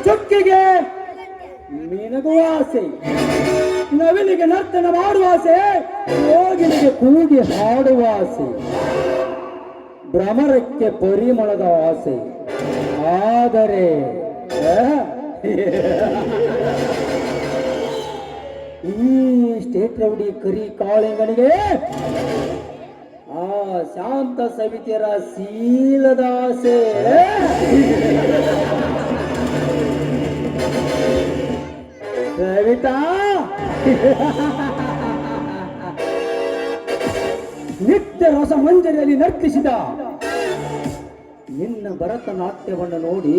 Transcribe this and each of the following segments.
ಚುಕ್ಕಿಗೆ ನಿನಗುವ ಆಸೆ, ನವಿಲಿಗೆ ನರ್ತನ ಮಾಡುವ ಆಸೆ, ಯೋಗಿನಿಗೆ ಕೂಗಿ ಹಾಡುವ ಆಸೆ, ಭ್ರಮರಕ್ಕೆ ಪರಿಮಳದ ಆಸೆ. ಆದರೆ ಈ ಸ್ಟೇಟ್ ರೌಡಿ ಕರಿ ಕಾಳಿಂಗನಿಗೆ ಆ ಶಾಂತ ಸವಿತಿಯರ ಶೀಲದ ಆಸೆ. ಸವಿತಾ, ನಿತ್ಯ ರಸಮಂಜರಿಯಲ್ಲಿ ನರ್ತಿಸಿದ ನಿನ್ನ ಭರತನಾಟ್ಯವನ್ನು ನೋಡಿ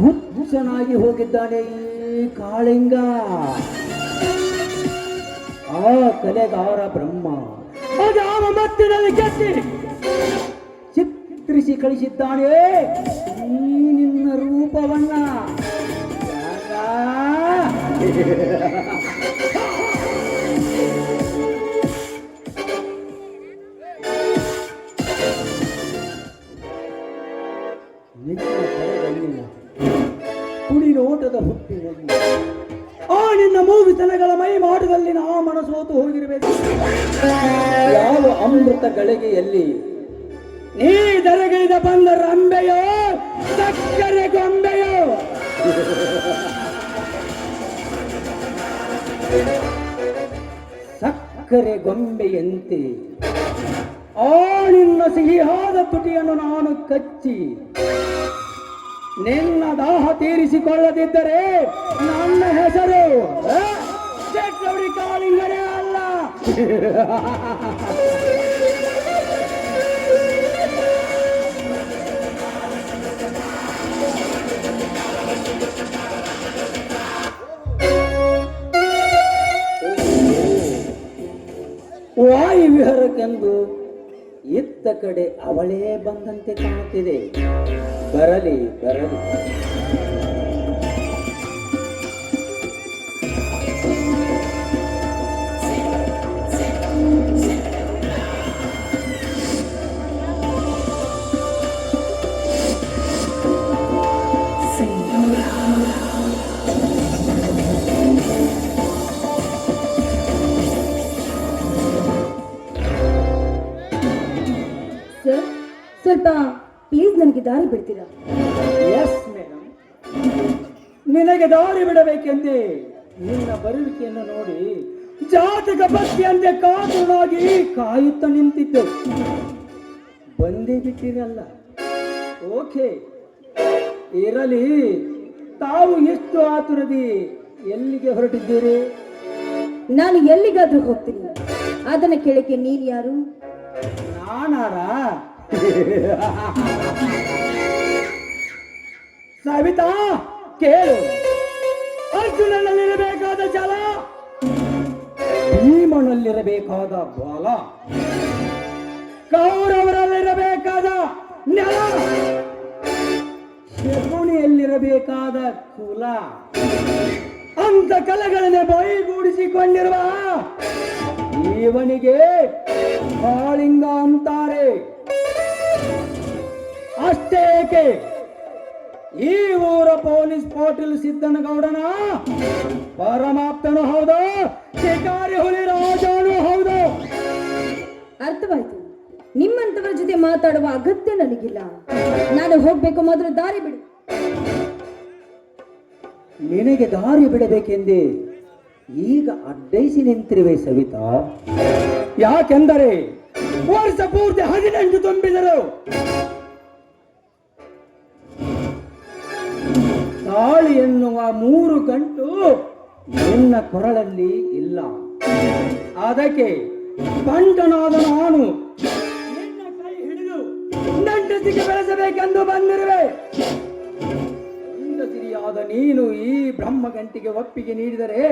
ಹುಚ್ಚನಾಗಿ ಹೋಗಿದ್ದಾನೆ ಈ ಕಾಳಿಂಗ. ಆ ಕಲೆಗಾರ ಬ್ರಹ್ಮ ಅದಾವ ಮತ್ತಿನಲ್ಲಿ ಕೆತ್ತಿ ಚಿತ್ರಿಸಿ ಕಳಿಸಿದ್ದಾನೆ ಈ ನಿನ್ನ ರೂಪವನ್ನ. ಕುಡಿ ನೋಟದ ಹುಟ್ಟಿನಲ್ಲಿ ಆ ನಿನ್ನ ಮೂಗಿತನಗಳ ಮೈ ಮಾಡುವಲ್ಲಿ ನಾವು ಮನಸೋತು ಹೋಗಿರಬೇಕು. ಯಾವ ಅಮೃತ ಗಳಿಗೆಯಲ್ಲಿ ನೀ ದರಗಿಳಿದ ಬಂದ ರಂಬೆಯೋ ಸಕ್ಕರೆ ಗೊಂಬೆಯೋ. ಸಕ್ಕರೆ ಗೊಂಬೆಯಂತೆ ಆ ನಿನ್ನ ಸಿಹಿಯಾದ ತುಟಿಯನ್ನು ನಾನು ಕಚ್ಚಿ ನಿನ್ನ ದಾಹ ತೀರಿಸಿಕೊಳ್ಳದಿದ್ದರೆ ನನ್ನ ಹೆಸರು ಚಕ್ರವರ್ತಿ ಕಾಳಿಂಗನೇ ಅಲ್ಲ. ವಾಯು ವಿಹಾರಕ್ಕೆಂದು ಇತ್ತ ಕಡೆ ಅವಳೇ ಬಂದಂತೆ ಕಾಣುತ್ತಿದೆ. ಬರಲಿ ಬರಲಿ. ಸರ್, ಸ್ವಲ್ಪ ಪ್ಲೀಸ್ ನನಗೆ ದಾರಿ ಬಿಡ್ತೀರಾ? ಎಸ್ ಮೇಡಮ್, ನಿನಗೆ ದಾರಿ ಬಿಡಬೇಕೆಂದೇ ನಿನ್ನ ಬರುವಿಕೆಯನ್ನು ನೋಡಿ ಜಾತಕ ಭಕ್ತಿಯಂತೆ ಕಾತುರನಾಗಿ ಕಾಯುತ್ತಾ ನಿಂತಿದ್ದೆ. ಬಂದೇ ಬಿಟ್ಟಿರಲ್ಲ. ಓಕೆ, ಇರಲಿ. ತಾವು ಎಷ್ಟು ಆತುರದಿ ಎಲ್ಲಿಗೆ ಹೊರಟಿದ್ದೀರಿ? ನಾನು ಎಲ್ಲಿಗಾದ್ರೂ ಹೋಗ್ತೀನಿ. ಅದನ್ನ ಕೇಳಕ್ಕೆ ನೀನ್ ಯಾರು? ನಾನಾರ? ಸವಿತಾ ಕೇಳು. ಅರ್ಜುನನಲ್ಲಿರಬೇಕಾದ ಜಲ, ಭೀಮನಲ್ಲಿರಬೇಕಾದ ಬಲ, ಕೌರವರಲ್ಲಿರಬೇಕಾದ ನೆಲ, ಶಕುನಿಯಲ್ಲಿರಬೇಕಾದ ಕುಲ, ಅಂತ ಕಲೆಗಳನ್ನೇ ಬೈಗೂಡಿಸಿಕೊಂಡಿರುವ ಇವನಿಗೆ ಕಾಳಿಂಗ ಅಂತಾರೆ. ಅಷ್ಟೇ ಏಕೆ, ಈ ಊರ ಪೊಲೀಸ್ ಪಾಟೀಲ್ ಸಿದ್ದನಗೌಡನ ಪರಮಾಪ್ತನೂ ಹೌದು, ಶಿಕಾರಿ ಹುಲಿ ರಾಜನೂ ಹೌದು. ಅರ್ಥವಾಯ್ತು. ನಿಮ್ಮಂತವರ ಜೊತೆ ಮಾತಾಡುವ ಅಗತ್ಯ ನನಗಿಲ್ಲ. ನಾನು ಹೋಗ್ಬೇಕು, ಮೊದಲು ದಾರಿ ಬಿಡು. ನಿನಗೆ ದಾರಿ ಬಿಡಬೇಕೆಂದೇ ಈಗ ಅಡ್ಡೈಸಿ ನಿಂತಿರುವೆ ಸವಿತಾ. ಯಾಕೆಂದರೆ ವರ್ಷ ಪೂರ್ತಿ 18 ತುಂಬಿದರು. ತಾಳಿ ಎನ್ನುವ 3 ಗಂಟು ನಿನ್ನ ಕೊರಳಲ್ಲಿ ಇಲ್ಲ. ಅದಕ್ಕೆ ಬಂಟನಾದ ನಾನು ನಿನ್ನ ಕೈ ಹಿಡಿದು ನನ್ನ ಸ್ಥಿತಿಗೆ ಬೆಳೆಸಬೇಕೆಂದು ಬಂದಿರುವೆ. ಹೆಂಡತಿರಿಯಾದ ನೀನು ಈ ಬ್ರಹ್ಮಗಂಟಿಗೆ ಒಪ್ಪಿಗೆ ನೀಡಿದರೆ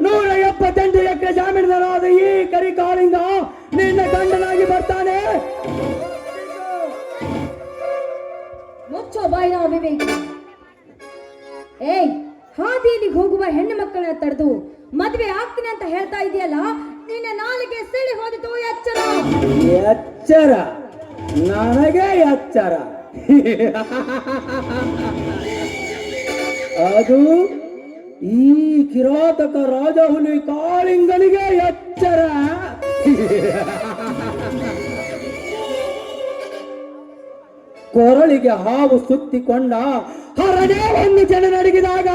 178 ಎಕರೆ ಜಾಮೀನುದಾರರಾದ ಈ ಕರಿಕಾಳಿಂಗ ನಿನ್ನ ಗಂಡನಾಗಿ ಬರ್ತಾನೆ. ಮುಚ್ಚೋ ಬಾಯಿನ ವಿವೇಕ. ಏಯ್, ಹಾದಿಯಲ್ಲಿ ಹೋಗುವ ಹೆಣ್ಣು ಮಕ್ಕಳನ್ನ ತಡೆದು ಮದುವೆ ಆಗ್ತೀನಿ ಅಂತ ಹೇಳ್ತಾ ಇದೆಯಲ್ಲ, ನಿನ್ನ ನಾಲಿಗೆ ಸಿಳಿ ಹೋದಿತು. ಎಚ್ಚರ ಎಚ್ಚರ, ನನಗೆ ಎಚ್ಚರ. ಅದು ಈ ಕಿರಾತಕ ರಾಜಹುಲಿ ಕಾಳಿಂಗನಿಗೆ ಎಚ್ಚರ. ಕೊರಳಿಗೆ ಹಾವು ಸುತ್ತಿಕೊಂಡ ಹರನೇ ಒಂದು ಜನ ನಡಗಿದಾಗ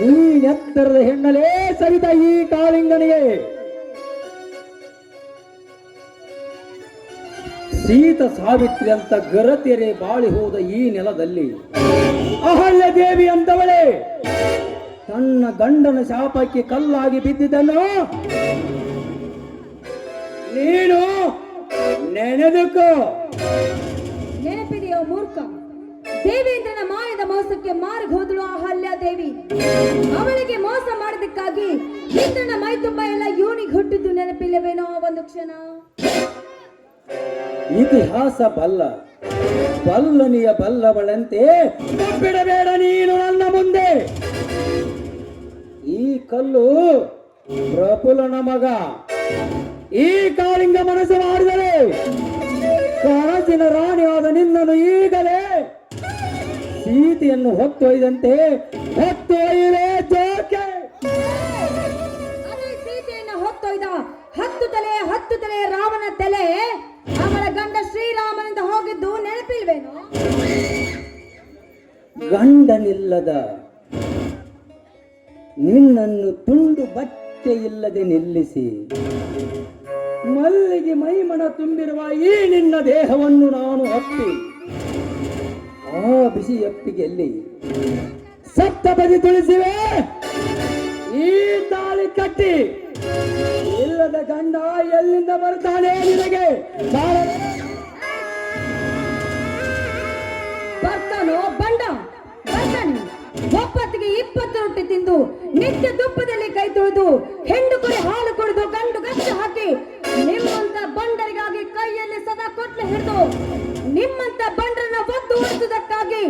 ನೀನೆತ್ತರದ ಹೆಣ್ಣಲೇ ಸವಿತ ಈ ಕಾಳಿಂಗನಿಗೆ ಸೀತ ಸಾವಿತ್ರಿ ಅಂತ ಗರತೆರೆ ಬಾಳಿ ಹೋದ ಈ ನೆಲದಲ್ಲಿ ಅಹಲ್ಯ ದೇವಿ ಅಂತವಳೆ ತನ್ನ ಗಂಡನ ಶಾಪಕ್ಕೆ ಕಲ್ಲಾಗಿ ಬಿದ್ದಿದ್ದನ್ನು ನೀನು ನೆನೆದುಕೋ. ನೆನಪಿದೆಯೋ ಮೂರ್ಖ? ದೇವೇಂದ್ರನ ಮಾಯದ ಮೋಸಕ್ಕೆ ಮಾರ್ಗ ಹೋದಳು ಅಹಲ್ಯ ದೇವಿ. ಅವಳಿಗೆ ಮೋಸ ಮಾಡೋದಕ್ಕಾಗಿ ಇಂದ್ರನ ಮೈ ತುಂಬ ಎಲ್ಲ ಯೋನಿಗೆ ಹುಟ್ಟಿದ್ದು ನೆನಪಿಲ್ಲವೇನೋ ಒಂದು ಕ್ಷಣ? ಇತಿಹಾಸ ಬಲ್ಲನಿಯ ಬಲ್ಲವಳಂತೆ ಬಿಡಬೇಡ ನೀನು ನನ್ನ ಮುಂದೆ. ಈ ಕಲ್ಲು ಪ್ರಫುಲನ ಮಗ. ಈ ಕಾಳಿಂಗ ಮನಸ್ಸು ಮಾಡಿದರೆ ಕನಸಿನ ರಾಣಿಯಾದ ನಿನ್ನನ್ನು ಈಗಲೇ ಸೀತೆಯನ್ನು ಹೊತ್ತೊಯ್ದಂತೆ ಹೊತ್ತೊಯ್ಯಲೇ ಜೋಕೆ. ಅದೇ ಸೀತೆಯನ್ನು ಹೊತ್ತೊಯ್ದ 10 ತಲೆ ರಾಮನ ತಲೆ ಅವಳ ಗಂಡ ಶ್ರೀರಾಮನಿಂದ ಹೋಗಿದ್ದು ನೆನಪಿಲ್ವೇನೋ? ಗಂಡನಿಲ್ಲದ ನಿನ್ನನ್ನು ತುಂಡು ಬಟ್ಟೆ ಇಲ್ಲದೆ ನಿಲ್ಲಿಸಿ ಮಲ್ಲಿಗೆ ಮೈಮನ ತುಂಬಿರುವ ಈ ನಿನ್ನ ದೇಹವನ್ನು ನಾನು ಅಪ್ಪಿ ಆ ಬಿಸಿ ಅಪ್ಪಿಗೆಲ್ಲಿ ಸಪ್ತಪದಿ ತುಳಿಸಿವೆ. ಈ ತಾಳಿ ಕಟ್ಟಿ ಇಲ್ಲದ ಗಂಡ ಎಲ್ಲಿಂದ ಬರ್ತಾನೆ ನಿನಗೆ? ಬರ್ತಾನೋ ಬಂಡ ಬರ್ತಾನೆ. ಒಪ್ಪತ್ತಿಗೆ 20 ರೊಟ್ಟಿ ತಿಂದು ನಿತ್ಯ ತುಪ್ಪದಲ್ಲಿ ಕೈ ತೊಳೆದು ಹೆಂಡು ಕುರಿ ಹಾಲು ಕುಡಿದು ಗಂಡು ಗಚ್ಚ ಹಾಕಿ ನಿಮ್ಮಂತ ಬಂಡರಿಗಾಗಿ ಕೈಯಲ್ಲಿ ಸದಾ ಕೊಟ್ಲು ಹಿಡಿದು ನಿಮ್ಮಂತ ಬಂಡರನ್ನ ಒದ್ದು ಓಡಿಸುವುದಕ್ಕಾಗಿ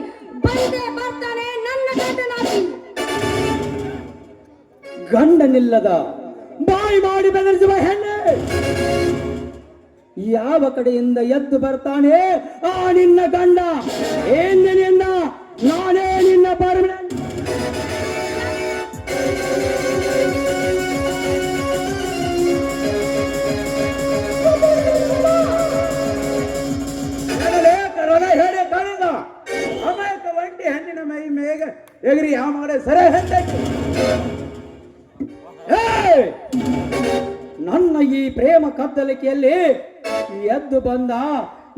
ಬಂದೇ ಬರ್ತಾನೆ ನನ್ನ ಗಂಡನಾಗಿ. ಗಂಡನಿಲ್ಲದ ಬಾಯಿ ಮಾಡಿ ಬೆದರಿಸುವ ಹೆಣ್ಣೆ ಯಾವ ಕಡೆಯಿಂದ ಎದ್ದು ಬರ್ತಾನೆ ಆ ನಿನ್ನ ಗಂಡ? ಎಂದಿನಿಂದ ನಾನೇ ನಿನ್ನ ಪರ್ಮನೆಂಟ್. ಹೇಳಿ ಕಾಣಿದ ಅಮಾಯಕ ಒಂಟಿ ಹೆಣ್ಣಿನ ಮೈ ಮೇಗ ಎಗರಿ ಯಾವ ಮಾಡೆ ಸರಿ ಹೆಂಡಕ್ಕೆ. ನನ್ನ ಈ ಪ್ರೇಮ ಕತ್ತಲಿಕೆಯಲ್ಲಿ ಎದ್ದು ಬಂದ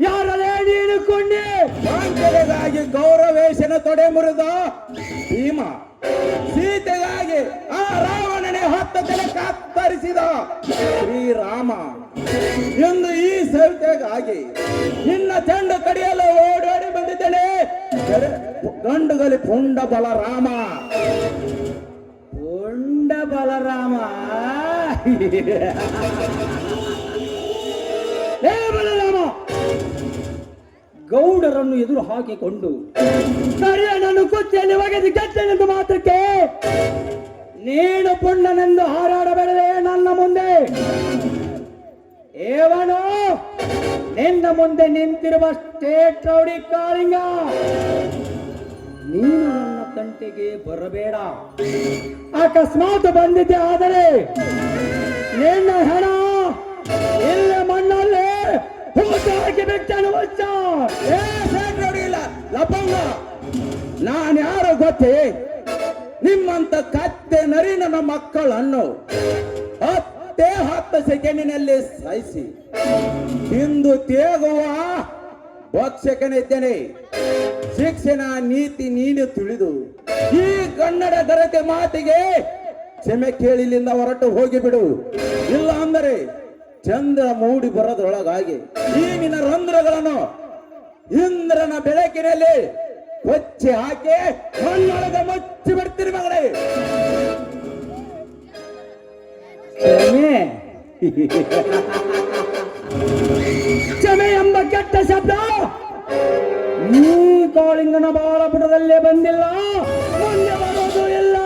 ಯಾರಲ್ಲೇ ನೀನು ಕೊಂಡೆ? ಬಾಂಧವ್ಯಗಾಗಿ ಗೌರವೇಶನ ತೊಡೆ ಮುರಿದ ಭೀಮ, ಸೀತೆಗಾಗಿ ಆ ರಾವಣನೇ 10 ತಲೆ ಕತ್ತರಿಸಿದ ಶ್ರೀರಾಮ, ಎಂದು ಈ ಸವಿತೆಗಾಗಿ ನಿನ್ನ ಚೆಂಡ ಕಡಿಯಲು ಓಡೋಡಿ ಬಂದಿದ್ದೇನೆ. ಗಂಡುಗಲಿ ಪುಂಡ ಬಲರಾಮ. ಪುಂಡ ಬಲರಾಮ ಹೇ ಬಲರಾಮ, ಗೌಡರನ್ನು ಎದುರು ಹಾಕಿಕೊಂಡು ಸರಿಯನನ್ನು ಕುಚ್ಚೆಯಲ್ಲಿ ಒಗೆದು ಕೆಚ್ಚನೆಂದು ಮಾತ್ರಕ್ಕೆ ನೀನು ಪುಂಡನೆಂದು ಹಾರಾಡಬೇಡವೇ ನನ್ನ ಮುಂದೆ. ಏವನು ನಿನ್ನ ಮುಂದೆ ನಿಂತಿರುವ ಸ್ಟೇಟ್ ರೌಡಿ ಕಾಳಿಂಗ, ನೀನು ನನ್ನ ತಂಟೆಗೆ ಬರಬೇಡ. ಅಕಸ್ಮಾತ್ ಬಂದಿದ್ದೆ ಆದರೆ ನಿನ್ನ ಹಣ ಇಲ್ಲ ಮಣ್ಣಲ್ಲೇ ಹಾಕಿ ಬಿಟ್ಟನು. ಲಪಂಗ, ನಾನು ಯಾರು ಗೊತ್ತೇ? ನಿಮ್ಮಂತ ಕತ್ತೆ ನರಿ ನನ್ನ ಮಕ್ಕಳನ್ನು 10 ಸೆಕೆಂಡಿನಲ್ಲಿ ಸಾಯಿಸಿ ತಿಂದು ತೇಗುವ ಭಕ್ಷಕನಿದ್ದೇನೆ. ಶಿಕ್ಷಣ ನೀತಿ ನೀನು ತಿಳಿದು ಈ ಕನ್ನಡ ಗರತೆ ಮಾತಿಗೆ ಕ್ಷಮೆ ಕೇಳಿಲಿಂದ ಹೊರಟು ಹೋಗಿಬಿಡು. ಇಲ್ಲ ಅಂದರೆ ಚಂದ್ರ ಮೂಡಿ ಬರೋದ್ರೊಳಗಾಗಿ ಈ ನಿನ್ನ ರಂಧ್ರಗಳನ್ನು ಇಂದ್ರನ ಬೆಳಕಿನಲ್ಲಿ ಕೊಚ್ಚಿ ಹಾಕಿ ಮಣ್ಣೊಳಗೆ ಮುಚ್ಚಿ ಬಿಡ್ತೀರಿ ಮಗಳೇ. ಕ್ಷಮೆ ಕ್ಷಮೆ ಎಂಬ ಕೆಟ್ಟ ಶಬ್ದ ಈ ಕಾಳಿಂಗನ ಬಾಳಪುಟದಲ್ಲೇ ಬಂದಿಲ್ಲ, ಮುಂದೆ ಬರೋದು ಇಲ್ಲ.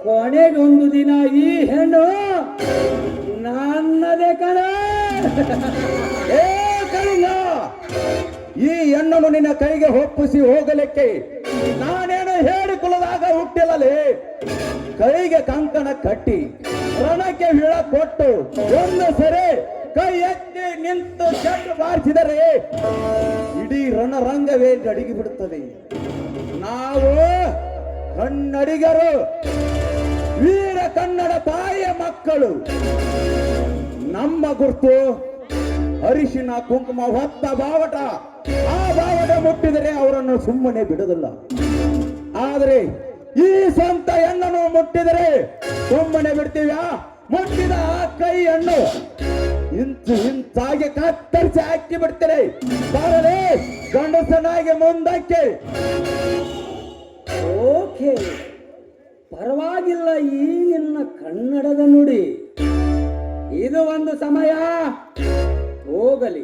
ಕೊನೆಗೊಂದು ದಿನ ಈ ಹೆಣ್ಣು ನನ್ನದೇ ಕಣ. ಏ ಕಳಿಂಗ, ಈ ಹೆಣ್ಣನ್ನು ನಿನ್ನ ಕೈಗೆ ಒಪ್ಪಿಸಿ ಹೋಗಲಿಕ್ಕೆ ನಾನೇನು ಹೇಳಿಕೊಳ್ಳದಾಗ ಹುಟ್ಟಿಲ್ಲಲೇ. ಕೈಗೆ ಕಂಕಣ ಕಟ್ಟಿ ರಣಕ್ಕೆ ವಿಳ ಕೊಟ್ಟು ಒಂದು ಸರಿ ಕೈ ಎತ್ತಿ ನಿಂತು ಚೆಂಡು ಬಾರಿಸಿದರೆ ಇಡೀ ರಣರಂಗವೇ ನಡಿಗಿ ಬಿಡುತ್ತದೆ. ನಾವು ಕನ್ನಡಿಗರು, ವೀರ ಕನ್ನಡ ತಾಯಿಯ ಮಕ್ಕಳು. ನಮ್ಮ ಗುರ್ತು ಅರಿಶಿನ ಕುಂಕುಮ ಹೊತ್ತ ಬಾವಟ. ಆ ಬಾವಟ ಮುಟ್ಟಿದರೆ ಅವರನ್ನು ಸುಮ್ಮನೆ ಬಿಡುವುದಿಲ್ಲ. ಆದರೆ ಈ ಸ್ವಂತ ಹೆಣ್ಣನ್ನು ಮುಟ್ಟಿದರೆ ಸುಮ್ಮನೆ ಬಿಡ್ತೀವ್ಯಾ? ಮುಟ್ಟಿದ ಆ ಕೈಯನ್ನು ಇಂತಾಗಿ ಕತ್ತರಿಸಿ ಹಾಕಿ ಬಿಡ್ತೀರಿ. ಬರಲೇ ಗಂಡಸನಾಗಿ ಮುಂದಕ್ಕೆ. ಓಕೆ, ಪರವಾಗಿಲ್ಲ. ಈ ನಿನ್ನ ಕನ್ನಡದ ನುಡಿ ಇದು ಒಂದು ಸಮಯ ಹೋಗಲಿ.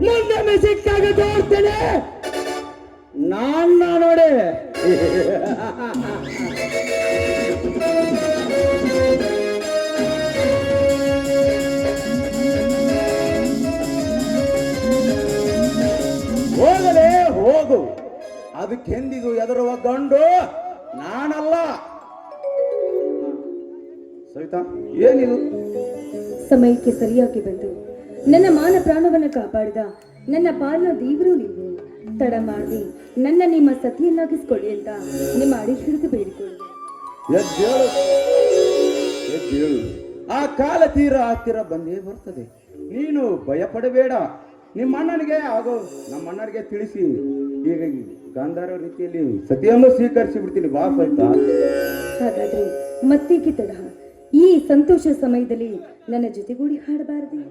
ಮುಂದೆ ಸಿಕ್ಕಾಗ ತೋರ್ತೇನೆ ನನ್ನ ನೋಡಿ. ಹೋಗಲೇ ಹೋಗು. ಅದಕ್ಕೆಂದಿಗೂ ಎದುರುವ ಗಂಡು ನಾನಲ್ಲ. ಸವಿತಾ, ಏನಿದು? ಸಮಯಕ್ಕೆ ಸರಿಯಾಗಿ ಬಂದು ನನ್ನ ಮಾನ ಪ್ರಾಣವನ್ನು ಕಾಪಾಡಿದ ನನ್ನ ಪಾಲಿನ ದೇವರು ನೀವು. ತಡ ಮಾಡಿ ನನ್ನ ನಿಮ್ಮ ಸತಿಯನ್ನಾಗಿಸ್ಕೊಳ್ಳಿ ಅಂತ ನಿಮ್ಮ ಅಡಿ ಹಿಡಿದು ಬೇಡಿಕೊಳ್ಳಿ. ಎದ್ದೇಳು, ಎದ್ದೇಳು. ಆ ಕಾಲ ತೀರ ಹತ್ತಿರ ಬಂದೇ ಬರ್ತದೆ. ನೀನು ಭಯಪಡಬೇಡ. ನಿಮ್ಮ ಅಣ್ಣನಿಗೆ ಹಾಗೂ ನಮ್ಮ ಅಣ್ಣನಿಗೆ ತಿಳಿಸಿ ಈಗ ಗಾಂಧಾರ ರೀತಿಯಲ್ಲಿ ಸತಿಯನ್ನು ಸ್ವೀಕರಿಸಿ ಬಿಡ್ತೀನಿ. ಬಾ ಸವಿತಾ. ಹಾಗಾದ್ರೆ ಮತ್ತೇಕೆ ತಡ? ಈ ಸಂತೋಷ ಸಮಯದಲ್ಲಿ ನನ್ನ ಜೊತೆಗೂಡಿ ಹಾಡಬಾರದೆ?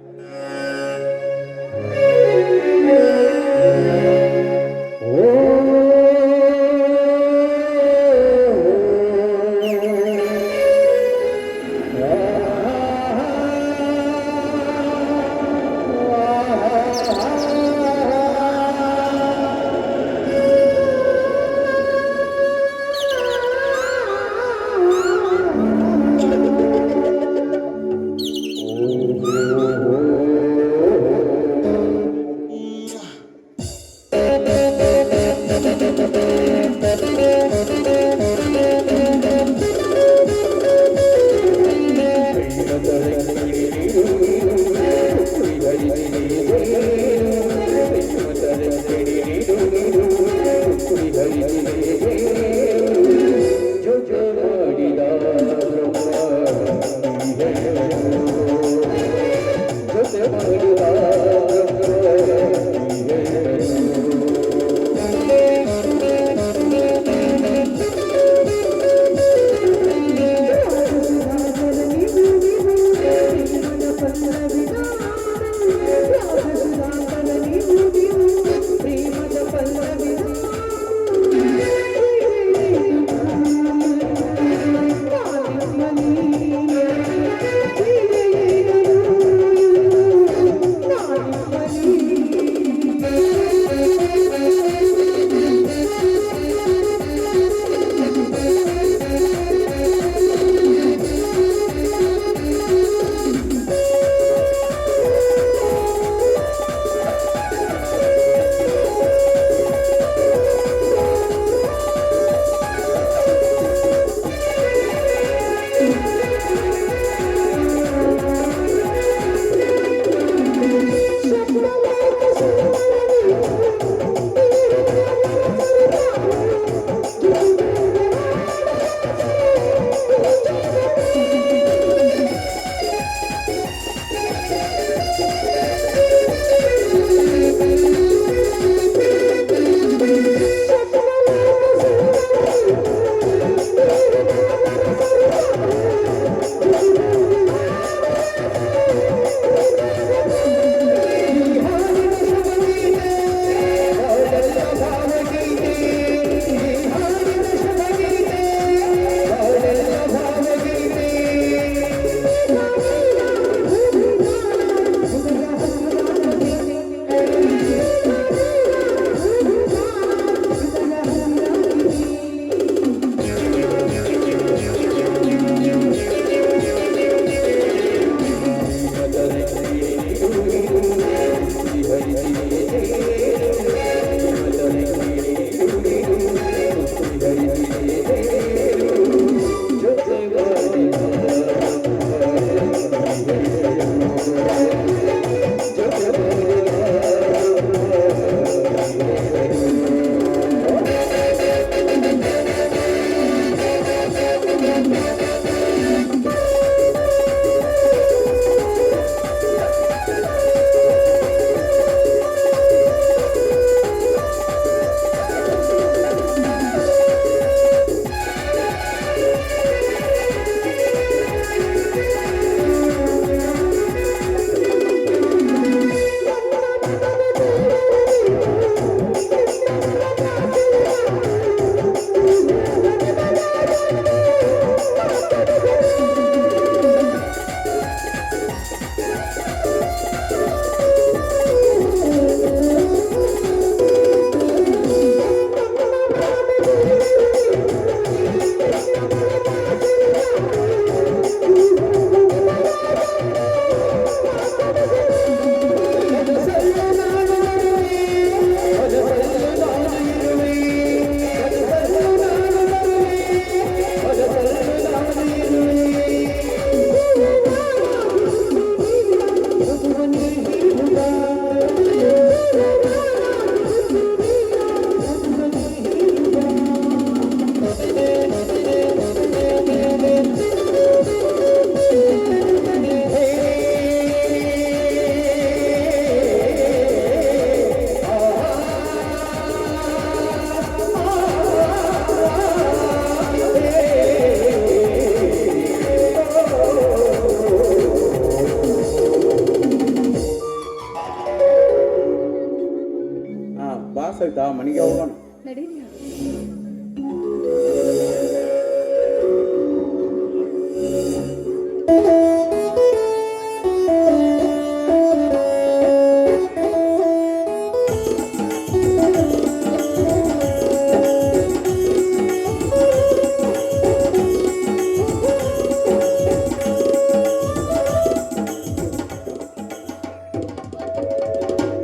ಸಹಿತ ಮನೆಗೆ ಹೋಗೋಣ. ನಡೀರಿ.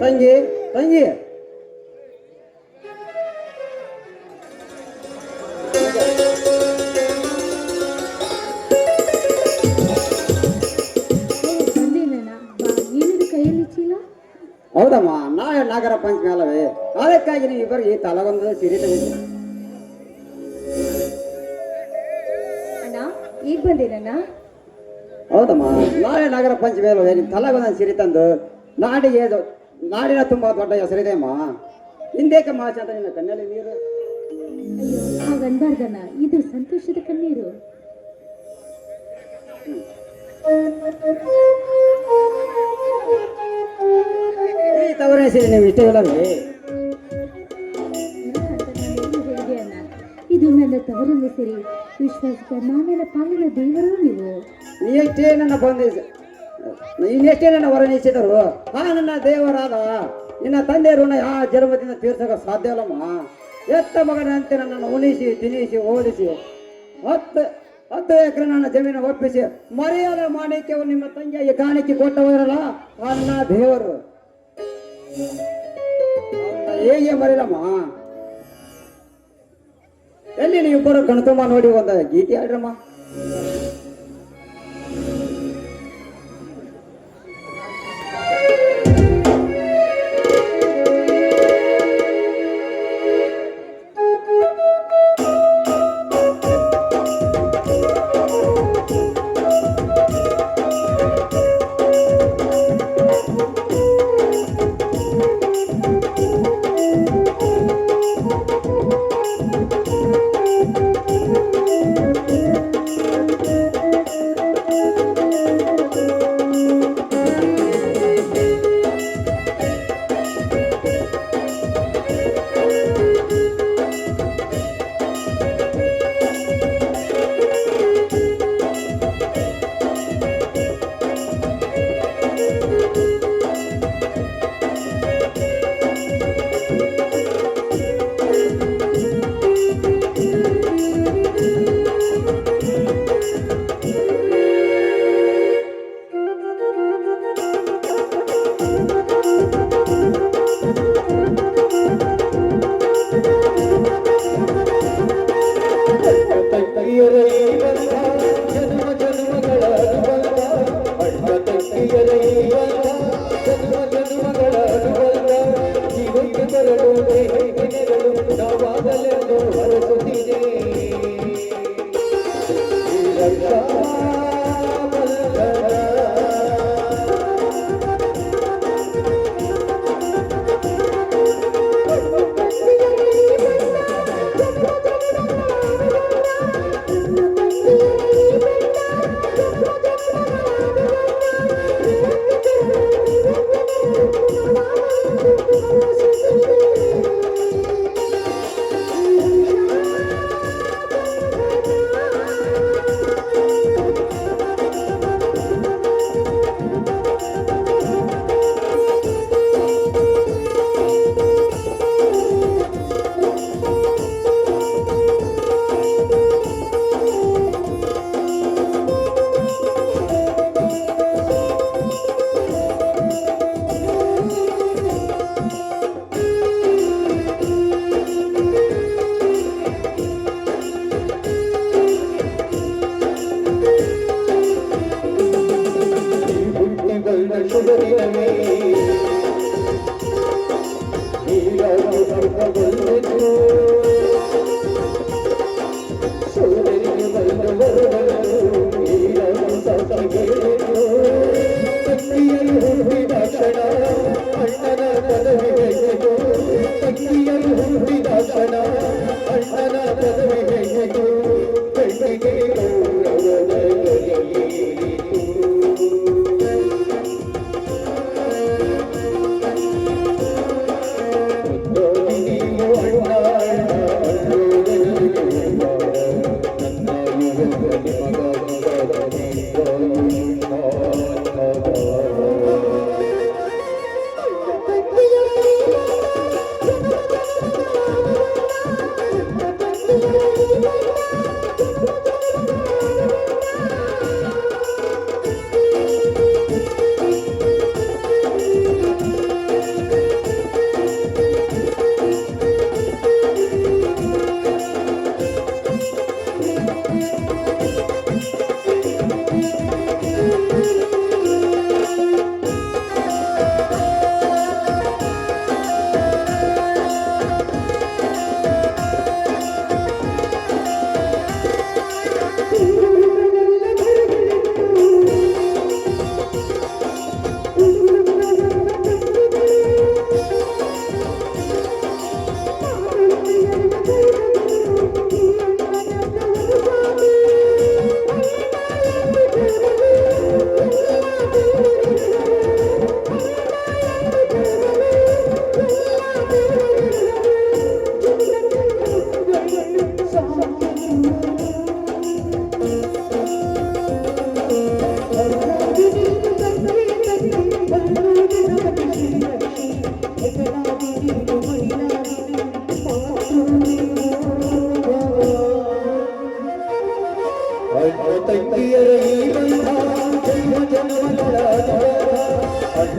ತಂಗಿ ತಂಗಿ ಏನಿದು ಕೈಯಲ್ಲಿ ಚೀಲ? ಹೌದಮ್ಮ, ನಾಳೆ ನಾಗರ ಪಂಚಮಿ ಅಲ್ಲವೇ, ಅದಕ್ಕಾಗಿ ನೀವು ಇಬ್ಬರಿಗೆ ತಲಗೊಂದು ಸಿರಿ ತೆಗೆದು. ಅಣ್ಣ ಈಗ ಬಂದಿರಣ್ಣ? ಹೌದಮ್ಮ, ನಾಳೆ ನಾಗರ ಪಂಚಮಿ ಅಲ್ಲವೇ, ನೀವು ತಲಗೊಂದು ಸಿರಿ ತಂದು ನಾಡಿನ ತುಂಬಾ ದೊಡ್ಡ ಹೆಸರಿದೆ ಅಮ್ಮ. ಹಿಂದೇಕ ಮಾಚ ಅಂತ ನಿನ್ನ ಕಣ್ಣಲ್ಲಿ ನೀರು. ಅಯ್ಯೋ ಹಾಗನ್ಬಾರ್ದಣ್ಣ, ಇದು ಸಂತೋಷದ ಕಣ್ಣೀರು. ಈ ತವರೇ ಸಿರಿ ನೀವು ಇಷ್ಟ ಇಲ್ಲವೇ? ಹೇಳಿದೆ ಅಣ್ಣ, ಇದು ನನ್ನ ತವರಲ್ಲಿ ಸಿರಿ. ವಿಶ್ವಾಸದ ನಾನೆಲ್ಲ ಪಾಲಿನ ದೇವರು ನೀವು. ನೀಷ್ಟೇ ನನ್ನ ಇನ್ನೆಷ್ಟೇ ನನ್ನ ವರ್ಣಿಸಿದರು ಆ ನನ್ನ ದೇವರಾದ ನಿನ್ನ ತಂದೆ ಋಣ ಆ ಜನ್ಮದಿಂದ ತೀರ್ಸೋಕೆ ಸಾಧ್ಯ ಅಲ್ಲಮ್ಮ. ಎತ್ತ ಮಗನಂತೆ ನನ್ನನ್ನು ಉಣಿಸಿ ತಿನ್ನಿಸಿ ಓದಿಸಿ 10 ಎಕರೆ ನನ್ನ ಜಮೀನು ಒಪ್ಪಿಸಿ ಮರ್ಯಾದ ಮಾಣಿಕ್ಯವು ನಿಮ್ಮ ತಂಗಿಯ ಕಾಣಿಕೆ ಕೊಟ್ಟವರಲ್ಲ ಅನ್ನ ದೇವರು. ಹೇಗೆ ಮರಿಲಮ್ಮ? ಎಲ್ಲಿ ನೀವಿಬ್ಬರು ಕಣ್ತುಂಬ ನೋಡಿ ಒಂದು ಗೀತೆ ಆಡ್ರಮ್ಮ.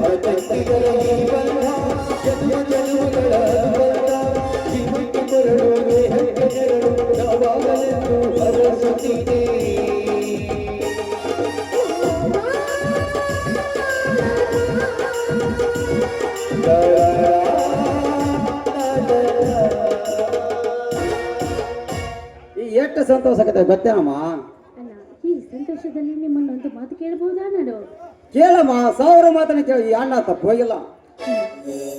ಈ ಎಷ್ಟು ಸಂತೋಷ ಆಗತ್ತೆ ಗೊತ್ತೇನಮ್ಮ? ಅಲ್ಲ, ಈ ಸಂತೋಷದಲ್ಲಿ ನಿಮ್ಮನ್ನೊಂದು ಮಾತು ಕೇಳಬಹುದಾ ನಾನು? ಕೇಳಮ್ಮ, 1000 ಮಾತನ್ನ ಕೇಳಿ, ಈ ಅಣ್ಣ ತಪ್ಪು ಹೋಗಿಲ್ಲ.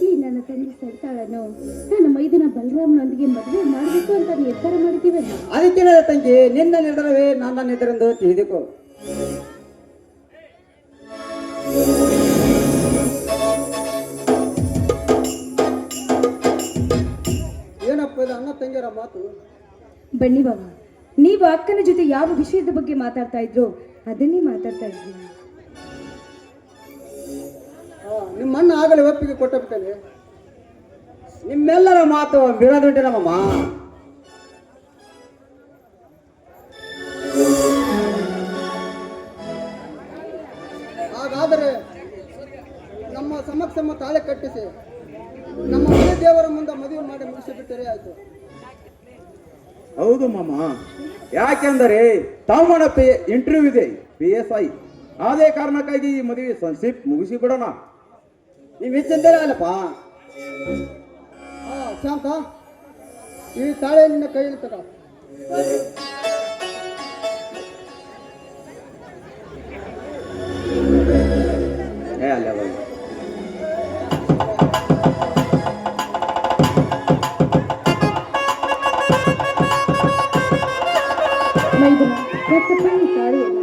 ಈ ನನ್ನ ತಂಗಿ ಸರಿತಾಳನ್ನು ನಾನು ಮೈದುನ ಬಲರಾಮನೊಂದಿಗೆ ಮದುವೆ ಮಾಡಬೇಕು ಅಂತ ನಿರ್ಧಾರ ಮಾಡಿದ್ದೀವಲ್ಲ. ಅದಕ್ಕಿನ ತಂಗಿ, ನಿನ್ನ ನಿರ್ಧಾರವೇ ನನ್ನ ನಿರ್ಧಾರವೆಂದು ತಿಳಿದುಕೋ. ಏನಪ್ಪ ಇದು ಅಣ್ಣ ತಂಗಿಯರ ಮಾತು? ಬನ್ನಿ ಬಾವ, ನೀವು ಅಕ್ಕನ ಜೊತೆ ಯಾವ ವಿಷಯದ ಬಗ್ಗೆ ಮಾತಾಡ್ತಾ ಇದ್ರು ಅದನ್ನೇ ಮಾತಾಡ್ತಾ ಇದ್ವಿ. ನಿಮ್ಮ ಅಣ್ಣ ಆಗಲೇ ಒಪ್ಪಿಗೆ ಕೊಟ್ಟಬಿಟ್ಟಲೆ. ನಿಮ್ಮೆಲ್ಲರ ಮಾತು ಬೀಳದುಂಟೇನಮ್ಮ. ಹಾಗಾದರೆ ನಮ್ಮ ಸಮಕ್ಷಮ ತಾಳೆ ಕಟ್ಟಿಸಿ ನಮ್ಮ ಮನೆ ದೇವರ ಮುಂದೆ ಮದುವೆ ಮಾಡಿ ಮುಗಿಸಿಬಿಟ್ಟರೆ ಆಯ್ತು. ಹೌದು ಮಾಮ, ಯಾಕೆಂದರೆ ತಮ್ಮನ ಇಂಟರ್ವ್ಯೂ ಇದೆ PSI. ಅದೇ ಕಾರಣಕ್ಕಾಗಿ ಈ ಮದುವೆ ಸಂಕ್ಷಿಪ್ ಮುಗಿಸಿ ಬಿಡೋಣ. ನೀವು ಚಿಂತನೆ ಅಲ್ಲಪ್ಪ. ಶಾಂತ, ಈ ತಾಳೆ ನಿನ್ನ ಕೈಯಲ್ಲಿ ತಗ. ಅಲ್ಲೇ ಹೋಗಿ. ಮೈದುನ ಕಟ್ಟಪ್ಪ ಈ ತಾಳಿಯಲ್ಲ.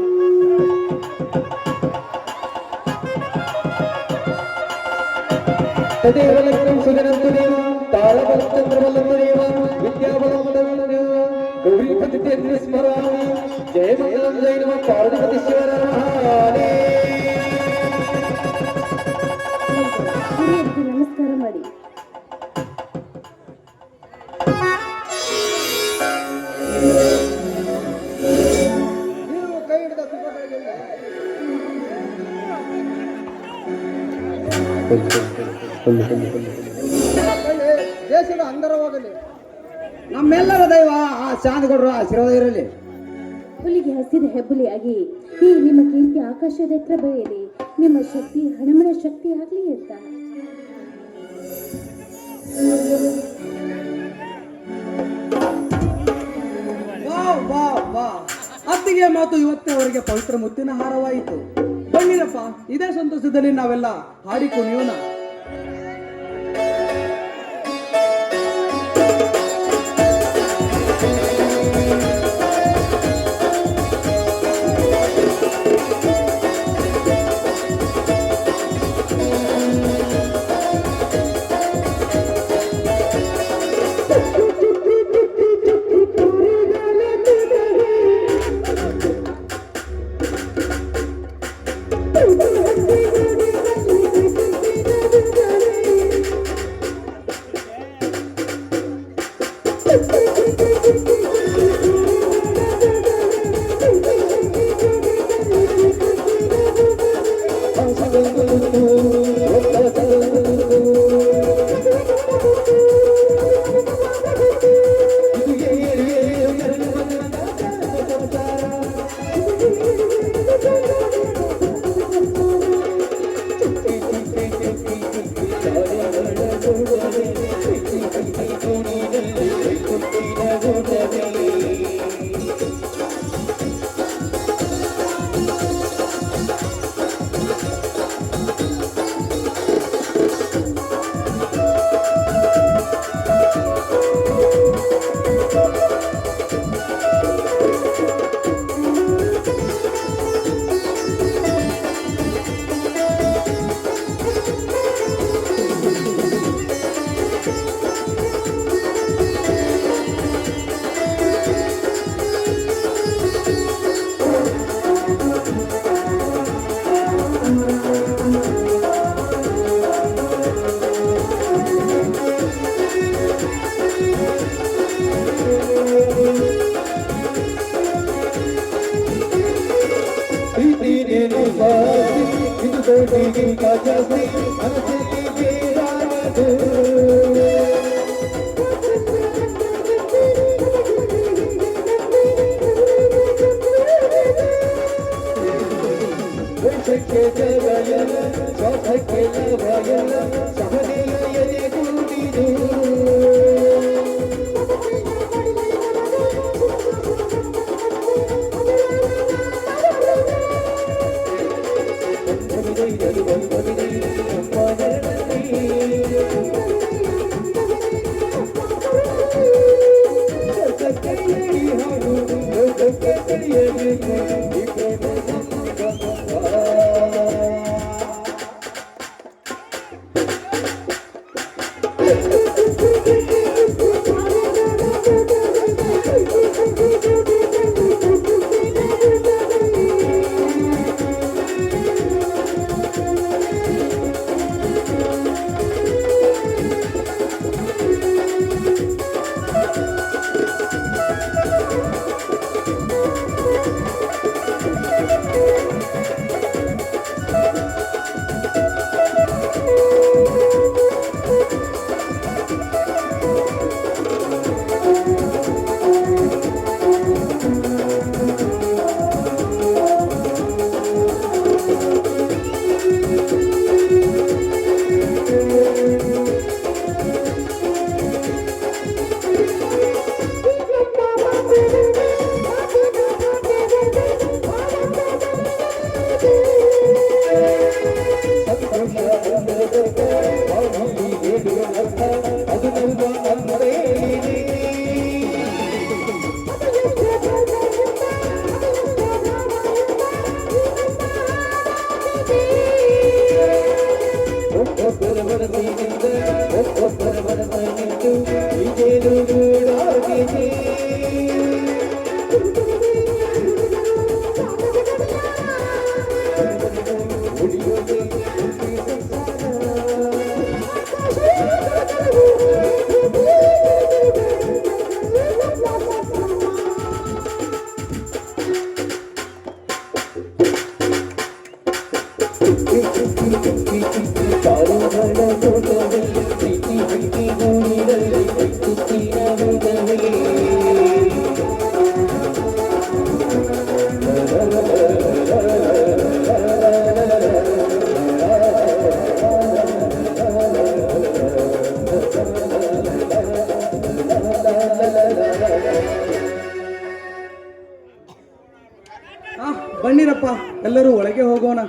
ತದೇವಲಕ್ಕಂ ಸುಗನಂತದೇವ ತಾಳಬಲಚಂದ್ರವಲ್ಲಂತದೇವ ವಿದ್ಯಾಬಲಂತದೇವ ಗೌರೀಪತಿತೇಂದ್ರ ಸ್ಮರಾಮಿ ಜಯ ಮಂಗಲಂ ಜಯ ನಮಃ ಪಾರ್ವತಿ ಶಿವರಾಮೇ. ಹಿರಿಯರಿಗೆ ನಮಸ್ಕಾರ ಮಾಡಿ. ನೀವು ಕೈ ಹಿಡಿದ ಶುಭಗಳಿಗೆ ದೇಶದ ಅಂದರವಾಗಲಿ. ನಮ್ಮೆಲ್ಲರ ದೈವ ಆ ಚಾಂದಗೌಡರ ಆಶೀರ್ವಾದ ಇರಲಿ. ಹುಲಿಗೆ ಹಸಿದ ಹೆಬ್ಬುಲಿಯಾಗಿ ಈ ನಿಮ್ಮ ಕೀರ್ತಿ ಆಕಾಶದ ಎತ್ತರ ಬೆಳೆಯಲಿ, ನಿಮ್ಮ ಶಕ್ತಿ ಹಣಮನ ಶಕ್ತಿ ಆಗಲಿ ಅಂತ. ಅತ್ತಿಗೆ ಮಾತು ಇವತ್ತಿನವರೆಗೆ ಪವಿತ್ರ ಮುತ್ತಿನ ಹಾರವಾಯಿತು. ಬನ್ನಿರಪ್ಪ, ಇದೇ ಸಂತೋಷದಲ್ಲಿ ನಾವೆಲ್ಲ ಹಾಡಿ ಕುಣಿಯೋಣ. ಪ್ರೀತಿಗಿಂತ ಜಾಸ್ತಿ ಮನಸ್ಸಿಗೆ ಬೇಡಾನದು ವೇಷಕ್ಕೆ ಜಗಯಲ್ಲ ಸ್ವಾರ್ಥಕ್ಕೆ ಲಭಯಲ್ಲ ಸಹನೆಯ ಎದೆ ಕೂಡಿದು ಬನ್ನಿರಪ್ಪ, ಎಲ್ಲರೂ ಒಳಗೆ ಹೋಗೋಣ.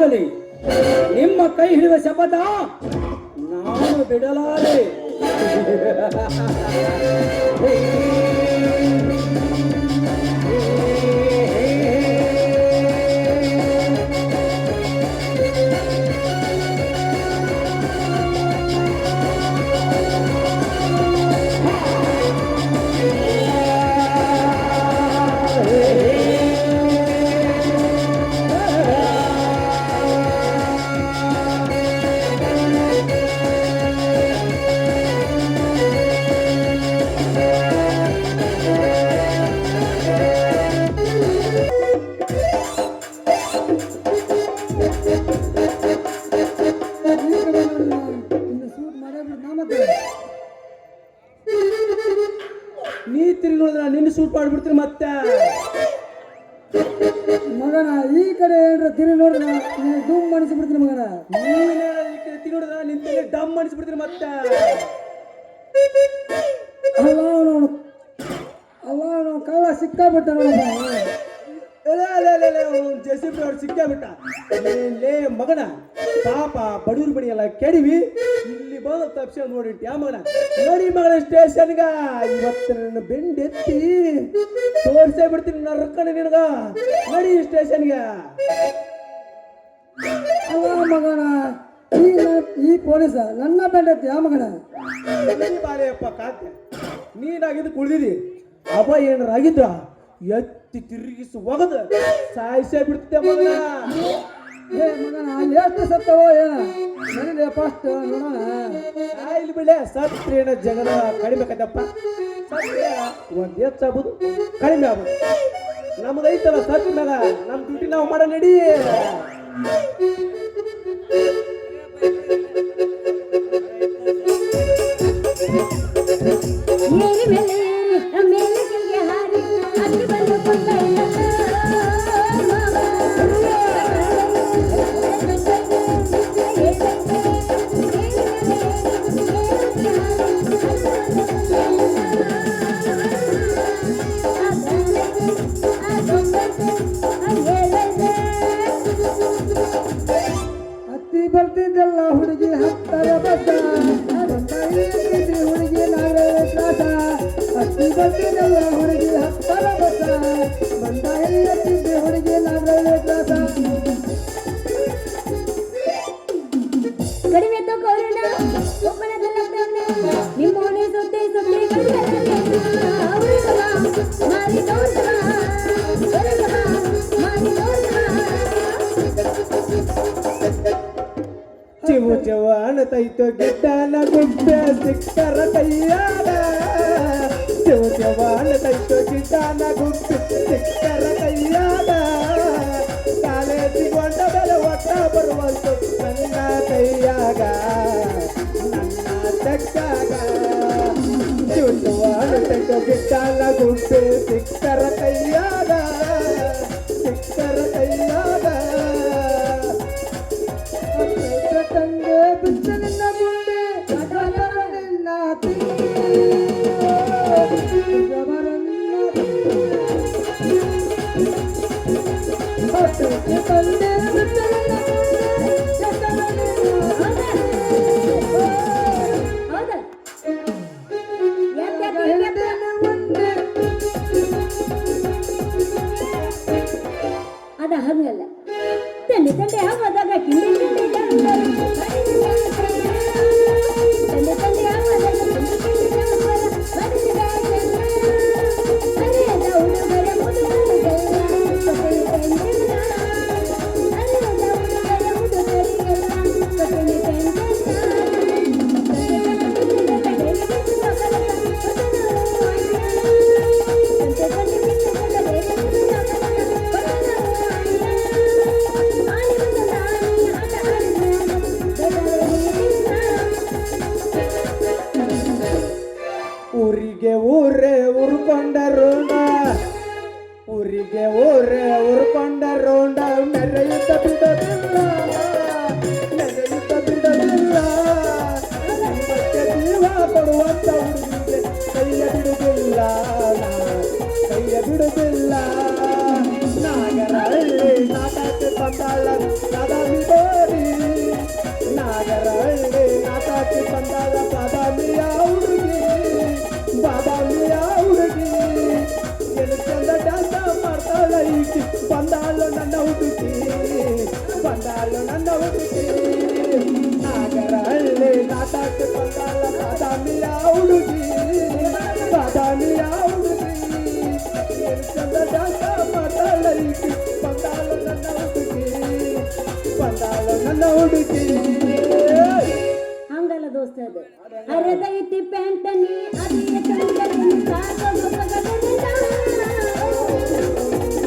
ಆಗಲಿ, ನಿಮ್ಮ ಕೈ ಹಿಡಿದ ಶಪಥ ನಾನು ಬಿಡಲಾರೆ. ನೀ ತಿರುಗಿ ನೋಡಿದ್ರ ನಿನ್ನ ಸೂಟ್ ಮಾಡ್ಬಿಡ್ತೀನಿ ಮತ್ತೆ. ಮಗನ ಈ ಕಡೆ ಏನ್ರ ತಿರುಗಿ ನೋಡಿದ್ರ ನೀನು ದುಮ್ ಅನಿಸ್ಬಿಡ್ತೀನಿ ಮಗನ. ನೀನೇ ಈ ಕಡೆ ತಿರುಗಿ ನೋಡಿದ್ರ ನಿಂತ ಡಮ್ ಅನಿಸ್ಬಿಡ್ತೀನಿ ಮತ್ತೆ. ಅಲ್ಲ ಕಳ್ಳ ಸಿಕ್ಕಾಬಿಟ್ಟ ನೋಡಪ್ಪ. ಜೆಸಿಬಿ ಅವ್ರು ಸಿಕ್ಕಾಬಿಟ್ಟ. ಲೇ ಮಗನ, ಪಾಪ ಬಡೂರ್ ಬಡಿ ಎಲ್ಲ ಕೆಡಿವಿ, ಇಲ್ಲಿ ಬಂದ ತಪ್ಸ ನೋಡಿಟ್ಟು ಯಾ ಮಗನ. ನೋಡಿ ಮಗನ ಸ್ಟೇಷನ್ಗ ಇವತ್ತು ನನ್ನ ಬೆಂಡೆತ್ತಿ ತೋರ್ಸೇ ಬಿಡ್ತೀನಿ ನರ್ಕಣೆ ನಿನಗ. ನಡಿ ಸ್ಟೇಷನ್ಗೆ. ಅಲ್ಲ ಮಗನ, ಈ ಪೊಲೀಸ ನನ್ನ ಬೆಂಡತಿ ಯಾ ಮಗನ. ಬಾಳೆಯಪ್ಪ ಕಾತೆ, ನೀನಾಗಿದ್ದು ಕುಳ್ದಿದಿ. ಅವ ಏನಾರ ಆಗಿದ್ರ ಎತ್ತಿ ತಿರುಗಿಸಿ ಒಗದ ಸಾಯಿಸೇ ಬಿಡ್ತಿದ್ದೆ ಮಗನ. ಏ ಮಗನ, ಅಲ್ಲಿ ಎಷ್ಟು ಸತ್ತವೋ ಏನ ನನಗೆ ಫಸ್ಟ್ ನೋಡೋಣ. ಸಾಯಿಲ್ ಬಿಳೆ, ಸತ್ರೇನ ಜಗನ ಕಡಿಮೆ ಕದಪ್ಪ. ಸತ್ರೆ ಒಂದ್ ಹೆಚ್ಚಾಗ್ಬೋದು, ಕಡಿಮೆ ಆಗ್ಬೋದು. ನಮ್ದೈತಲ್ಲ ಸತ್ ಮ್ಯಾಗ ನಮ್ ಡ್ಯೂಟಿ ನಾವು ಮಾಡ ನಡಿ. ಮೇರಿ ಮೇಲೆ ಏರಿ ಮೇಲೆ ಕೆಳಗೆ ಹಾರಿ ಅಲ್ಲಿ ಬಂದು ಕೊಂಡ ಹತ್ತಿ ಬರ್ತಿದ್ದೆಲ್ಲ ಹುಡುಗಿ ಹತ್ತರ ಬಸ್ಸ, ಹುಡುಗಿ ನಾಗರ ಕ್ಲಾಸ. ಹತ್ತಿ ಬರ್ತಿದ್ದೆಲ್ಲ ಹುಡುಗಿ ಹತ್ತರ ಬಸ್ಸ, ಬಂದ ಎತ್ತಿದ್ದೆ ಹುಡುಗಿ ನಾಗರ ಕ್ಲಾಸ. ಕಡಿಮೆ ತಗೋಣ ಒಬ್ಬನದಲ್ಲ ನಿಮ್ಮೋನೆ ಸುದ್ದಿ ಸುದ್ದಿ ಮಾರಿ ತೋರ್ಸವ ಮಾರಿ ಚಿವು ಜವಾನ ತೈತು ಗಿಡ್ಡನ ಗುಡ್ಡೆ ಸಿಕ್ಕರ ಕೈಯಾಗ. ಚಿವು ಜವಾನ ತೈತು ಗಿಡ್ಡನ ಗುಡ್ಡೆ ಸಿಕ್ಕರ ಕೈಯಾಗ. ಕಾಲೇಜಿಗೊಂಡ ಬೆಲೆ ಒಟ್ಟ ಬರುವಂತು ನನ್ನ ಕೈಯಾಗ, ನನ್ನ ತೆಕ್ಕಾಗ. ಚಿವು ಜವಾನ ತೈತು ಗಿಡ್ಡನ ಗುಡ್ಡೆ ಸಿಕ್ಕರ ಕೈಯಾಗ, ಸಿಕ್ಕರ ಕೈಯಾಗ. ತಂದೆ ಬಿಚ್ಚ ನಿನ್ನ ಗುಂಡೆ ನಿನ್ನ ತಂದೆ ಬಿಚ್ಚ ಹೌದಾ ಅದ ಹಂಗಲ್ಲ. ತಂದೆ ತಂದೆ ಹವಾದಾಗ ಕಿಂಡಿ ಕಿಂಡಿ ತಂದೆ ತಂದೆ ಹವಾದಾಗ ಕಿಂಡಿ ಕಿಂಡಿ ಅರೆದ ಹುಡುಗರ ಮುದುಗರಿಗೆಲ್ಲ ಬಂದಾಳ ಬಾದಾಮಿ ಬೋಡಿ ನಾಗರಹಳ್ಳಿ ನಾಟಕಕ್ಕೆ ಬಂದಾಳ ಬಾದಾಮಿಯ ಹುಡುಗಿ ಬಾದಾಮಿಯ ಹುಡುಗಿ ಎಲ್ಲಿ ಚಂದ ಡ್ಯಾನ್ಸ ಮಾಡ್ತಾಳ ಈಕಿ ಬಂದಾಳು ನನ್ನ ಹುಡುಗಿ ಬಂದಾಳು ನನ್ನ ಹುಡುಗಿ ನಾಗರಹಳ್ಳಿ ನಾಟಕಕ್ಕೆ ಬಂದಾಳ ಬಾದಾಮಿಯ ಹುಡುಗಿ ಬಾದಾಮಿಯ ಹುಡುಗಿ ಎಲ್ಲಿ ಚಂದ ಡ್ಯಾನ್ಸ ಮಾಡ್ತಾಳ ಈಕಿ ಬಂದಾಳು ನನ್ನ ಹುಡುಗಿ ಬಂದಾಳು ನನ್ನ ಹುಡುಗಿ ಹಂಗಲ್ಲ ದೋಸ್ತ ಅದು ಅರದೈತಿ ಪ್ಯಾಂಟನಿ ಅದಿಯ ಚಂದನಿ ಸಾಕೋದು ಪಗದನಿಂದ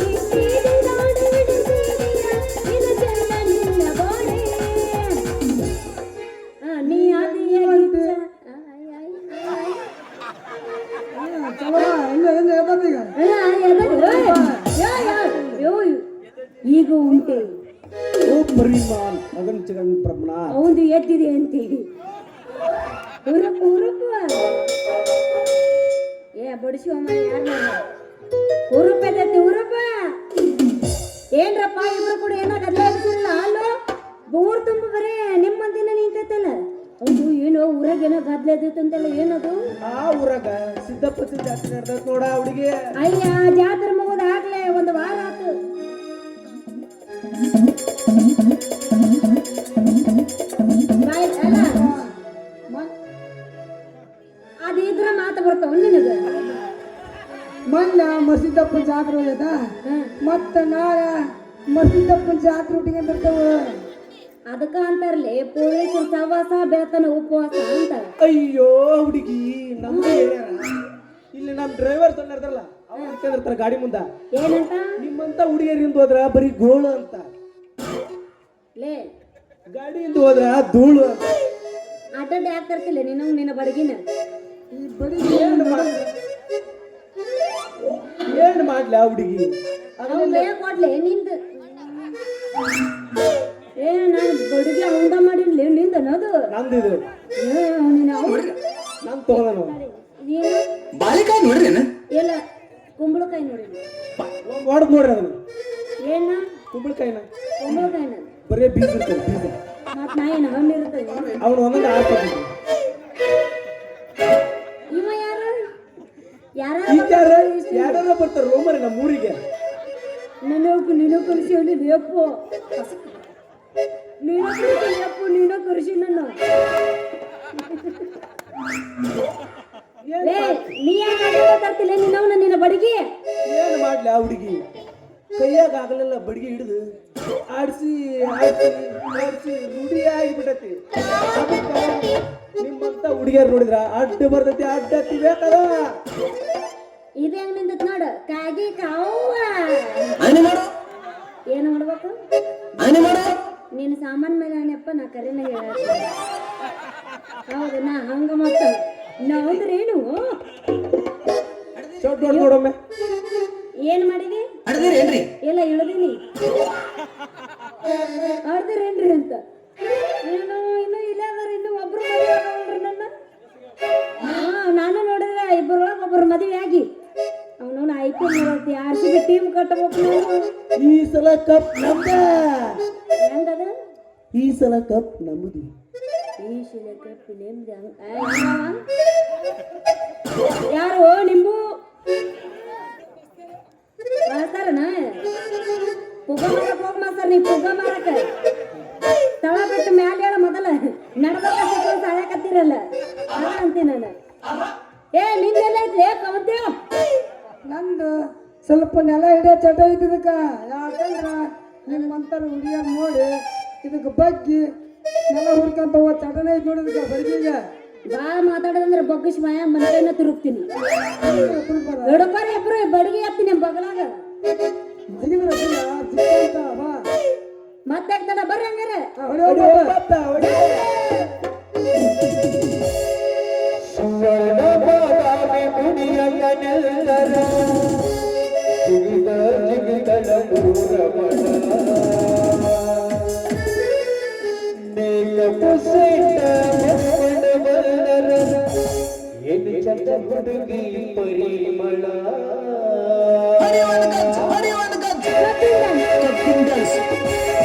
ಇಟ್ಟಿದಿ ನಾಡು ಹಿಡಿದೀನಿಯ ಇದು ಚಂದ ನಿನ್ನ ಗೋಡೆ ನೀ ಅದಿಯ ಗಿಚ್ಚ ಚಲೋ ಹಿಂಗೆ ಬಂದೀಗ ಈಗ ಉಂಟೆ ಓ ಪರಿಮಾನ್ ಮಗನ್ ಜಗನ್ ಪ್ರಮಾಣ ಅವಂದು ಎದ್ದಿದೆ ಅಂತೀವಿ ಉರುಪು ಉರುಪು ಏ ಬಡಿಸುವ ಯಾರು ಉರುಪ ಎದ್ದೈತಿ ಉರುಪ ಏನ್ರಪ್ಪ ಇಬ್ರು ಕೂಡ ಏನೋ ಗದ್ಲಾಡ್ಸಿಲ್ಲ ಅಲ್ಲೋ ಊರ್ ತುಂಬ ಬರೇ ನಿಮ್ಮಂದಿನ ನಿಂತೈತಲ್ಲ ಹೌದು ಏನೋ ಊರಾಗ ಏನೋ ಗದ್ಲ ಎದ್ದೈತಂತಲ್ಲ ಏನದು ಆ ಊರಾಗ ಸಿದ್ದಪ್ಪನ ಜಾತ್ರೆ ನಡೆದೈತ್ ನೋಡ ಹುಡುಗಿ ಅಯ್ಯ ಜಾತ್ರೆ ಮುಗಿದ ಆಗ್ಲೇ ಒಂದು ವಾರ ಆತು ಅಲ್ಲ ಅದಿದ್ರ ಮಾತು ಬರ್ತಾವ ನಿನಗ ಮೊನ್ನೆ ಮಸೀದಪ್ಪನ ಜಾತ್ರೆ ಹೋಗ್ಯದ ಮತ್ತೆ ನಾಳೆ ಮಸೀದಪ್ಪನ ಜಾತ್ರೆ ಹುಟ್ಟಿಗೆ ಬರ್ತಾವ ಅದಕ್ಕ ಅಂತಾರಲಿ ಪೊಲೀಸರು ಸವಾಸ ಬೆಳತನ ಉಪವಾಸ ಅಂತ ಅಯ್ಯೋ ಹುಡುಗಿ ನಮ್ಗೆ ಹೇಳ್ಯಾರ ಇಲ್ಲಿ ನಮ್ ಡ್ರೈವರ್ ನಡೆದ್ರಲ್ಲ ಅವ್ರು ಅಂತಿರ್ತಾರ ಗಾಡಿ ಮುಂದ ಏನಂತ ನಿಮ್ಮಂತ ಹುಡುಗಿಯರಿಂದ ಹೋದ್ರ ಬರೀ ಗೋಳು ಅಂತ ಲೇ ಗಾಡಿಯಿಂದ ಹೋದ್ರ ಧೂಳು ಅಂತ ಅಡ್ಡಡ್ಡ ಯಾಕೆ ತರ್ತಿಲ್ಲ ನೀನು ನಿನ್ನ ಬಡಗಿನ ಈ ಬಡಿ ಏನ್ ಮಾಡ್ಲಿ ಆ ಹುಡುಗಿ ಅವ್ನು ಕೊಡ್ಲಿ ನಿಂದು ಏ ನಾನು ಬಡಗಿ ಹಂಗ ಮಾಡಿರ್ಲಿ ನಿಂದ ಅನ್ನೋದು ನಂದಿದು ನೀನು ನನ್ ತಗೊಂಡನು ಏನು ಬಾಲಿಕಾಯಿ ನೋಡ್ರೇನ ಇಲ್ಲ ಕುಂಬಳಕಾಯಿ ನೋಡಿ ಹೊಡೆದ್ ನೋಡ್ರಿ ಅದನ್ನ ಏನ ಕುಂಬಳಕಾಯಿನ ಕುಂಬಳಕಾಯಿನ ಬರೀ ಬೀಜ ಇರ್ತದೆ ಬೀಜ ಮತ್ ನಾ ಏನು ಹಣ್ಣು ಇರ್ತದೆ ಅವನು ಒಂದೊಂದು ಆಡ್ತಾನೆ ಇವ ಯಾರು ಯಾರ ಈಗ ಯಾರು ಬರ್ತಾರ ರೋಮರಿ ನಮ್ಮ ಊರಿಗೆ ನಿನ್ನ ಕೃಷಿ ಅಪ್ಪ ನೀನು ಕೃಷಿ ನನ್ನ ನೀ ಯಾಕೆ ತರ್ತಿಲ್ಲ ನಿನ್ನವನ ನಿನ್ನ ಬಡಗಿ ಏನ್ ಮಾಡ್ಲಿ ಆ ಹುಡುಗಿ ಕೈಯಾಗ ಆಗಲೆಲ್ಲ ಬಡಿಗೆ ಹಿಡಿದು ಆಡಿಸಿ ಆಡಿಸಿ ಆಡಿಸಿ ರೂಢಿ ಆಗಿಬಿಟ್ಟತಿ ನಿಮ್ಮಂತ ಹುಡುಗಿಯರು ನೋಡಿದ್ರ ಅಡ್ಡ ಬರ್ತೈತಿ ಅಡ್ಡ ತಿಬೇಕದ ಇದು ಹೆಂಗ್ ನಿಂದತ್ ನೋಡು ಕಾಗಿ ಕಾವ ಏನು ಮಾಡ್ಬೇಕು ನೀನು ಸಾಮಾನ್ ಮೇಲೆ ಅಣ್ಣಪ್ಪ ನಾ ಕರೆನ ಹೇಳ ಹೌದು ನಾ ಹಂಗ ಮತ್ತ ನಾವ್ರೇನು ಶೋಟ್ ನೋಡೊಮ್ಮೆ ಏನ್ ಮಾಡಿದಿ ಅಡ್ದಿರೇನ್ರಿ ಎಲ್ಲ ಇಳದೀನಿ ಅರ್ದಿರೇನ್ರಿ ಅಂತ ಏನು ಇನ್ನು ಇಲ್ಲ ಅದಾರ ಇನ್ನು ಒಬ್ರು ಮದುವೆ ಆಗವ್ರಿ ನನ್ನ ನಾನು ನೋಡಿದ್ರೆ ಇಬ್ಬರೊಳಗೆ ಒಬ್ಬರು ಮದುವೆ ಆಗಿ ಅವನು IPL ನೋಡತ್ತಿ RCB ಟೀಮ್ ಕಟ್ಟಬೇಕು ಈ ಸಲ ಕಪ್ ನಮ್ದ ಹೆಂಗದ ಈ ಸಲ ಕಪ್ ನಮ್ದು ಈ ಶಿಲ ಕಪ್ ನಿಮ್ದು ಯಾರು ನಿಂಬು ಮಾಸ್ತಾರನ ಪುಗ ಮಾರಕ್ ಹೋಗ್ ಮಾಸ್ತಾರ ನೀ ಪುಗ ಮಾರಕ ತಳ ಬಿಟ್ಟು ಮ್ಯಾಲೆ ಹೇಳ ಮೊದಲ ನಡ್ಬೇಕು ಸಾಯಕತ್ತೀರಲ್ಲ ಅದ ಅಂತೀನಿ ನಾನು ಏ ನಿಂದೆಲ್ಲ ಐತ್ಲಿ ಕವದ್ಯ ನಂದು ಸ್ವಲ್ಪ ನೆಲ ಹಿಡಿಯೋ ಚಟ ಐತಿದಕ್ಕ ಯಾಕಂದ್ರ ನಿಮ್ಮಂತರ ಹುಡುಗಿಯರ್ ನೋಡಿ ಇದಕ್ಕೆ ಬಗ್ಗಿ ನೆಲ ಹುಡ್ಕೊಂತ ಹೋಗೋ ಚಟನೇ ಐತಿ ನೋಡಿದಕ್ಕ ಬಡ್ಗಿಗೆ ಬಾಳ ಮಾತಾಡೋದಂದ್ರೆ ಬಗ್ಗಿಸಿ ಮಾಯ ಮನೆಯನ್ನ ತಿರುಗ್ತೀನಿ ಹಿಡ್ಕೊರ ಇಬ್ರು ಬಡಗಿ ಹತ್ತೀನಿ ಬಗಲಾಗ ಮತ್ತೆ ಆಗ್ತಾನ ಬರ್ರಿ ಹಂಗಾರ ಸುವರ್ಣ ಬಾದಾಮಿ ಮುನಿಯಂಗನೆಲ್ಲರ ಜಿಗಿದ ಜಿಗಿದಳ ನೂರಮಣ ನೇಯಪ್ಪು ಸೆಟ್ಟ ಮಕ್ಕಳವಲ್ಲರ ಎಲ್ಲಿ ಚಂದ ಹುಡುಗಿ ಪರಿಮಳ Nothing else.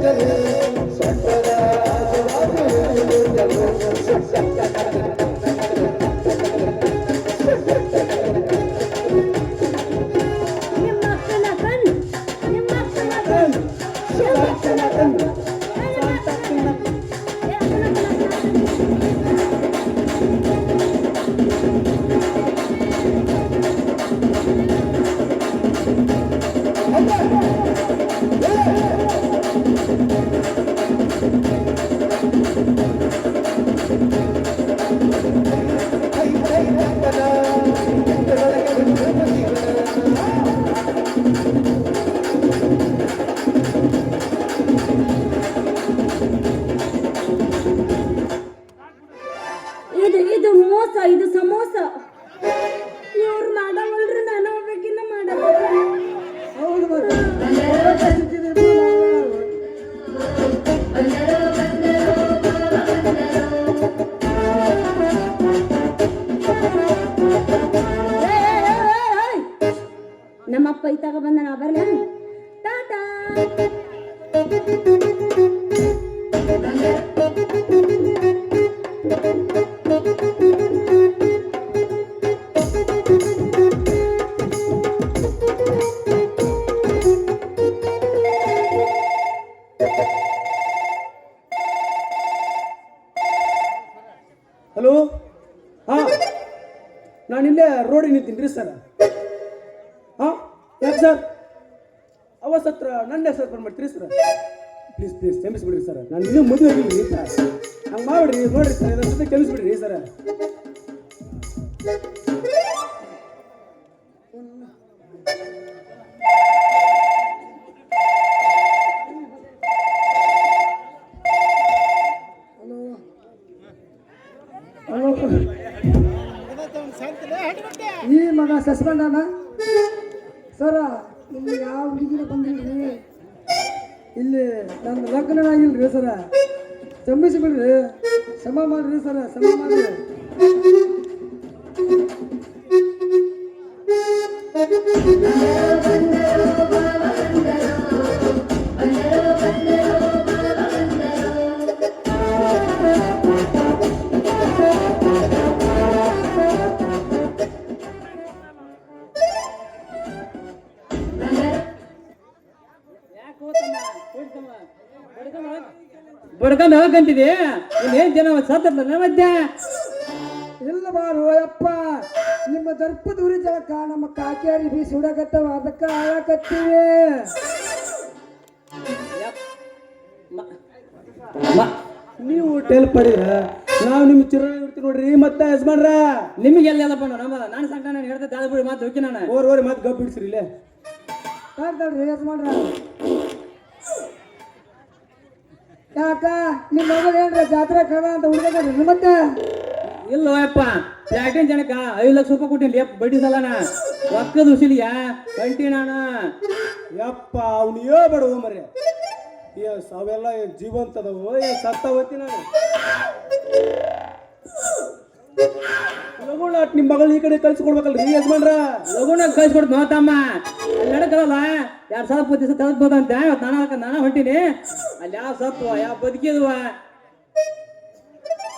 ನಿಮ್ಮ ಅಕ್ಕನ ಕಣ್ ನಿಮ್ಮ ಅಕ್ಕನ ಕಣ್ ನಿಮ್ಮ ಅಕ್ಕನ ಕಣ್ ಇದು ಮೋಸ, ಇದು ಸಮೋಸ. ಇವ್ರು ಮಾಡವಲ್ರಿ, ನಾನು ಹೋಗ್ಬೇಕಿನ್ನ ಮಾಡಬೇಕು. ಹೌದು ಮತ್ತೆ. ನಮ್ಮಪ್ಪ ಇತ್ತಾಗ ಬಂದ ನಾ ಬರ್ಲ ಟಾಟಾ. ಹಲೋ, ಹಾಂ, ನಾನಿಲ್ಲೇ ರೋಡಿಗೆ ನಿಂತೀನಿ ರೀ ಸರ್. ಹಾಂ, ಯಾಕೆ ಸರ್? ಅವತ್ತು ಹತ್ರ ನನ್ನ ಹೆಸರು ಬಂದ್ಬಿಡ್ತೀರಿ ಸರ್. ಪ್ಲೀಸ್ ಕ್ಷಮಿಸ್ಬಿಡ್ರಿ ಸರ್, ನಾನು ಇನ್ನೂ ಮದುವೆ ಆಗಿಲ್ಲ ಸರ್. ಹಂಗೆ ಮಾಡ್ಬಿಡ್ರಿ, ನೋಡ್ರಿ ಸರ್, ಇದರ ಜೊತೆ ಕ್ಷಮಿಸ್ಬಿಡ್ರಿ ಸರ್. ಈ ಮಗ ಸಸ್ಪೆಂಡ್ ಅಣ್ಣ ಸರ. ಇಲ್ಲಿ ಯಾವ ಹುಡುಗಿನ ಬಂದಿಲ್ರಿ, ಇಲ್ಲಿ ನನ್ನ ಲಗ್ನ ಆಗಿಲ್ರಿ ಸರ. ಕ್ಷಮಿಸಿ ಬಿಡ್ರಿ, ಕ್ಷಮ ಮಾಡ್ರಿ ಸರ, ಕ್ಷಮ ಮಾಡ್ರಿ. ಬಡ್ಕೊಂಡು ಹೋಗಂತಿದೆ. ಏನ್ ಜನ ಸತ್ತಲ್ಲ ಮಧ್ಯ ಇಲ್ಲ ಬಾರು ಅಪ್ಪ, ನಿಮ್ಮ ದರ್ಪದ ಉರಿ ಜಳಕ ನಮ್ಮ ಕಾಕಿಯಾರಿ ಬೀಸಿ ಹುಡಕತ್ತವ, ಅದಕ್ಕ ಆಳಕತ್ತೀವಿ. ನೀವು ಟೆಲ್ಪ್ ಮಾಡಿದ್ರ ನಾವು ನಿಮ್ಮ ಚಿರ ಇರ್ತೀವಿ ನೋಡ್ರಿ. ಮತ್ತೆ ಯಜಮಾನ್ರ ನಿಮಗೆಲ್ಲ ಎಲ್ಲಪ್ಪ ನಾನು ಸಂಕ ನಾನು ಹೇಳ್ದೆ ದಾದ ಬಿಡಿ ಮಾತು ಹೋಗಿ ನಾನು ಓರ್ ಮತ್ತೆ ಗಬ್ಬು ಬಿಡ್ಸ್ರಿ ಇಲ್ಲೇ. ತಡ್ರಿ ಯಜಮಾನ್ರ. ಯಾಕ ನಿಮ್ಮ ಮಗ ಏನ್ರ ಜಾತ್ರೆ ಕಡ ಅಂತ ಹುಡುಗಡ್ರಿ ಮತ್ತೆ? ಇಲ್ಲ ಅಪ್ಪ, ಪ್ಲಾಟಿನ್ ಜನಕ್ಕ 5 ಲಕ್ಷ ರೂಪಾಯಿ ಕೊಟ್ಟಿನಿ ಬಡ್ಡಿ ಸಲನ ರೊಕ್ಕದ ಉಸಿಲಿಯ ಕಂಟಿ ನಾನು. ಯಪ್ಪ ಅವ್ನು ಹೇಳ್ಬೇಡ ಮರ್ಯ, ಅವೆಲ್ಲ ಜೀವಂತದವು, ಸತ್ತ ಹೋಗ್ತೀನಿ ನಾನು. ಲಗುಣ ನಿಮ್ಮ ಮಗಳು ಈ ಕಡೆ ಕಳ್ಸಿಕೊಡ್ಬೇಕಲ್ರಿ ಯಜಮಾನ್ರ. ಲಗುಣ ಕಳ್ಸಿಕೊಡ್ತು ನೋತಮ್ಮ. ಅಲ್ಲಿ ನಡಕಲ್ಲ 2 ಸಾವಿರ ದಿವಸ ತಗದ್ಬೋದಂತೆ. ನಾನು ಹೊಂಟೀನಿ. ಅಲ್ಲಿ ಯಾವ ಸತ್ತು ಯಾವ ಬದುಕಿದ್ವ.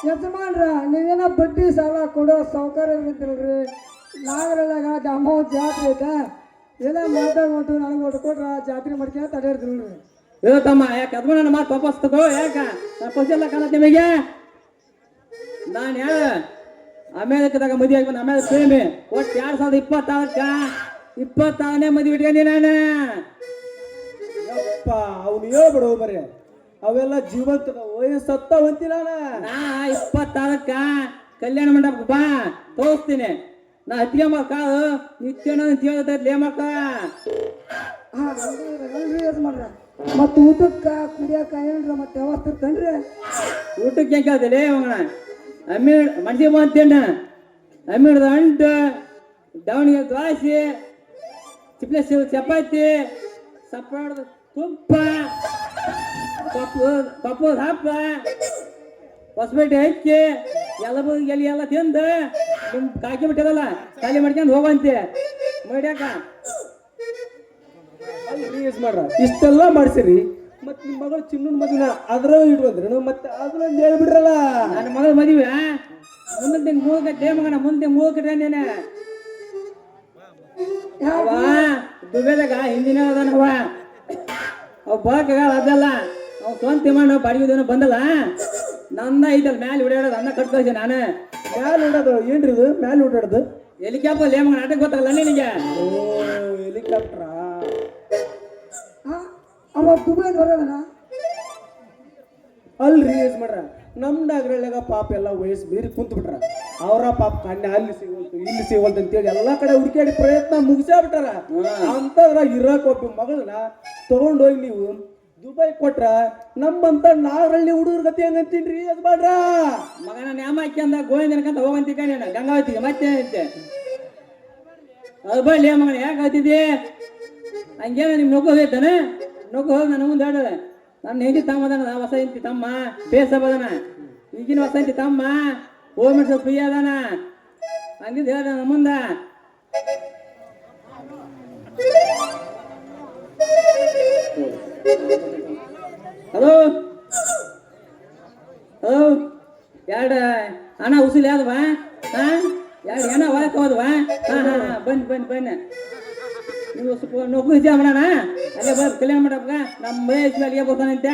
ಯಜಮಾನ್ರ ನೀವೇನ ಬಡ್ಡಿ ಸಾಲ ಕೊಡೋ ಸೌಕರ್ಯ ಇರ್ತಿಲ್ರಿ. ನಾಗರದಾಗ ಅಮೌಂಟ್ ಜಾತ್ರೆ ಐತೆ, ಏನೋ ಮಾತಾಡ್ಬಿಟ್ಟು ನನಗೆ ಒಟ್ಟು ಕೊಟ್ರ ಜಾತ್ರೆ ಮಾಡ್ಕೊಂಡು ತಡೆಯಿರ್ತೀವಿ. ತಮ್ಮ ಯಾಕೆ ಅದ್ಮ ನನ್ನ ಮಾತು ವಾಪಸ್ ತಗೋ. ಯಾಕ ನಾನು ಪಸಿಲ್ಲ ಕಾಲ ನಿಮಗೆ. ನಾನು ಹೇಳ ಅಮೇರಿಕದಾಗ ಮದುವೆ ಆಗಿ ಬಂದು ಆಮೇಲೆ ಪ್ರೇಮಿ ಒಟ್ಟು 2026ಕ್ಕ 26ನೇ ಮದುವೆ ಇಟ್ಕೊಂಡಿ ನಾನು. ಯಪ್ಪ ಅವ್ನು ಹೇಳ್ಬೇಡ ಮರ್ಯ, ಅವೆಲ್ಲ ಜೀವಂತದವು, ಸತ್ತ ಹೊಂತೀನಿ ನಾನು. ನಾ 26ಕ್ಕ ಕಲ್ಯಾಣ ಮಂಟಪಕ್ಕೆ ಬಾ, ತೋರಿಸ್ತೀನಿ. ನಾ ಹತ್ತಿಗೆ ಕಾದು ನಿತ್ಯ ಜೀವನದಲ್ಲಿ ಮಕ್ಕ. ಯಜಮಾನ್ರ ಮತ್ತೆ ಊಟಕ್ಕ ಕುಡಿಯಕ ಏನ್ರ ಮತ್ತೆ ವ್ಯವಸ್ಥೆ ಇರ್ತೇನ್ರಿ? ಊಟಕ್ಕೆ ಹೆಂಗೆ ಕೇಳ್ತಿಲ್ಲ ಮಗನ. ಮನ್ಸಿಗೆ ಬಂತೇನ ಅಮ್ಮಿಡ್ದ ಅಂಟು, ದಾವಣಿಗೆ ದ್ವಾಸಿ, ಚಿಪ್ಲೆ ಚಪಾತಿ, ಸಪ್ಪಾಡ್ದ ತುಪ್ಪ, ಪಪ್ಪದ ಹಪ್ಪ, ಹೊಸಬೇಟೆ ಹಚ್ಚಿ ಎಲ್ಲ ತಿಂದು ನಿಮ್ ಕಾಕಿ ಬಿಟ್ಟಿದಲ್ಲ ಖಾಲಿ ಮಾಡ್ಕೊಂಡು ಹೋಗಂತೆ ಮಾಡ್ಯಾಕ. ಯಜಮಾನ್ರ ಇಷ್ಟೆಲ್ಲ ಮಾಡ್ಸಿರಿ, ಮತ್ತೆ ನಿಮ್ಮ ಮಗಳು ಚಿನ್ನನ ಮದುವೆನ ಅದ್ರ ಇಟ್ಕೊಂಡ್ರಿ ಮತ್ತೆ ಅದನ್ನ ಹೇಳ್ಬಿಡ್ರಲ್ಲ. ನನ್ನ ಮಗಳ ಮದುವೆ ಮುಂದಿನ ತಿಂಗ್ ಮೂಗಟ್ಟೆ ಮಗನ ಮುಂದೆ ಮೂಗಟ್ಟೆ ನೀನೆ ಅವ ದುಬೆದಾಗ ಹಿಂದಿನ ಅದಾನವ ಅವ್ ಬರಕಾಗ ಅದಲ್ಲ ಅವ್ ಸ್ವಂತ ತಿಮ್ಮಣ್ಣ ಬಾಡಿಗೆ ಬಂದಲ್ಲ ನನ್ನ ಐತಲ್ ಮ್ಯಾಲೆ ಓಡಾಡೋದು ಅನ್ನ ಕಟ್ಕಳ್ಸಿ ನಾನು ಮ್ಯಾಲ ಓಡೋದು ಏನ್ರಿ ಇದು ಮ್ಯಾಲ ಓಡಾಡೋದು? ಹೆಲಿಕಾಪ್ಟರ್ ಲೇ ಮಗನ ಆಟಕ್ಕೆ ಗೊತ್ತಾಗಲ್ಲ ನಿನಗೆ ಓ ಹೆಲಿಕಾಪ್ಟರ್ ಅವ ದುಬೈ ಬರೋದನ ಅಲ್ರಿ ಯೂಸ್ ಮಾಡ್ರ ನಮ್ ನಗರಳ್ಯಾಗ ಪಾಪ ಎಲ್ಲ ವಯಸ್ಸು ಮೀರಿ ಕುಂತ ಬಿಟ್ರ. ಅವರ ಪಾಪ ಕನ್ಯಾ ಅಲ್ಲಿ ಸಿಗೋಲ್ತು ಇಲ್ಲಿ ಸಿಗೋಲ್ತು ಅಂತೇಳಿ ಎಲ್ಲಾ ಕಡೆ ಹುಡುಕಾಡಿ ಪ್ರಯತ್ನ ಮುಗಿಸೇ ಬಿಟ್ಟಾರ. ಅಂತಂದ್ರ ಇರಾಕ್ ಒಬ್ಬ ಮಗಳನ್ನ ತಗೊಂಡೋಗಿ ನೀವು ದುಬೈ ಕೊಟ್ರ ನಮ್ಮಂತ ನಾಗರಳ್ಳಿ ಹುಡುಗರ ಗತಿ ಹೆಂಗಂತೀನ್ರಿ ಅದ್ ಮಾಡ್ರ. ಮಗನ ನ್ಯಾಮ ಹಾಕ್ಯಂದ ಗೋವಿಂದನಕಂತ ಹೋಗಂತ ಕಣ್ಣ ಗಂಗಾವತಿಗೆ ಮತ್ತೆ ಐತೆ ಅದು ಬಳ್ಳಿ ಮಗನ ಯಾಕೆ ಹೇಳ್ತಿದ್ದಿ ಹಂಗೇನ ನಿಮ್ ನೊಗ್ಗು ಹೋಗೈತಾನೆ ನೊಗ್ಗು ಹೋಗಿ ನನ್ನ ಮುಂದೆ ಹೇಳ ನನ್ನ ಹೆಂಡತಿ ತಮ್ಮ ಅದಾನ ಹೊಸ ಹೆಂಡತಿ ತಮ್ಮ ಬೇಸ ಬದನ ಈಗಿನ ಹೊಸ ಹೆಂಡತಿ ತಮ್ಮ ಹೋಗ್ಬಿಟ್ಟು ಫ್ರೀ ಅದಾನ ಹಂಗಿದ್ ಹೇಳ ನನ್ನ ಮುಂದ ಹಲೋ ಹಲೋ ಎರಡು ಅಣ್ಣ ಉಸಿಲ್ ಯಾವ್ದವಾ ಹಾ ಎರಡು ಏನ ಒಳಕ್ ಹೋದ್ವಾ ಹಾ ಹಾ ಹಾ ಬನ್ನಿ ಬನ್ನಿ ಬನ್ನಿ ನೀವು ಸ್ವಲ್ಪ ನೊಗ್ಗು ವಿಚಾರ ಮಾಡೋಣ ಅಲ್ಲೇ ಬರ್ ಕಲ್ಯಾಣ ಮಾಡಪ್ಪ ನಮ್ಮ ಮಹೇಶ್ ಮೇಲೆಗೆ ಬರ್ತಾನಂತೆ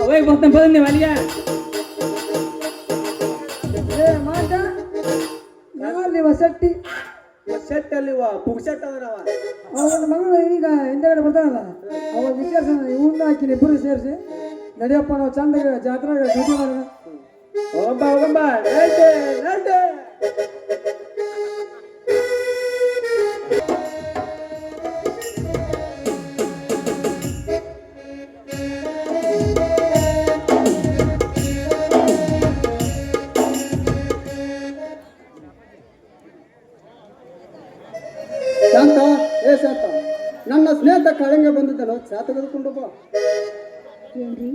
ಹೋಗಿ ಬರ್ತಾನೆ ಬನ್ನಿ ನೀವು ಅಲ್ಲಿಗೆ ಶೆಟ್ಟಿ ಸೆಟ್ ಅಲ್ಲಿ ಪುಗ್ಸೆಟ್ ಅದನವ ಅವನ ಮಗಳು ಈಗ ಹಿಂದೆಗಡೆ ಬರ್ತಾನಲ್ಲ ಅವ ವಿಚಾರಿಸ ಇವನ್ನ ಹಾಕಿನಿ ಇಬ್ಬರು ಸೇರಿಸಿ ನಡಿಯಪ್ಪ ನಾವು ಚಂದ ಜಾತ್ರೆ ಡ್ಯೂಟಿ ಮಾಡೋಣ. ಹೋಗಂಬ ನಡೆ ನಡೆ. ಶಾಂತ ಏ ಶಾಂತ ನನ್ನ ಸ್ನೇಹಿತ ಕಾಳಿಂಗ ಬಂದಿದ್ದನು ಚಾ ತೆಗೆದುಕೊಂಡು ಬಾ. ಏನ್ರಿ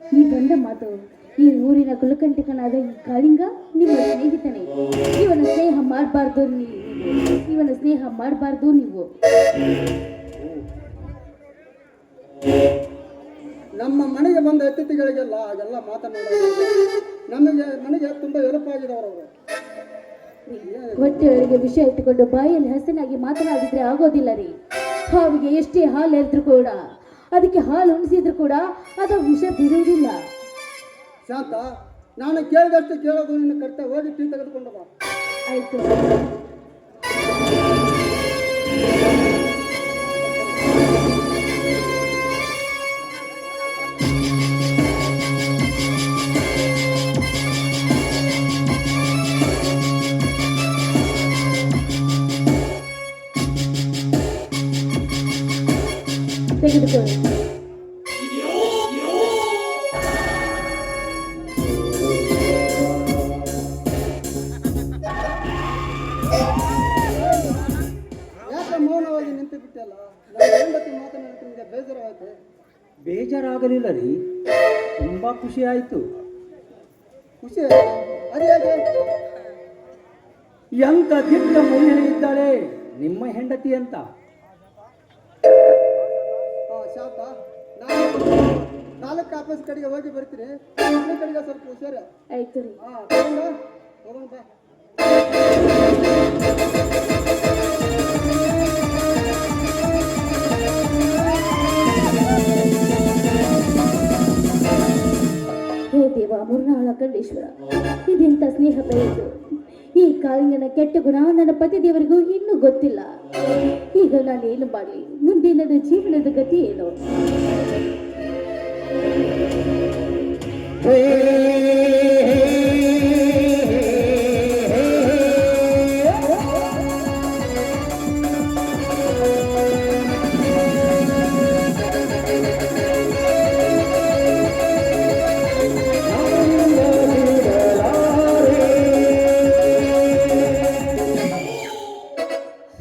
ಈ ಗಂಡ ಮಾತು ಈ ಊರಿನ ಕುಲಕಂಟಕನಾದ ಈ ಕಾಳಿಂಗ ನಿಮ್ಮ ಸ್ನೇಹಿತನೇ. ಇವನ ಸ್ನೇಹ ಮಾಡಬಾರ್ದು ಇವನ ಸ್ನೇಹ ಮಾಡಬಾರ್ದು ನೀವು. ನಮ್ಮ ಮನೆಗೆ ಬಂದ ಅತಿಥಿಗಳಿಗೆಲ್ಲ ಹಾಗೆಲ್ಲ ಮಾತನಾಡೋದು ನನಗೆ ತುಂಬಾ ಎರುಪಾಗಿದವರು. ಹೊಟ್ಟೆಯೊಳಗೆ ವಿಷಯ ಇಟ್ಟುಕೊಂಡು ಬಾಯಲ್ಲಿ ಹಸನಾಗಿ ಮಾತನಾಡಿದ್ರೆ ಆಗೋದಿಲ್ಲ ರೀ. ಹಾವಿಗೆ ಎಷ್ಟೇ ಹಾಲು ಎರೆದ್ರು ಕೂಡ ಅದಕ್ಕೆ ಹಾಲು ಉಣಿಸಿದ್ರು ಕೂಡ ಅದು ವಿಷ ಬಿಡುವುದಿಲ್ಲ. ಶಾಂತ ನಾನು ಕೇಳಿದಷ್ಟು ಕೇಳೋದು ನಿನ್ನ ಕರ್ತವ್ಯ. ಹೋಗಿ ಟೀ ತೆಗೆದುಕೊಂಡು ಬಾ. ಆಯ್ತು. ತೆಗೆದುಕೊಳ್ಳಿ. ಯಾಕೆ ಮೌನವಾಗಿ ನಿಂತು ಬಿಟ್ಟಲ್ಲ? ನಾನು ಹೆಂಡತಿ ಮಾತನಾಡ್ತೀನಿ ಬೇಜಾರಾಯ್ತು. ಬೇಜಾರಾಗಲಿಲ್ಲ ರೀ, ತುಂಬಾ ಖುಷಿ ಆಯ್ತು. ಖುಷಿ ಅದೇ ಹೇಗೆ? ಎಂತ ದಿಟ್ಟ ಮಹಿಳೆ ಇದ್ದಾಳೆ ನಿಮ್ಮ ಹೆಂಡತಿ ಅಂತ. ಶಾಂತ ನಾನು ತಾಲೂಕು ಆಫೀಸ್ ಕಡೆಗೆ ಹೋಗಿ ಬರ್ತೀನಿ. ನಿಮ್ಮ ಕಡೆಗೆ ಸ್ವಲ್ಪ ಹುಷಾರ. ಆಯ್ತು ರೀ. ಹೋಗೋಣ ಬಾ. ಹೇ ದೇವ ಮುರ್ನಾಳ ಕಂಡೇಶ್ವರ, ಇದೆಂತ ಸ್ನೇಹ ಬೆಳೆಯಿತು. ಈ ಕಾಳಿಂಗನ ಕೆಟ್ಟ ಗುಣ ನನ್ನ ಪತಿ ದೇವರಿಗೂ ಇನ್ನೂ ಗೊತ್ತಿಲ್ಲ. ಈಗ ನಾನೇನು ಮಾಡಲಿ? ಮುಂದೆ ನನ್ನ ಜೀವನದ ಗತಿ ಏನು?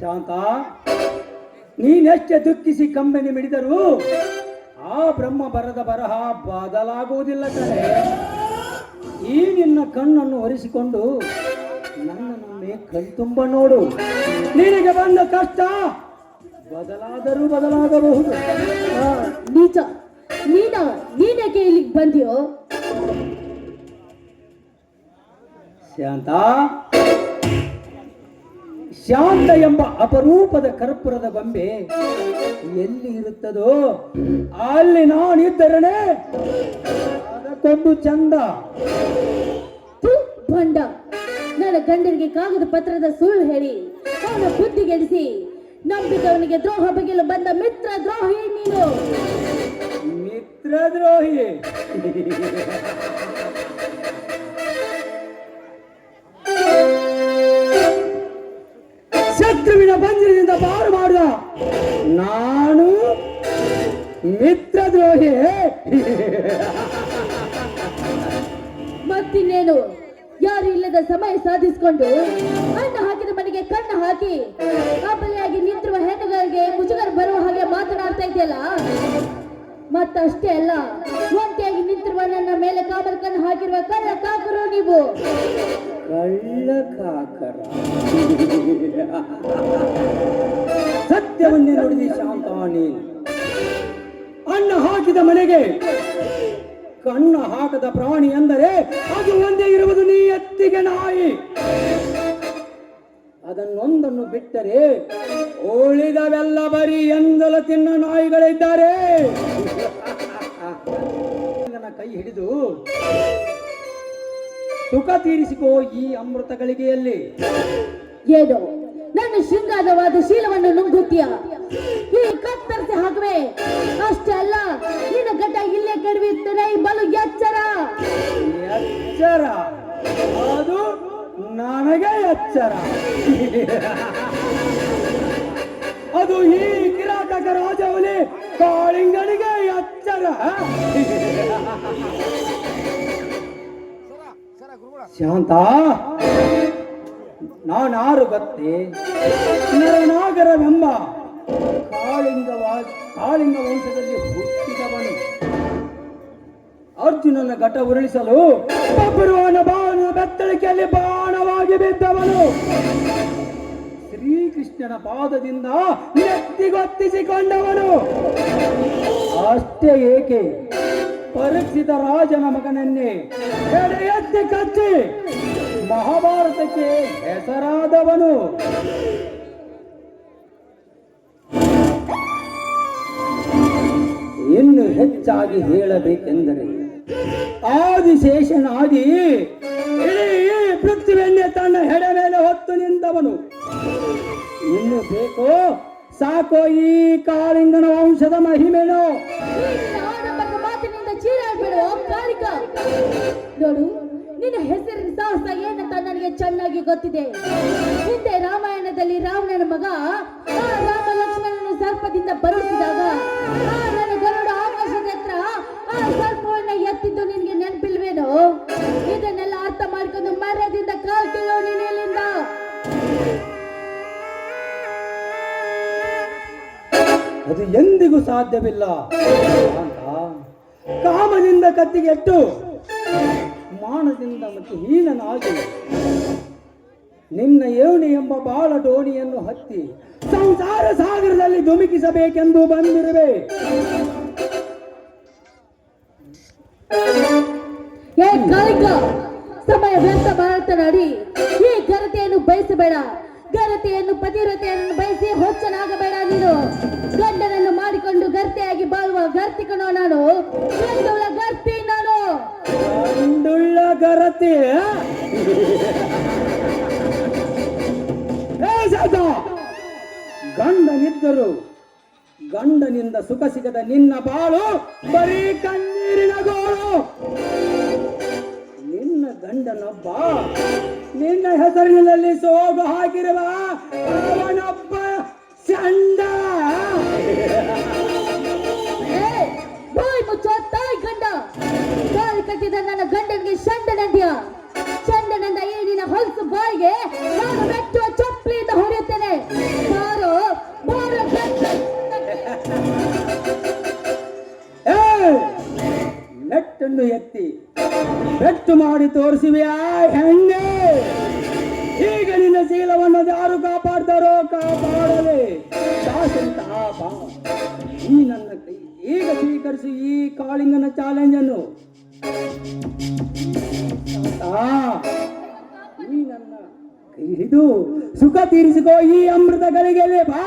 ಶಾಂತ, ನೀನೆಷ್ಟೇ ದುಃಖಿಸಿ ಕಂಬನಿ ಮಿಡಿದರೂ ಆ ಬ್ರಹ್ಮ ಬರದ ಬರಹ ಬದಲಾಗುವುದಿಲ್ಲ ಕಣೆ. ಈ ನಿನ್ನ ಕಣ್ಣನ್ನು ಒರೆಸಿಕೊಂಡು ನನ್ನನ್ನು ಕಣ್ತುಂಬ ನೋಡು. ನಿನಗೆ ಬಂದ ಕಷ್ಟ ಬದಲಾದರೂ ಬದಲಾಗಬಹುದು. ನಿಜ. ನೀನೇಕೆ ಇಲ್ಲಿಗೆ ಬಂದಿಯೋ? ಶಾಂತ ಎಂಬ ಅಪರೂಪದ ಕರ್ಪೂರದ ಗೊಂಬೆ ಎಲ್ಲಿ ಇರುತ್ತದೋ ಅಲ್ಲಿ ನಾನಿದ್ದರನೆ ಅದಕ್ಕೊಂದು ಚಂದ. ಬಂಡ, ನನ್ನ ಗಂಡನಿಗೆ ಕಾಗದ ಪತ್ರದ ಸುಳ್ಳು ಹೇಳಿ ಅವನ ಬುದ್ಧಿಗೆಡಿಸಿ ನಂಬಿದವನಿಗೆ ದ್ರೋಹ ಬಗೆಯಲು ಬಂದ ಮಿತ್ರ ದ್ರೋಹಿ ನೀನು. ಮಿತ್ರ ದ್ರೋಹಿ? ಶತ್ರುವಿನ ಬಂಧನದಿಂದ ಪಾರು ಮಾಡಿದ ನಾನು ಮಿತ್ರ ದ್ರೋಹಿ? ಮತ್ತಿನ್ನೇನು, ಯಾರು ಇಲ್ಲದ ಸಮಯ ಸಾಧಿಸಿಕೊಂಡು ಅನ್ನ ಹಾಕಿದ ಮನೆಗೆ ಕಣ್ಣು ಹಾಕಿ ಅಬಲೆಯಾಗಿ ನಿಂತಿರುವ ಹೆಣ್ಣುಗಳಿಗೆ ಮುಜುಗರ ಬರುವ ಹಾಗೆ ಮಾತನಾಡ್ತಾ ಇದೆಯಲ್ಲ. ಮತ್ತಷ್ಟೇ ಅಲ್ಲ, ಒಂಟಿಯಾಗಿ ನಿಂತಿರುವ ನನ್ನ ಮೇಲೆ ಕಾಮರ ಕಣ್ಣು ಹಾಕಿರುವ ಕಳ್ಳ ಕಾಕರು ನೀವು. ಕಳ್ಳ ಕಾಕರ? ಸತ್ಯವನ್ನೇ ನುಡಿದಿ ಶಾಂತ. ನೀನು ಅನ್ನ ಹಾಕಿದ ಮನೆಗೆ ಕಣ್ಣು ಹಾಕದ ಪ್ರಾಣಿ ಎಂದರೆ ಅದು ಒಂದೇ ಇರುವುದು ನೀ ಎತ್ತಿಗೆ ನಾಯಿ. ಅದನ್ನೊಂದನ್ನು ಬಿಟ್ಟರೆ ಉಳಿದವೆಲ್ಲ ಬರೀ ಎಂದಲ ತಿನ್ನ ನಾಯಿಗಳಿದ್ದಾರೆ. ನನ್ನ ಕೈ ಹಿಡಿದು ಸುಖ ತೀರಿಸಿಕೋ ಈ ಅಮೃತ ಗಳಿಗೆಯಲ್ಲಿ. ಏನೋ ನನ್ನ ಶೃಂಗಾರವಾದ ಶೀಲವನ್ನು ನುಂಗುತ್ತೀಯ, ಈ ಕತ್ತರಿಸಿ ಹಾಕುವೆ. ಅಷ್ಟೇ ಅಲ್ಲ, ನಿನ್ನ ಗಡ್ಡ ಇಲ್ಲೇ ಕೆಡವಿತ್ತೇನೆ. ಬಲು ಎಚ್ಚರ. ಎಚ್ಚರ? ಅದು ನನಗೆ ಎಚ್ಚರ. ಅದು ಈ ಕಿರಾತಕ ರಾಜವಲಿ ಕಾಳಿಂಗನಿಗೆ ಎಚ್ಚರ. ಶಾಂತ, ನಾನಾರು ಗೊತ್ತೇ? ನರನಾಗರವೆಂಬ ಕಾಳಿಂಗ ವಂಶದಲ್ಲಿ ಹುಟ್ಟಿದವನು. ಅರ್ಜುನನ ಘಟ ಉರುಳಿಸಲು ಬಬ್ಬರುವನ ಬಾಣ ಬೆತ್ತಳಿಕೆಯಲ್ಲಿ ಬಾಣವಾಗಿ ಬಿದ್ದವನು. ಶ್ರೀಕೃಷ್ಣನ ಪಾದದಿಂದ ಎತ್ತಿಗೊತ್ತಿಸಿಕೊಂಡವನು. ಅಷ್ಟೇ ಏಕೆ, ಪರೀಕ್ಷಿತ ರಾಜನ ಮಗನನ್ನೇ ಎಡೆ ಎತ್ತಿ ಕಚ್ಚಿ ಮಹಾಭಾರತಕ್ಕೆ ಹೆಸರಾದವನು. ಇನ್ನು ಹೆಚ್ಚಾಗಿ ಹೇಳಬೇಕೆಂದರೆ ಆದಿಶೇಷನಾಗಿ ಇಡೀ ಪೃಥ್ವಿಯನ್ನೇ ತನ್ನ ಹೆಡೆ ಮೇಲೆ ಹೊತ್ತು ನಿಂತವನು. ಇನ್ನು ಬೇಕೋ ಸಾಕೋ ಈ ಕಾಳಿಂಗನ ವಂಶದ ಮಹಿಮೆನೋ? ಮಾತಿನಿಂದ ಚೀರಾಡ್ಬೇಡೋ ಕಾಳಿಕ. ನೋಡು, ನಿನ್ನ ಹೆಸರಿನ ಸಾಹಸ ಏನಂತ ನನಗೆ ಚೆನ್ನಾಗಿ ಗೊತ್ತಿದೆ. ಹಿಂದೆ ರಾಮಾಯಣದಲ್ಲಿ ರಾವಣನ ಮಗ ಆ ರಾಮ ಲಕ್ಷ್ಮಣನ ಸರ್ಪದಿಂದ ಬರುತ್ತಿದಾಗ ನನ್ನ ಗರುಡ ಆಕಾಶದ ಹತ್ರ ಆ ಸರ್ಪವನ್ನ ಎತ್ತಿದ್ದು ನಿನ್ಗೆ ನೆನಪಿಲ್ವೇನೋ? ಇದನ್ನೆಲ್ಲ ಅರ್ಥ ಮಾಡ್ಕೊಂಡು ಮರ್ಯಾದಿಂದ ಕಾಲ್ ಕೀಳೋ ನೀನು ಇಲ್ಲಿಂದ. ಅದು ಎಂದಿಗೂ ಸಾಧ್ಯವಿಲ್ಲ. ಕಾಮದಿಂದ ಕತ್ತಿಗೆಟ್ಟು ಮಾನದಿಂದ ಮತ್ತು ಹೀನನಾಗಿ ನಿನ್ನ ಯೋನಿ ಎಂಬ ಬಾಳ ದೋಣಿಯನ್ನು ಹತ್ತಿ ಸಂಸಾರ ಸಾಗರದಲ್ಲಿ ಧುಮುಕಿಸಬೇಕೆಂದು ಬಂದಿರುವೆ. ಏ ಕಾಳಿಕ, ಸಮಯ ವ್ಯರ್ಥ ಮಾತನಾಡಿ ಈ ಘನತೆಯನ್ನು ಬಯಸಬೇಡ. ಘನತೆಯನ್ನು ಪತಿವ್ರತೆಯನ್ನು ಬಯಸಿ ಹೊಚ್ಚನಾಗಬೇಡ. ನೀನು ಗಂಡನನ್ನು ಮಾಡಿಕೊಂಡು ಗರ್ತೆಯಾಗಿ ಬಾಳುವ ಗರ್ತಿಕನೋ ನಾನು? ಗಂಡುಳ್ಳ ಗರ್ತಿ ನಾನು. ಗಂಡುಳ್ಳ ಗರತಿ? ಗಂಡನಿದ್ದರು ಗಂಡನಿಂದ ಸುಖ ಸಿಗದ ನಿನ್ನ ಬಾಳು ಬರೀ ಕಣ್ಣೀರಿನ ಗೋಳು. ನಿನ್ನ ಗಂಡನೊಬ್ಬ, ನಿನ್ನ ಹೆಸರಿನಲ್ಲಿ ಸೋಗು ಹಾಕಿರುವ ಅವನೊಬ್ಬ ಚಂಡ. ಬಾಯ್ ಮುಚ್ಚೋ ತಾಯಿ ಗಂಡ. ತಾಯಿ ಕಟ್ಟಿದ ನನ್ನ ಗಂಡನಿಗೆ ಚಂಡನಂದ್ಯ. ಚಂಡನಂದ ಈ ನಿನ್ನ ಹೊಲಸು ಬಾಯಿಗೆ ನಾನು ಮೆಟ್ಟುವ ಚಪ್ಪಲಿಯಿಂದ ಹೊಡೆಯುತ್ತೇನೆ. ಬಾರೋ ಬಾರೋ ನೆಟ್ಟನ್ನು ಎತ್ತಿ ಬೆಟ್ಟು ಮಾಡಿ ತೋರಿಸಿವೆಯಾ ಹೆಣ್ಣೆ? ಈಗ ನಿನ್ನ ತೀರಿಸಿಕೋ ಈ ಅಮೃತ ಗಳಿಗೆಯಲ್ಲಿ ಬಾ.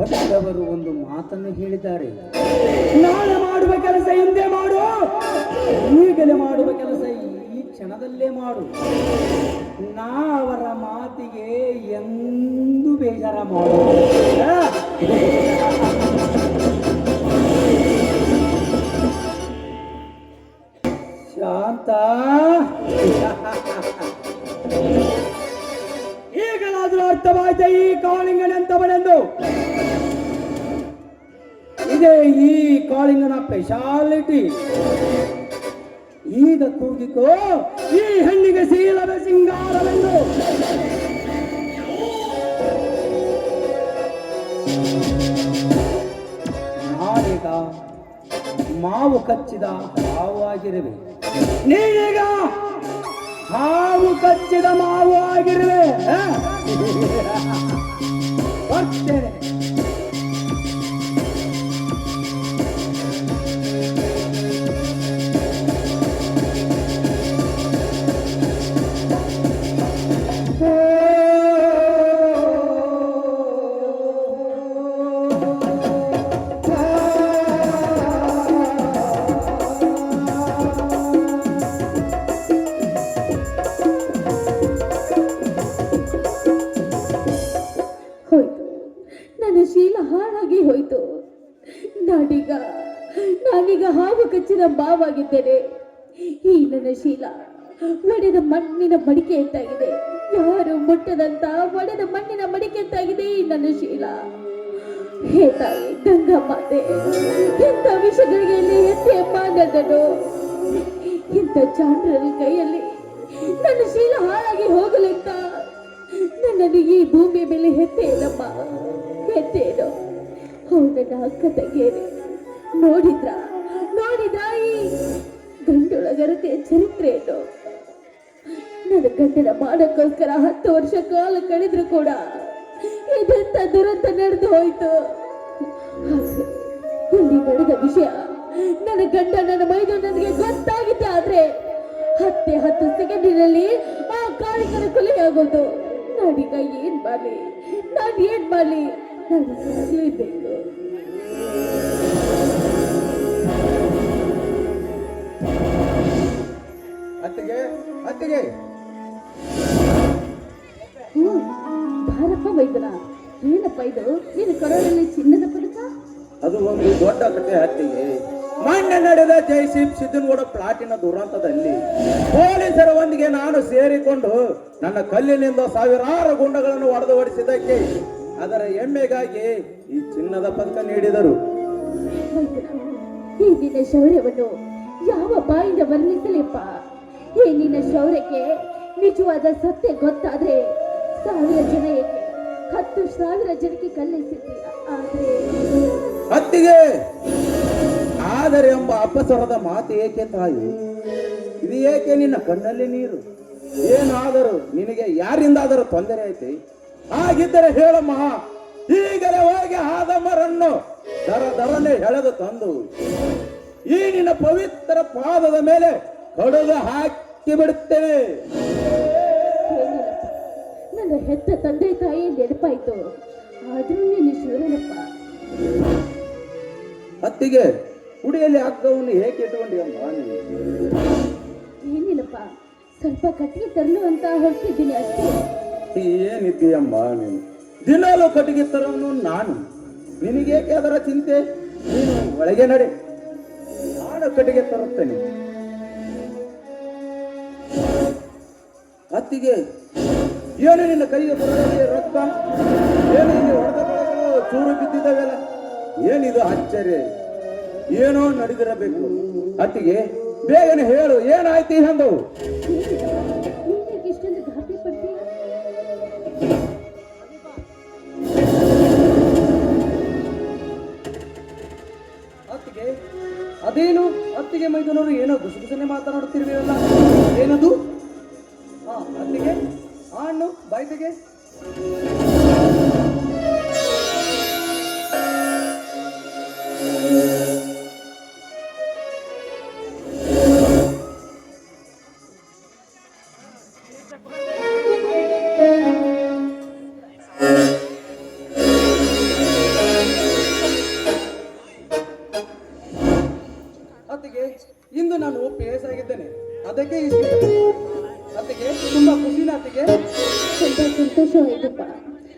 ದೊಡ್ಡವರು ಒಂದು ಮಾತನ್ನು ಹೇಳಿದ್ದಾರೆ, ನಾಳೆ ಮಾಡುವ ಕೆಲಸ ಹಿಂದೆ ಮಾಡು, ಈಗಲೇ ಮಾಡುವ ಕೆಲಸ ಈ ಕ್ಷಣದಲ್ಲೇ ಮಾಡು. ನಾವರ ಮಾತಿಗೆ ಎಂದು ಬೇಜಾರ ಮಾಡು. ಶಾಂತ, ಈಗಲಾದ್ರೂ ಅರ್ಥವಾಯ್ತ ಈ ಕಾಳಿಂಗನೆಂತವನೆಂದು. ಇದೇ ಈ ಕಾಳಿಂಗನ ಸ್ಪೆಷಾಲಿಟಿ. ಈಗ ಕೂಗಿಕೋ ಈ ಹೆಣ್ಣಿಗೆ ಶೀಲವೇ ಸಿಂಗಾರವೆಂದು. ನಾನೀಗ ಮಾವು ಕಚ್ಚಿದ ಹಾವು ಆಗಿರುವೆ, ನೀನೀಗ ಹಾವು ಕಚ್ಚಿದ ಮಾವು ಆಗಿರುವೆ. ಬರ್ತೇನೆ. ಹೋಯ್ತು, ನನ್ನ ಶೀಲ ಹಾಳಾಗಿ ಹೋಯ್ತು. ನಾನೀಗ ಹಾವು ಕಚ್ಚಿದ ಮಾವಾಗಿದ್ದೇನೆ. ಈ ನನ್ನ ಶೀಲ ಒಡೆದ ಮಣ್ಣಿನ ಮಡಿಕೆ ಎಂತಾಗಿದೆ, ಯಾರು ಮುಟ್ಟದಂತ ಒಡೆದ ಮಣ್ಣಿನ ಮಡಿಕೆ ಎಂತಾಗಿದೆ ಈ ನನ್ನ ಶೀಲ. ಹೇ ತಾಯಿ ಗಂಗಾ ಮಾತೆ, ಎಂತ ವಿಷಗಳಿಗೆ ಎತ್ತಿ ಅಮ್ಮ ನನ್ನನ್ನು. ಇಂಥ ಚಾಂಡ್ರರ ಕೈಯಲ್ಲಿ ನನ್ನ ಶೀಲ ಹಾಳಾಗಿ ಹೋಗಲಿಂತ ನನ್ನನ್ನು ಈ ಭೂಮಿಯ ಮೇಲೆ ಹೆತ್ತೇನಮ್ಮ, ಹೆತ್ತೇನು. ನನ್ನ ಅಕ್ಕ ತಂಗಿಯರೇ, ನೋಡಿದ್ರ ಈ ಗಂಡೊಳಗರತೆಯ ಚರಿತ್ರೆಯನ್ನು. ನನ್ನ ಗಂಡನ ಮಾಡಕ್ಕೋಸ್ಕರ 10 ವರ್ಷ ಕಾಲ ಕಳೆದ್ರು ಕೂಡ ಇದೆಂತ ದುರಂತ ನಡೆದು ಹೋಯ್ತು. ಇಲ್ಲಿ ನಡೆದ ವಿಷಯ ನನ್ನ ಗಂಡ ನನ್ನ ಮೈದು ನನಗೆ ಗೊತ್ತಾಗಿದ್ದೆ ಆದ್ರೆ 10 ಸೆಕೆಂಡಿನಲ್ಲಿ ಆ ಕಾಳಿಕನ ಕೊಲೆಯಾಗೋದು. ನಾನೀಗ ಏನ್ ಮಾಡ್ಲಿ, ನಾನು ಸಾಗಲೇಬೇಕು. ಅತ್ತಿಗೆ ಭಾರಪ್ಪ ವೈದ್ಯರ, ಏನಪ್ಪ ಇದು? ನೀನು ಕೊರೋನಲ್ಲಿ ಚಿನ್ನದ ಪದಕ? ಅದು ಒಂದು ದೊಡ್ಡ ಕಥೆ ಅತ್ತಿಗೆ. ಮೊನ್ನೆ ನಡೆದ ಜೈಸಿಪ್ ಸಿದ್ದನಗೌಡ ಪ್ಲಾಟಿನ ದುರಂತದಲ್ಲಿ ಪೊಲೀಸರ ಒಂದಿಗೆ ನಾನು ಸೇರಿಕೊಂಡು ನನ್ನ ಕಲ್ಲಿನಿಂದ ಸಾವಿರಾರು ಗುಂಡಗಳನ್ನು ಹೊಡೆಸಿದ್ದಕ್ಕೆ ಅದರ ಹೆಮ್ಮೆಗಾಗಿ ಈ ಚಿನ್ನದ ಪದಕ ನೀಡಿದರು. ಈ ನಿನ್ನ ಶೌರ್ಯವನ್ನು ಯಾವ ಬಾಯಿಂದ ವರ್ಣಿಸಲಿಪ್ಪ? ಈ ನಿನ್ನ ಶೌರ್ಯಕ್ಕೆ ನಿಜವಾದ ಸತ್ಯ ಗೊತ್ತಾದ್ರೆ 1000 ಜನ ಏಕೆ 10,000 ಜನಕ್ಕೆ ಕಲ್ಲೆಸಿದ್ದೀಯ. ಆದ್ರೆ ಅತ್ತಿಗೆ, ಆದರೆ ಎಂಬ ಅಪಸರದ ಮಾತು ಏಕೆ ತಾಯಿ? ಇದು ಏಕೆ ನಿನ್ನ ಕಣ್ಣಲ್ಲಿ ನೀರು? ಏನಾದರೂ ನಿನಗೆ ಯಾರಿಂದಾದರೂ ತೊಂದರೆ ಐತಿ? ಹಾಗಿದ್ದರೆ ಹೇಳಮ್ಮ, ಈಗಲೇ ಹೋಗಿ ಆದಮರನ್ನು ದರನೆ ಎಳೆದು ತಂದು ಈ ನಿನ್ನ ಪವಿತ್ರ ಪಾದದ ಮೇಲೆ ಕಡಿದು ಹಾಕಿ ಬಿಡುತ್ತೇನೆ. ನನ್ನ ಹೆತ್ತ ತಂದೆ ತಾಯಿ ನೆನಪಾಯ್ತು, ಆದ್ರೂ ನೀನು ಶಿವನಪ್ಪ. ಅತ್ತಿಗೆ, ಕುಡಿಯಲ್ಲಿ ಹಗ್ಗವನ್ನು ಹೇಗೆ ಇಟ್ಟುಕೊಂಡಿಯಮ್ಮ? ಏನಿಲ್ಲಪ್ಪ, ಸ್ವಲ್ಪ ಕಟ್ಟಿಗೆ ತರಲು ಅಂತ ಹೊರಟಿದ್ದೀನಿ ಅಷ್ಟೇ. ಏನಿದ್ದೀಯಮ್ಮ ನೀನು? ದಿನಾಲು ಕಟ್ಟಿಗೆ ತರೋನು ನಾನು. ನಿನಗೇಕೆ ಅದರ ಚಿಂತೆ? ನೀನು ಒಳಗೆ ನಡೆ, ನಾನು ಕಟ್ಟಿಗೆ ತರುತ್ತೇನೆ. ಅತ್ತಿಗೆ, ಏನು ನಿನ್ನ ಕೈಗೆ ಬರೋದೇ ರಕ್ತ? ಏನು ಇಲ್ಲಿ ಹೊಡೆದ ಬೆಳಕಲು ಚೂರು ಬಿದ್ದಿದ್ದಾವೆಲ್ಲ? ಏನಿದು ಆಶ್ಚರ್ಯ? ಏನೋ ನಡೆದಿರಬೇಕು. ಅತ್ತಿಗೆ, ಬೇಗನೆ ಹೇಳು, ಏನಾಯ್ತು ಈ ಹಂದು? ಇಷ್ಟೊಂದು ಗಾಬರಿ ಪಡ್ತೀಯ? ಅತ್ತಿಗೆ, ಅದೇನು ಅತ್ತಿಗೆ ಮೈದನವರು ಏನೋ ಗುಸಗುಸನೆ ಮಾತನಾಡುತ್ತಿರುವಲ್ಲ, ಏನದು? ಹಾ ಅತ್ತಿಗೆ, ಹಣ್ಣು ಬಾಯ್ತಿಗೆ. ಅತ್ತಿಗೆ, ಇಂದು ನಾನು PS ಆಗಿದ್ದೇನೆ, ಅದಕ್ಕೆ ಇಷ್ಟು. ಅತ್ತಿಗೆ ತುಂಬಾ ಖುಷಿನ ಅತ್ತಿಗೆ? ತುಂಬ ಸಂತೋಷವಾಯ್ತಪ್ಪ.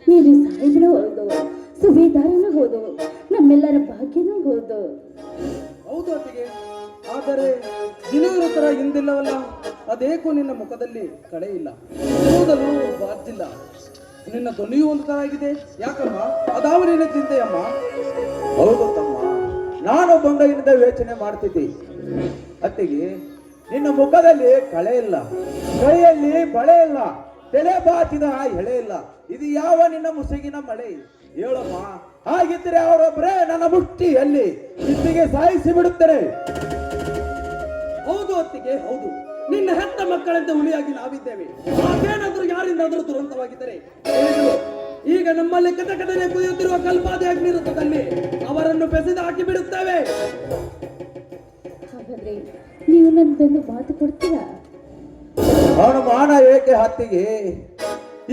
ನೀನು ಸಾಹಿಬನೂ ಹೌದು, ಸುಬೇದಾರನೂ ಹೌದು, ನಮ್ಮೆಲ್ಲರ ಭಾಗ್ಯನೂ ಹೌದು. ಹೌದು ಅತ್ತಿಗೆ, ಆದರೆ ದಿನಗಳ ತರ ಹಿಂದಿಲ್ಲವಲ್ಲ, ಅದೇಕೋ ನಿನ್ನ ಮುಖದಲ್ಲಿ ಕಳೆ ಇಲ್ಲ, ಕೂದಲು ಬಾಚಿಲ್ಲ, ನಿನ್ನ ಧ್ವನಿಯೂ ಒಂದು ತರ ಆಗಿದೆ. ಯಾಕಮ್ಮ, ಅದಾವ ನಿನ್ನ ಚಿಂತೆಯಮ್ಮ? ಹೌದು ತಮ್ಮ, ನಾನು ಬಂದಾಗಿನಿಂದ ಯೋಚನೆ ಮಾಡ್ತಿದ್ದೆ. ಅತ್ತಿಗೆ, ನಿನ್ನ ಮುಖದಲ್ಲಿ ಕಳೆ ಇಲ್ಲ, ಕೈಯಲ್ಲಿ ಬಳೆ ಇಲ್ಲ, ತಲೆ ಬಾಚಿದ ಎಳೆ ಇಲ್ಲ. ಇದು ಯಾವ ನಿನ್ನ ಮುಸುಗಿನ ಮಳೆ? ಹೇಳಮ್ಮ, ಹಾಗಿದ್ರೆ ಅವರೊಬ್ಬರೇ ನನ್ನ ಮುಷ್ಟಿಯಲ್ಲಿ ಬಿದ್ದಿಗೆ ಸಾಯಿಸಿ ಬಿಡುತ್ತಾರೆ. ಹೌದು ಅತ್ತಿಗೆ, ಹೌದು. ನಿನ್ನ ಹೆತ್ತ ಮಕ್ಕಳಂತೆ ಹುಲಿಯಾಗಿ ನಾವಿದ್ದೇವೆ. ಅದೇನಾದ್ರೂ ಯಾರಿಂದಾದ್ರೂ ದುರಂತವಾಗಿದ್ದರೆ ಹೇಳಿದ್ರು. ಈಗ ನಮ್ಮಲ್ಲಿ ಕಟಕಟನೆ ಕುದಿಯುತ್ತಿರುವ ಕಲ್ಪಾದಿ ಅಗ್ನಿರುತ್ತದಲ್ಲಿ ಅವರನ್ನು ಬೆಸೆದು ಹಾಕಿ ಬಿಡುತ್ತೇವೆ. ಹಾಗಾದ್ರೆ ನೀವು ನನ್ಗೊಂದು ಮಾತು ಕೊಡ್ತೀರಾ? ಅವನ ಮಾನ ಏಕೆ ಹತ್ತಿಗೆ?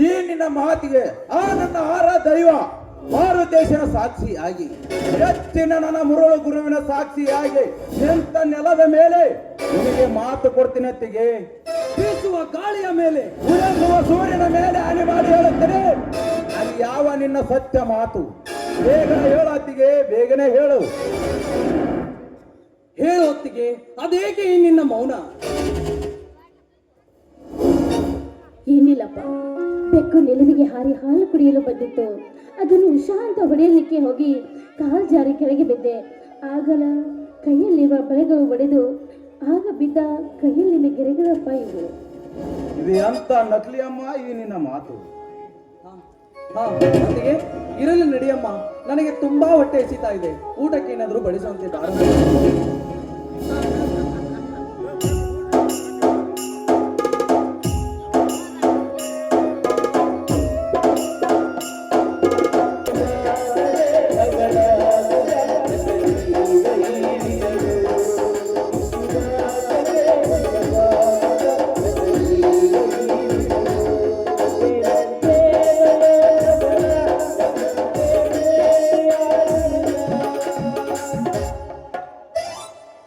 ಈ ನಿನ್ನ ಮಾತಿಗೆ ಆ ನನ್ನ ಆರ ದೈವ ಮಾರುತೇಶನ ಸಾಕ್ಷಿಯಾಗಿ, ಹೆಚ್ಚಿನ ನನ್ನ ಮುರುಳು ಗುರುವಿನ ಸಾಕ್ಷಿಯಾಗಿ ನಿಂತ ನೆಲದ ಮೇಲೆ ನಿನಗೆ ಮಾತು ಕೊಡ್ತೀನಿ ಅತ್ತಿಗೆ. ಬೀಸುವ ಗಾಳಿಯ ಮೇಲೆ, ಉಳಿಸುವ ಸೂರ್ಯನ ಮೇಲೆ ಆನೆ ಮಾಡಿ ಹೇಳುತ್ತೇನೆ, ಅದು ಯಾವ ನಿನ್ನ ಸತ್ಯ ಮಾತು? ಬೇಗನೆ ಹೇಳು ಅತ್ತಿಗೆ, ಬೇಗನೆ ಹೇಳು. ಹೇಳು ಹೊತ್ತಿಗೆ, ಅದೇಕೆ ಈ ನಿನ್ನ ಮೌನ? ಏನಿಲ್ಲಪ್ಪ, ಬೆಕ್ಕು ನಿಲುವಿಗೆ ಹಾರಿ ಹಾಲು ಕುಡಿಯಲು ಬಂದಿತ್ತು. ಅದನ್ನು ಉಷಾ ಅಂತ ಹೊಡೆಯಲಿಕ್ಕೆ ಹೋಗಿ ಕಾಲ್ ಜಾರಿ ಕೆಳಗೆ ಬಿದ್ದೆ. ಆಗಲ ಕೈಯಲ್ಲಿರುವ ಬಳೆಗಳು ಒಡೆದು ಆಗ ಬಿದ್ದ ಕೈಯಲ್ಲಿನ ಗೆರೆಗಳಪ್ಪ ಇವು. ಇದು ಎಂತ ನಕಲಿ ಅಮ್ಮ ಈ ನಿನ್ನ ಮಾತು? ಹೊತ್ತಿಗೆ, ಇರಲಿ ನಡಿಯಮ್ಮ, ನನಗೆ ತುಂಬಾ ಹೊಟ್ಟೆ ಎಸಿತಾ ಇದೆ. ಊಟಕ್ಕೆ ಏನಾದರೂ ಬಡಿಸುವಂತೆ ದಾರ.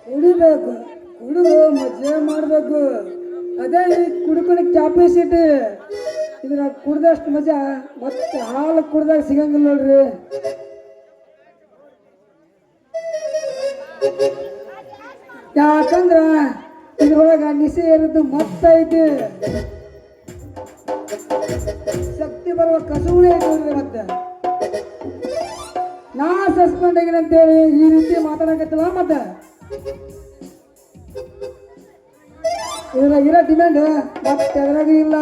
ಕುಡಿಬೇಕು, ಕುಡಿದು ಮಜೆ ಮಾಡಬೇಕು. ಅದೇ ಈ ಕುಡ್ಕೊಂಡು ಕ್ಯಾಪಾಸಿಟಿ. ಇದ್ರ ಕುಡ್ದಷ್ಟು ಮಜಾ ಮತ್ತೆ ಹಾಲು ಕುಡ್ದಾಗ ಸಿಗಂಗಿಲ್ಲ ನೋಡ್ರಿ. ಯಾಕಂದ್ರ ಇದ್ರೊಳಗ ನಿಸೆ ಇರೋದು ಮತ್ತೈತಿ, ಶಕ್ತಿ ಬರುವ ಕಸುಳೆ ಐತಿ ನೋಡ್ರಿ. ಮತ್ತೆ ನಾ ಸಸ್ಪೆಂಡ್ ಆಗಿನ ಅಂತೇಳಿ ಈ ರೀತಿ ಮಾತಾಡಕತ್ತಿಲ್ಲ. ಮತ್ತೆ ಇದ್ರಾಗ ಇರೋ ಡಿಮ್ಯಾಂಡ್ ಮತ್ತೆ ಅದ್ರಾಗ ಇಲ್ಲ.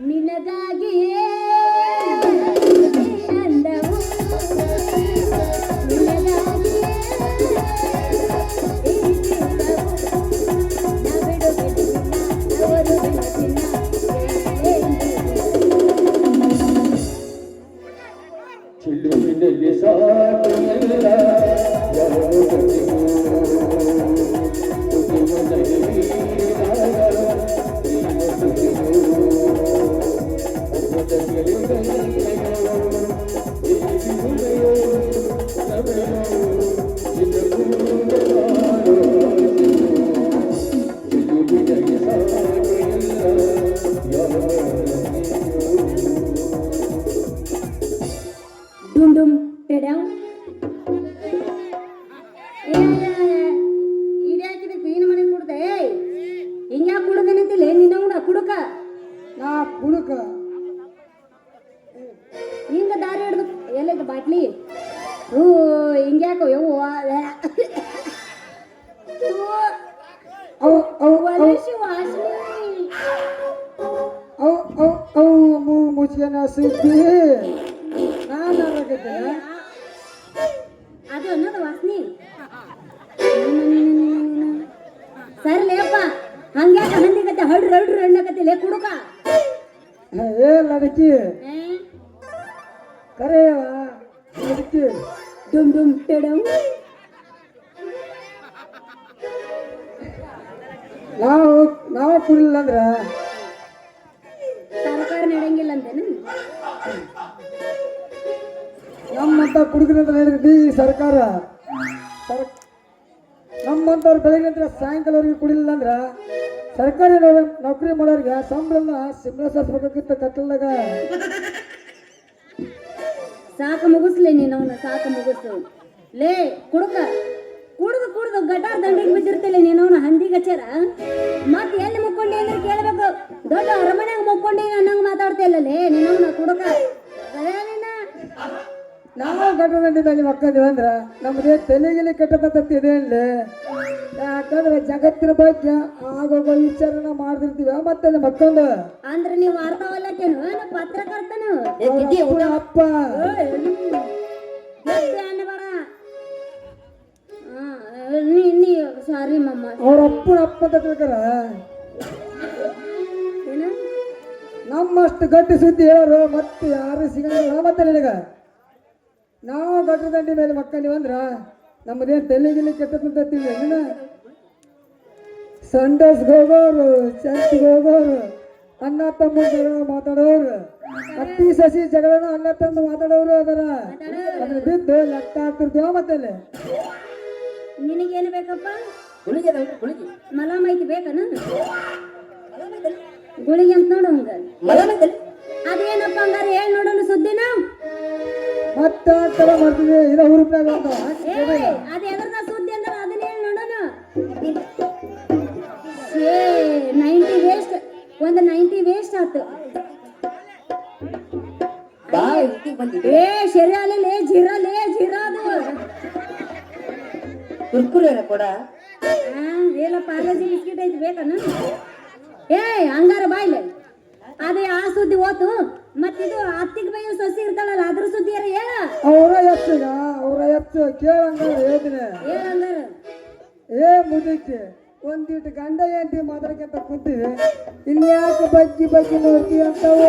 ನಿನಗಾಗಿಯೇ ಅಂದವು ನಿನಗಾಗಿಯೇ ಈ ಚಿತ್ರವು ನವಿಡು ಬಿಡುವಿನ ಅವರು ಬೆಳಕಿನ ಚಿಲುವಿನಲ್ಲಿ ಸಾಟಿಲ್ಲ ಯಾರು ಗತಿಗೂ ತುದಿಮನಲ್ಲಿ ನೀರಾಗ ನೀನು ತುದಿಗೂ ಅಬ್ಬದಲ್ಲಿ ಗಂಗೆಯೋ ಈ ಬಿಡುವೆಯೋ ನವೆಯೋ ನಿನ್ನ ಮುಂದೆ ಬಾರೋ ಚಿಲುವಿನಲ್ಲಿ ಸಾಟಿಲ್ಲ ಯಾರು ಡುಮ್ ಡುಮ್ ಟೆಡಂ ಇದ್ಯಾಕಿದ ಕ್ಲೀನ್ ಮಾಡಿ ಕೊಡ್ದೆ ಹಿಂಗ್ಯಾಕೆ ಕುಡ್ದೇನಂತಿಲ್ಲ ನಿನ್ನ ಕುಡುಕ ನಾ ಕುಡುಕ ಹಿಂಗ ದಾರಿ ಹಿಡ್ದು ಎಲ್ಲೈತೆ ಬಾಟ್ಲಿ ಹೂ ಹಿಂಗ್ಯಾಕೋ ಯವ್ವ ಅವು ಅವು ಒಲಸಿ ವಾಸನೆ ಅವು ಅವು ಅವು ಮುಚ್ಚಿನ ಸುದ್ದಿ ನಾನು ಆಗೈತೆ ಅದು ಅನ್ನೋದು ವಾಸನೆ ಸರಿಲೇಪ್ಪ ಹಂಗ್ಯಾಕ ಹಂದಿಗತ್ತೆ ಹಡ್ರು ಹಡ್ರು ಎಣ್ಣಕತ್ತಿಲ್ಲ ಕುಡುಕ ಏ ಲಡಕಿ ಕರೆಯವ ಲಡಕಿ ಡುಮ್ ಡುಮ್ ಟೆಡಂ ನಾವು ಕುಡಿಲಿಲ್ಲ ಅಂದ್ರ ಸರ್ಕಾರ ನಡೆಯಂಗಿಲ್ಲ ಅಂತೇನು ನಮ್ಮಂತ ಕುಡುಕರಂತ ಹೇಳಿದ್ರಿ ಈ ಸರ್ಕಾರ ನಮ್ಮಂತವ್ರು ಬೆಳಗ್ಗೆ ಸಾಯಂಕಾಲವರೆಗೆ ಕುಡಿಲಿಲ್ಲ ಅಂದ್ರ ಸರ್ಕಾರಿ ನೌಕರಿ ಮಾಡೋರಿಗೆ ಸಂಬಳನ ಸಿಂಬಳ ಸರಿಸ್ಬೇಕಾಗಿತ್ತು ಕತ್ತಲ್ದಾಗ ಸಾಕು ಮುಗಿಸ್ಲಿ ನೀನು ಅವನ ಸಾಕು ಮುಗಿಸು ಲೇ ಕುಡುಕ ಕುಡ್ದು ಕುಡ್ದು ಗಟಾರ್ ದಂಡಿಗೆ ಬಿದ್ದಿರ್ತಿಲ್ಲ ನೀನು ಅವನ ಹಂದಿ ಗಚಾರ ಮತ್ತೆ ಎಲ್ಲಿ ಮುಕ್ಕೊಂಡಿ ಅಂದ್ರೆ ಕೇಳ್ಬೇಕು ದೊಡ್ಡ ಅರಮನೆಗೆ ಮುಕ್ಕೊಂಡಿ ಅನ್ನಂಗೆ ಮಾತಾಡ್ತಿಲ್ಲ ಲೇ ನೀನು ಅವನ ಕುಡುಕ ನಾವು ಗಟ್ಟದಂಡಿ ಮೇಲೆ ಮಕ್ಕಂದಿವಿ ಅಂದ್ರ ನಮ್ದೇ ತಲೆಗಿಲಿ ಕೆಟ್ಟದಂತ ಇದೆ ಅಲ್ಲಿ ಯಾಕಂದ್ರೆ ಜಗತ್ತಿನ ಬಗ್ಗೆ ಆಗೋಗೋ ವಿಚಾರನ ಮಾಡ್ತಿರ್ತೀವಿ ಮತ್ತೆ ಮಕ್ಕಂದು ಅಂದ್ರೆ ನೀವು ವಾರ್ತಾವಲ್ಲಕ್ಕೇನು ಪತ್ರಕರ್ತನು ಅಪ್ಪ ಅನ್ನಬೇಡ ನೀ ಸಾರಿ ಮಮ್ಮ ಅವ್ರ ಅಪ್ಪನ ಅಪ್ಪ ಅಂತ ತಿಳ್ಕರ ಏನು ನಮ್ಮಷ್ಟು ಗಟ್ಟಿ ಸುದ್ದಿ ಹೇಳೋರು ಮತ್ತೆ ಯಾರು ಸಿಗಲ್ಲ ಮತ್ತೆ ನಿನಗ ನಾವು ಗಟ್ಟಿ ದಂಡಿ ಮೇಲೆ ಮಕ್ಕಂದಿವಿ ಅಂದ್ರ ನಮ್ಮದೇನು ತಲೆಗಿಲಿ ಕೆಟ್ಟದಂತ ನೀನ ಸಂಡಸ್ಗೆ ಹೋಗೋರು ಚರ್ಚ್ಗೆ ಹೋಗೋರು ಅಣ್ಣ ತಮ್ಮ ಮಾತಾಡೋರು ಅತ್ತಿ ಸಸಿ ಜಗಳನ ಅಣ್ಣ ತಮ್ಮ ಮಾತಾಡೋರು ಅದರ ಅದ್ರ ಬಿದ್ದು ಲೆಕ್ಕ ಆಗ್ತಿರ್ತೀವ ಮತ್ತೆ ಅಲ್ಲಿ ನಿನಗೇನು ಬೇಕಪ್ಪ ಮಲಾಮ್ ಐತಿ ಬೇಕನ ಗುಳಿಗೆ ಅಂತ ನೋಡು ಹಂಗ ಅದೇನಪ್ಪ ಹಂಗಾರೆ ಹೇಳಿ ನೋಡೋಣ ಸುದ್ದಿನ ಮತ್ತೆ ತರ ಮಾಡ್ತೀವಿ ಇದ ಹುರುಪ್ನಾಗ ಅದ ಎದ್ರದ ಸುದ್ದಿ ಅಂದ್ರೆ ಅದನ್ನ ಹೇಳಿ ನೋಡೋಣ 90 ವೇಸ್ಟ್ ಒಂದು 90 ವೇಸ್ಟ್ ಆತು ಏ ಶರೀರಲ್ಲೇ ಜಿರಲೇ ಜಿರಾದು ಕುರ್ಕುರೆ ಕೊಡ ಎಲ್ಲ ಪಾರ್ಲೇಜಿ ಬಿಸ್ಕಿಟ್ ಐತಿ ಬೇಕನ ಏ ಹಂಗಾರ ಬಾಯ್ಲೆ ಅದೇ ಆ ಸುದ್ದಿ ಓತು ಮತ್ತಿದು ಅತ್ತಿಗೆ ಬೈಯೋ ಸೊಸಿ ಇರ್ತಾಳಲ್ಲ ಅದ್ರ ಸುದ್ದಿ ಹೇಳ ಅವರ ಎತ್ತು ಕೇಳಂಗ ಹೇಳ್ತೀನಿ ಹಂಗಾರ ಏ ಮುದಕ್ಕೆ ಒಂದಿಟ್ಟು ಗಂಡ ಹೆಂಡತಿ ಮಾತಾಡ್ಕೊಂತ ಕುಂತೀವಿ ಇನ್ಯಾಕೆ ಬಗ್ಗಿ ನೋಡ್ತೀವಿ ಅಂತವು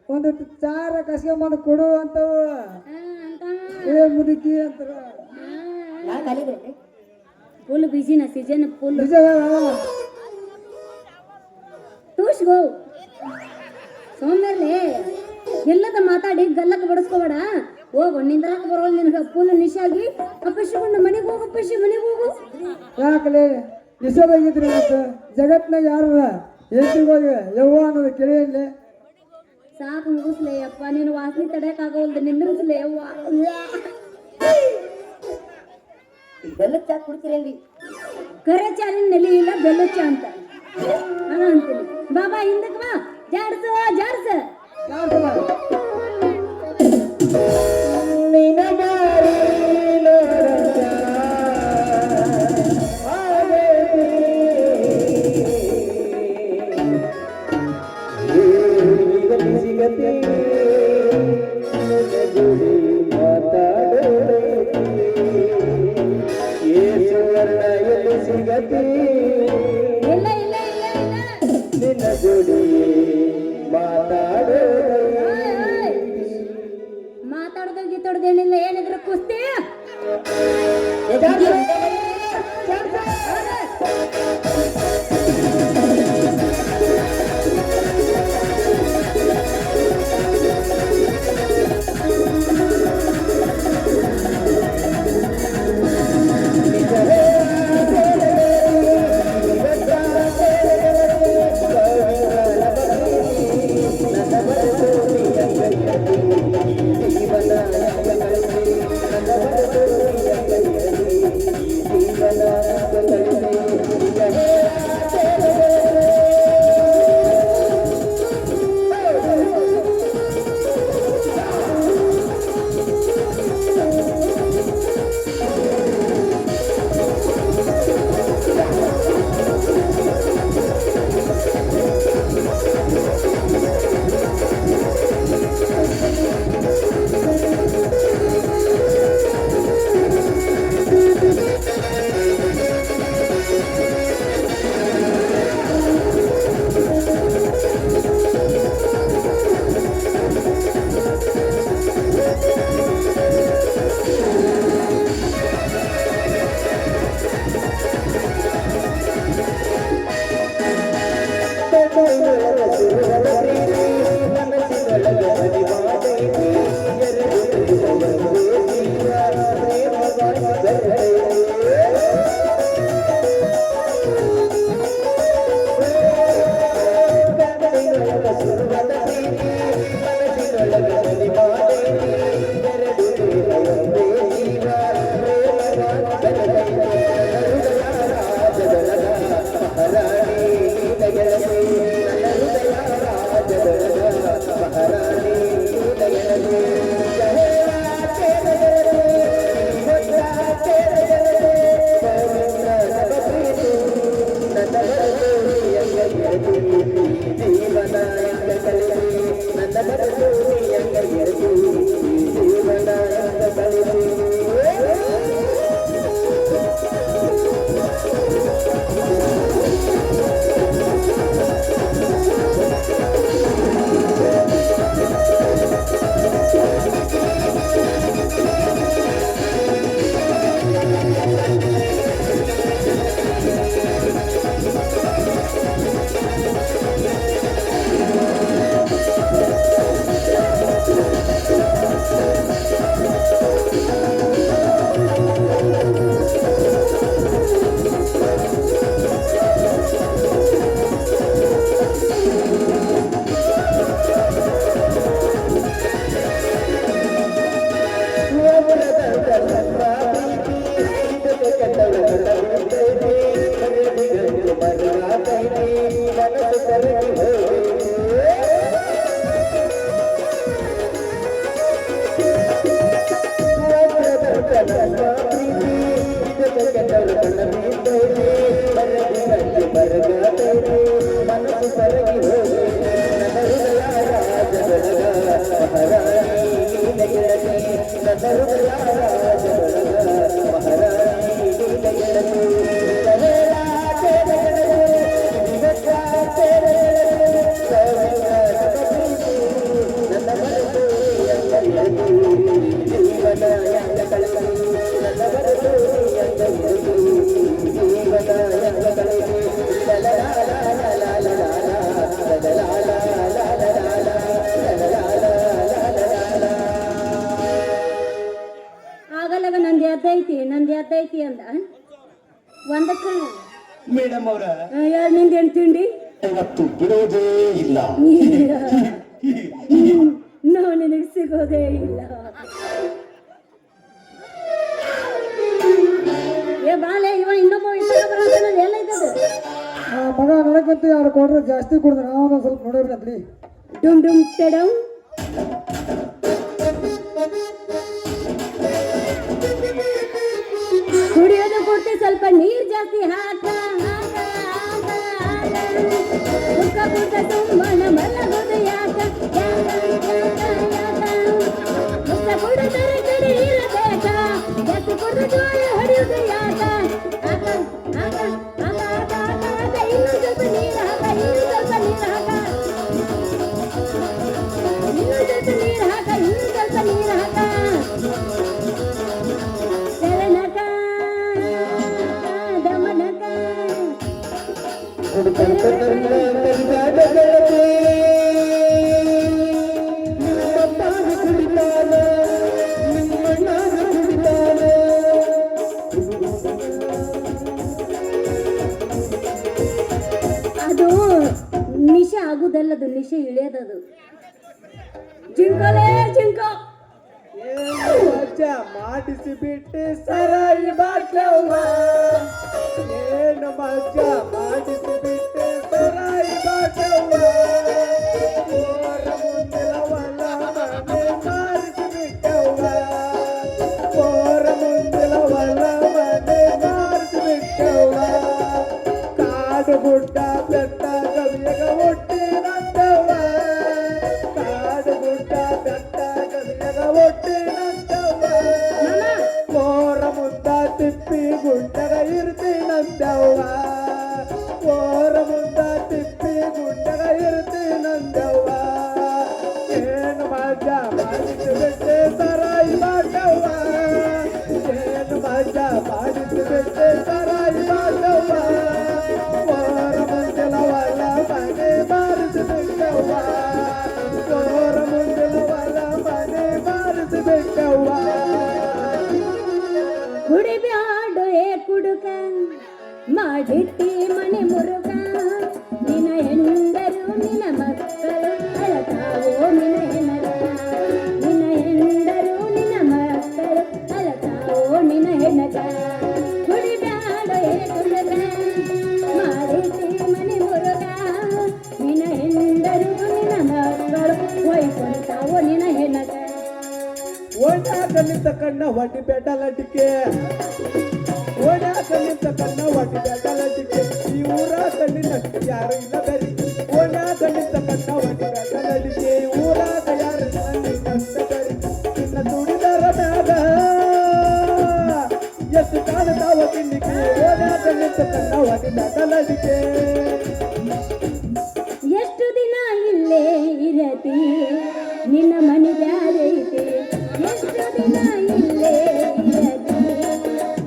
ಒಂದಿಟ್ಟು ಚಾರ ಕಸ್ಕೊಂಬಂದು ಕೊಡು ಅಂತವು ಏ ಮುದುಕಿ ಅಂತಾರ ಫುಲ್ ಬಿಸಿನ ಸೀಸನ್ ಫುಲ್ ನಿಜ ಟೂಸ್ಗೋ ಸೋಮ್ಯರ್ಲೆ ಎಲ್ಲದ ಮಾತಾಡಿ ಗಲ್ಲಕ್ಕೆ ಬಡಿಸ್ಕೋಬೇಡ ಹೋಗು ನಿಂದ್ರಾಕ ಬರೋಲ್ಲ ನಿನಗೆ ಫುಲ್ ನಿಶಾಗಿ ಅಪ್ಪಶಿಕೊಂಡು ಮನೆಗೆ ಹೋಗು ಅಪ್ಪಶಿ ಮನೆಗೆ ಹೋಗು ಯಾಕಲೆ ನಿಷೇಧಾಗಿದ್ರಿ ಮತ್ತೆ ಜಗತ್ನಾಗ ಯಾರು ಹೇಳ್ತಿಗೋಗಿ ಯವ್ವ ಅನ್ನೋದು ಕೇಳಿ ಸಾಕು ಮುಗಿಸ್ಲೆ ಅಪ್ಪ ನೀನು ವಾಸನೆ ತಡೆಯಕ್ಕಾಗವಲ್ದು ನಿಂದ್ರಿಸ್ಲೆ ಅವ್ವ ಬೆಲ್ಲ ಚಾ ಕುಡ್ತೀರೇನ್ರಿ ಕರೆ ಚಾಲಿನ ನೆಲೆ ಇಲ್ಲ ಬೆಲ್ಲ ಚಾ ಅಂತ ನಾನು ಅಂತೀನಿ ಬಾಬಾ ಹಿಂದಕ್ಕೆ ಬಾ ಜಾಡ್ಸು ಯಾರು ನಿನ ಬಾರ ಸಿಗತೆ ಜೋಡಿ ಮಾತಾಡೋದೈತಿ ಏಸುವರ್ಣ ಎಲ್ಲಿ ಸಿಗತೆ ಇಲ್ಲ ಇಲ್ಲ ಇಲ್ಲ ಇಲ್ಲ ನಿನ್ನ ಜೋಡಿ ಮಾತಾಡೋದೈತಿ ಮಾತಾಡ್ದಂಗೆ ಗೀತಾಡ್ದೇನಿಲ್ಲ ಏನಿದ್ರು ಕುಸ್ತಿ ಆಗಲಗ ನಂದು ಎದ್ದೈತಿ ಅಂದ ಒಂದಕ್ಕ ಮೇಡಮ್ ಅವರ ಯಾರು ನಿಂದ ಏನ್ ತಿಂಡಿ ಇವತ್ತು ಬಿಡೋದೇ ಇಲ್ಲ ನಾವು ನಿನಗೆ ಸಿಗೋದೇ ಇಲ್ಲ ಏ ಬಾಲೆ ಇವ ಇನ್ನೊಬ್ಬ ಎಲ್ಲೈತದ ಮಗ ನನಗಂತ ಯಾರು ಕೊಡ್ರೆ ಜಾಸ್ತಿ ಕೊಡಿದ್ರೆ ನಾವು ಸ್ವಲ್ಪ ನೋಡೋದ್ರಿ ಡುಮ್ ಡುಮ್ ತೆಡಂ ಕುಡಿಯೋದು ಕೊಡ್ತಿ ಸ್ವಲ್ಪ ನೀರ್ ಜಾಸ್ತಿ ಹಾಕ ಹಾಕ ಹಾಕ ಹಾಕ ಮುಖ ಮುಖ ತುಂಬನ ಮಲಗೋದು ಯಾಕ ಯಾಕ ಯಾಕ ಯಾಕ ಮುಖ ಕುಡಿದರೆ ಕಡೆ ಇರಬೇಕ ಎತ್ತು ಕುಡಿದು ಜೋಳ ಹೊಡೆಯುವುದು ಯಾಕ ಆಕ ಆಕ ಆಕ ಆಕ ಆಕ ಆಕ ಇನ್ನೂ ಸ್ವಲ್ಪ ನೀರು ಹಾಕ ಇನ್ನೂ ಸ್ವಲ್ಪ ನೀರು ಹಾಕ ಇನ್ನೂ ಸ್ವಲ್ಪ ನೀರು ಹಾಕ ಇನ್ನೂ ಸ್ವಲ್ಪ ನೀರು ಹಾಕ ಶರಣಕ ದಮನಕ ಅದು ನಿಶೆ ಆಗುದಲ್ಲದು ನಿಶೆ ಇಳಿಯೋದದು ಜಿಂಕಲೇ ಜಿಂಕ ಅಜ್ಜ ಮಾಡಿಸಿ ಬಿಟ್ಟೆ ಸರಾಯಿ ಬಾಟ್ಲವ್ವ ಏನು ಮಜ್ಜ ಮಾಡಿಸಿ ಬಿಟ್ಟೆ ಸರಾಯಿ ಬಾಟ್ಲವ್ವ ಓರ ಮುಂದಿಲವಲ್ಲ ಮನೆ ಮಾರಿಸಿ ಬಿಟ್ಟವ್ವ ಓರ ಮುಂದಿಲವಲ್ಲ ಮನೆ ಮಾರಿಸಿ ಬಿಟ್ಟವ್ವ ಕಾಡು ಗುಡ್ಡ ಬೆಟ್ಟ ಕವಿಯಗ ಒಟ್ಟಿ ನಂದವ್ವ ಕಾಡು ಗುಡ್ಡ ಬೆಟ್ಟ ಕವಿಯಗ ಒಟ್ಟಿ ನಂದವ್ವ ಓರ ಮುಂದ ತಿಪ್ಪಿ ಗುಡ್ಡಗ ಇರ್ತೀನಂದವ್ವ ಓರ ಮುಂದ ತಿಪ್ಪಿ ಗುಡ್ಡಗ ಇರ್ತೀನಂದವ್ವ ಏನು ಮಜ ಮಾಡಿಸಿ ಬಿಟ್ಟೆ ಸರಾಯಿ ಬಾಟವ್ವ ಏನು ಮಜ ಮಾಡಿಸಿ ಬಿಟ್ಟೆ ಸರಾಯಿ ಬಾಟವ್ವ ಓರ ಮುಂದಿಲವಲ್ಲ ಮನೆ ಮಾರಿಸಿ ಬಿಟ್ಟವ್ವ ಓರ ಮುಂದಿಲವಲ್ಲ ಮನೆ ಮಾರಿಸಿ ಬಿಟ್ಟವ್ವ ಕುಡಿಬ್ಯಾಡು ಏ ಕುಡುಕ ಮಾಡಿಟ್ಟಿ ಮನೆ ಮುರುಕ ನಿನ ಹೆಂಡರು ನಿನ ಮಕ್ಕಳು ಅಳತಾವೋ ನಿನ ಹೆಣಗ ನಿನ ಹೆಂಡರು ನಿನ ಮಕ್ಕಳು ಅಳತಾವೋ ನಿನ ಹೆಣಗ ಕುಡಿಬ್ಯಾಡು ಏ ಕುಡುಕ ಮಾಡಿಟ್ಟಿ ಮನೆ ಮುರುಕ ನಿನ ಹೆಂಡರು ನಿನ ಮಕ್ಕಳು ಒಯ್ಕೊಳ್ತಾವೋ ನಿನ ಹೆಣಗ ಓಡಾಕ ನಿಂತ ಕಣ್ಣ ಹೊಟ್ಟಿ ಬೆಟ್ಟಲಟಿಕೆ ಓಡಾಕ ನಿಂತ ಕಣ್ಣ ಹೊಟ್ಟಿ ಬೆಟ್ಟಲಟಿಕೆ ಈ ಊರ ಕಣ್ಣಿನ ಯಾರು ಇಲ್ಲ ಬರಿ ಓಡಾಕ ನಿಂತ ಕಣ್ಣ ಹೊಟ್ಟಿ ಬೆಟ್ಟಲಟಿಕೆ ಈ ಊರಾಗ ಯಾರು ಇಲ್ಲ ನಿನ್ನಂತ ಬರಿ ನಿನ್ನ ದುಡಿದರ ಮ್ಯಾಗ ಎಷ್ಟು ಕಾಣತಾವ ತಿನ್ನಿಕೆ ಓಡಾಕ ನಿಂತ ಕಣ್ಣ ಹೊಟ್ಟಿ ಬೆಟ್ಟಲಟಿಕೆ ಎಷ್ಟು ದಿನ ಇಲ್ಲೇ ಇರತಿ ನಿನ್ನ ಮನೆ ಬ್ಯಾರೈತೆ ಎಷ್ಟು ದಿನ ಇಲ್ಲೇ ಇರತಿ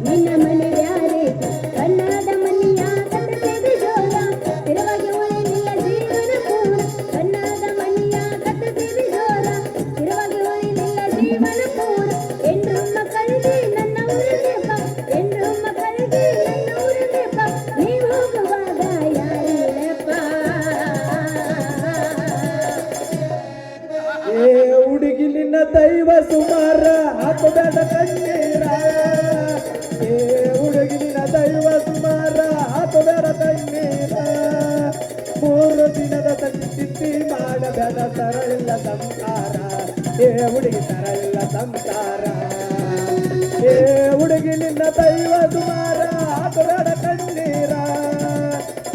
ನಿನ್ನ ಮನೆ ಬ್ಯಾರೈತೆ ಕಣ್ಣಾದ ಮನೆಯ ಕಟ್ಟಬೇಡಿ ಜೋರ ಸ್ಥಿರವಾಗಿ ಉಳಿಲಿಲ್ಲ ಜೀವನ ಪೂರ ಕಣ್ಣಾದ ಮನೆಯ ಕಟ್ಟಬೇಡಿ ಜೋರ ಸ್ಥಿರವಾಗಿ ಉಳಿಲಿಲ್ಲ ಜೀವನ ಪೂರ ಎಂಡ್ರು ಮಕ್ಕಳಿಗೆ ನನ್ನ ಊರದೇಪ ಎಂಡ್ರು ಮಕ್ಕಳಿಗೆ ನನ್ನ ಊರದೇಪ ನೀ ಹೋಗುವಾಗ ಯಾರಿಲ್ಲಪ್ಪ ಏ ಹುಡುಗಿ ನಿನ್ನ ದೈವ ಸುಮಾರ ಹಾಕಬೇಡ ಕಣ್ಣೀರ ಏ ಹುಡುಗಿ ನಿನ್ನ ದೈವ ಸುಮಾರ ಹಾಕಬೇಡ ಕಣ್ಣೀರ 3 ದಿನದ ತಿತ್ತಿ ಮಾಡಬೇಡ ಸರಳಿಲ್ಲ ಸಂಸಾರ ಏ ಹುಡುಗಿ ಸರಳಿಲ್ಲ ಸಂಸಾರ ಏ ಹುಡುಗಿ ನಿನ್ನ ದೈವ ಸುಮಾರ ಹಾಕಬೇಡ ಕಣ್ಣೀರ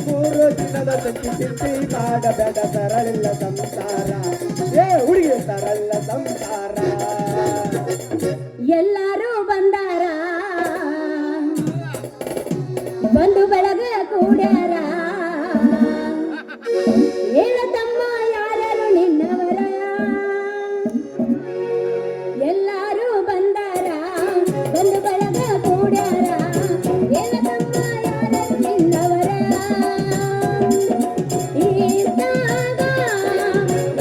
3 ದಿನದ ತಿತ್ತಿ ಮಾಡಬೇಡ ಸರಳಿಲ್ಲ ಸಂಸಾರ ಏ ಹುಡುಗಿ ಸರಳ ಸಂಸಾರ ಎಲ್ಲರೂ ಬಂದಾರ ಬಂದು ಬಳಗ ಕೂಡ್ಯಾರ ಹೇಳ ತಮ್ಮ ಯಾರು ನಿನ್ನವರ ಎಲ್ಲರೂ ಬಂದಾರ ಬಂದು ಬಳಗ ಕೂಡ್ಯಾರ ಹೇಳ ತಮ್ಮ ಯಾರು ನಿನ್ನವರ ಇದ್ದಾಗ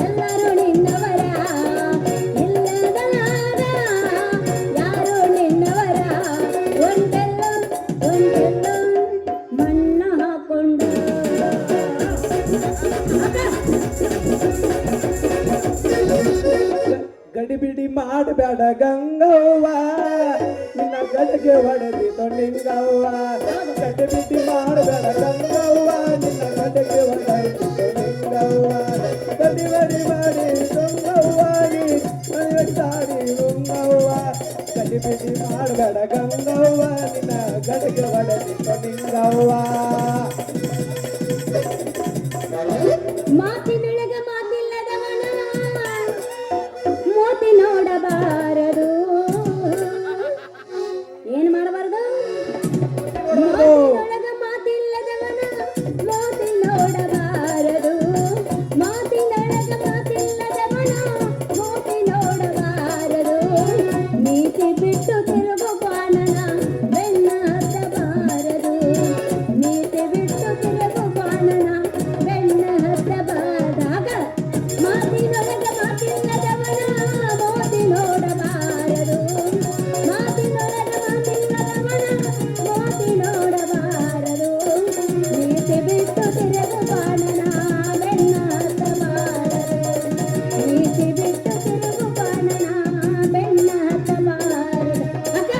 ಎಲ್ಲರೂ ನಿನ್ನವರ ಇಲ್ಲದಾಗ ಯಾರು ನಿನ್ನವರ ಒಂದೆಲ್ಲ ಒಂದೆಲ್ಲ ಮಣ್ಣ ಹಾಕೊಂಡು ಗಡಿಬಿಡಿ ಮಾಡಬೇಡ ಗಂಗವ್ವ ನಿನ್ನ ಗಡಿಗೆ ಹೊಡೆದಿದ್ದು ನಿಂಗವ್ವ ಗಡಿಬಿಡಿ ಮಾಡಬೇಡ ಗಂಗವ್ವ ನಿನ್ನ ಗಡಿಗೆ ಹೊಡೆದಿದ್ದು ನಿಂಗವ್ವ ಗಡಿಬಿಡಿ ಮಾಡಿ ಗಂಗವ್ವ ನೀ ಸಾರಿ ಗಂಗವ್ವ ಗಡಿಬಿಡಿ ಮಾಡಬೇಡ ಗಂಗವ್ವ ನಿನ್ನ ಗಡಿಗೆ ಹೊಡೆದಿದ್ದು ನಿಂಗವ್ವ ಮಾತಿನೊಳಗ ಮಾತಿಲ್ಲದವನ ಮೋತಿ ನೋಡಬಾರದು. ಏನ್ ಮಾಡಬಾರದು? ಮಾತಿನೊಳಗ ಮಾತಿಲ್ಲದವನ ಮೋತಿ ನೋಡಬಾರದು. ಮಾತಿನೊಳಗ ಮಾತಿಲ್ಲದವನ ಮೋತಿ ನೋಡಬಾರದು. ನೀತಿ ಬಿಟ್ಟು ತಿರುಗು ಬಾಣನ ಬೆನ್ನ ಹತ್ತಬಾರದು. ನೀತಿ ಬಿಟ್ಟು ತಿರುಗು ಬಾಣನ ಬೆನ್ನ ಹತ್ತಬಾರದಾಗ ಮಾತಿನೊಳಗ ಮಾತಿಲ್ಲದವನ ಮೋತಿ ನೋಡಬಾರದು. ಮಾತಿನೊಳಗ ಮಾತಿಲ್ಲದವನ ಮೋತಿ ನೋಡಬಾರದು. ನೀತಿ ಬಿಟ್ಟು ತಿರುಗು ಬಾಣನ ಬೆನ್ನ ಹತ್ತಬಾರದು. ನೀತಿ ಬಿಟ್ಟು ತಿರುಗು ಬಾಣನ ಬೆನ್ನ ಹತ್ತಬಾರದು. ಅಕ್ಕ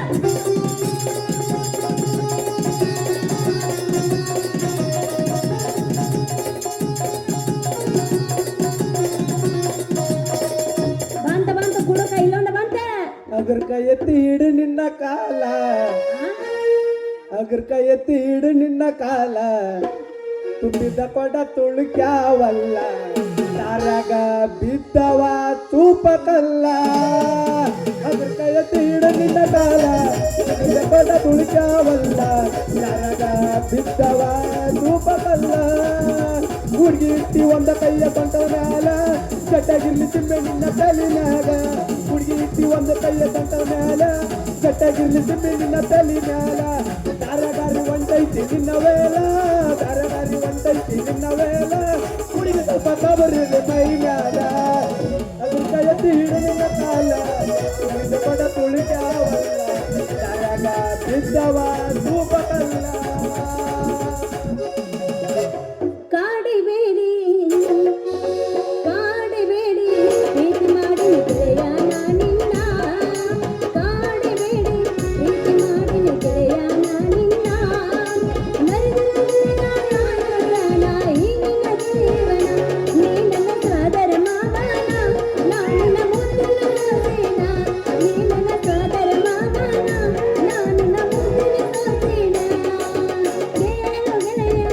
ಬಂತ ಕುಡುಕ ಇಲ್ಲೊಂದ ಬಂತೆ. ಅದ್ರ ಕೈ ಎತ್ತಿ ಹಿಡು ನಿನ್ನ ಕಾಲ, ಅದ್ರ ಕೈ ಎತ್ತಿ ಹಿಡು ನಿನ್ನ ಕಾಲ, ತುಂಬಿದ ಕೊಡ ತುಳುಕ್ಯಾವಲ್ಲ, ತಾರಾಗ ಬಿದ್ದವ ತೂಪಕಲ್ಲ. ಅದ್ರ ಕೈ ಎತ್ತಿ ಹಿಡು ನಿನ್ನ ಕಾಲ, ತುಂಬಿದ ಕೊಡ ತುಳುಕ್ಯಾವಲ್ಲ, ತಾರಾಗ ಬಿದ್ದವ ತೂಪಕಲ್ಲ. ಹುಡುಗಿ ಇಟ್ಟಿ ಒಂದ ಕೈಯ ತೊಂಟವ ಮ್ಯಾಲ, ಗಟ್ಟಾಗಿರ್ಲಿ ಸಿಂಬೆ ನಿನ್ನ ತಲಿನಾಗ. ಹುಡುಗಿ ಇಟ್ಟಿ ಒಂದು ಕೈಯ ತೊಂಟವ ಮ್ಯಾಲ, ಗಟ್ಟಾಗಿರ್ಲಿ ಸಿಂಬೆ ನಿನ್ನ ತಲಿ ಮ್ಯಾಲ. ದಾರಗಾರಿ ಒಂಟೈತಿ ನಿನ್ನ ವೇಲ, ದಾರಗಾರಿ ಒಂಟೈತಿ ನಿನ್ನ ವೇಲ. ಹುಡುಗಿ ಸ್ವಲ್ಪ ಕಬರಿದೆ ಮೈ ಮ್ಯಾಲ, ಅದ್ರ ಕೈಯತ್ತಿ ಹಿಡು ನಿನ್ನ ಕಾಲ, ತುಂಬಿದ ಕೊಡ ತುಳಿಕ್ಯಾವಲ್ಲ, ದಾರಾಗ ಬಿದ್ದವ ತೂಪಕಲ್ಲ. ಕಾಡಿಬೇಡಿ ಕಾಡಿಬೇಡಿ ಪ್ರೀತಿ ಮಾಡಿ ಗೆಳೆಯ ನಿನ್ನ. ಕಾಡಿಬೇಡಿ ಪ್ರೀತಿ ಮಾಡಿ ಗೆಳೆಯ ನಿನ್ನ. ಮರೆದಿಲ್ಲ ಈ ನಿನ್ನ ಜೀವನ, ನೀ ನನ್ನ ಸೋದರ ಮಾವನ, ನಾನಿನ್ನ ಮುದ್ದಿನ ಸೊಸೆನ. ನೀ ನನ್ನ ಸೋದರ ಮಾವನ, ನಾನಿನ್ನ ಮುದ್ದಿನ ಸೊಸೆನ. ಕೇಳು ಗೆಳೆಯ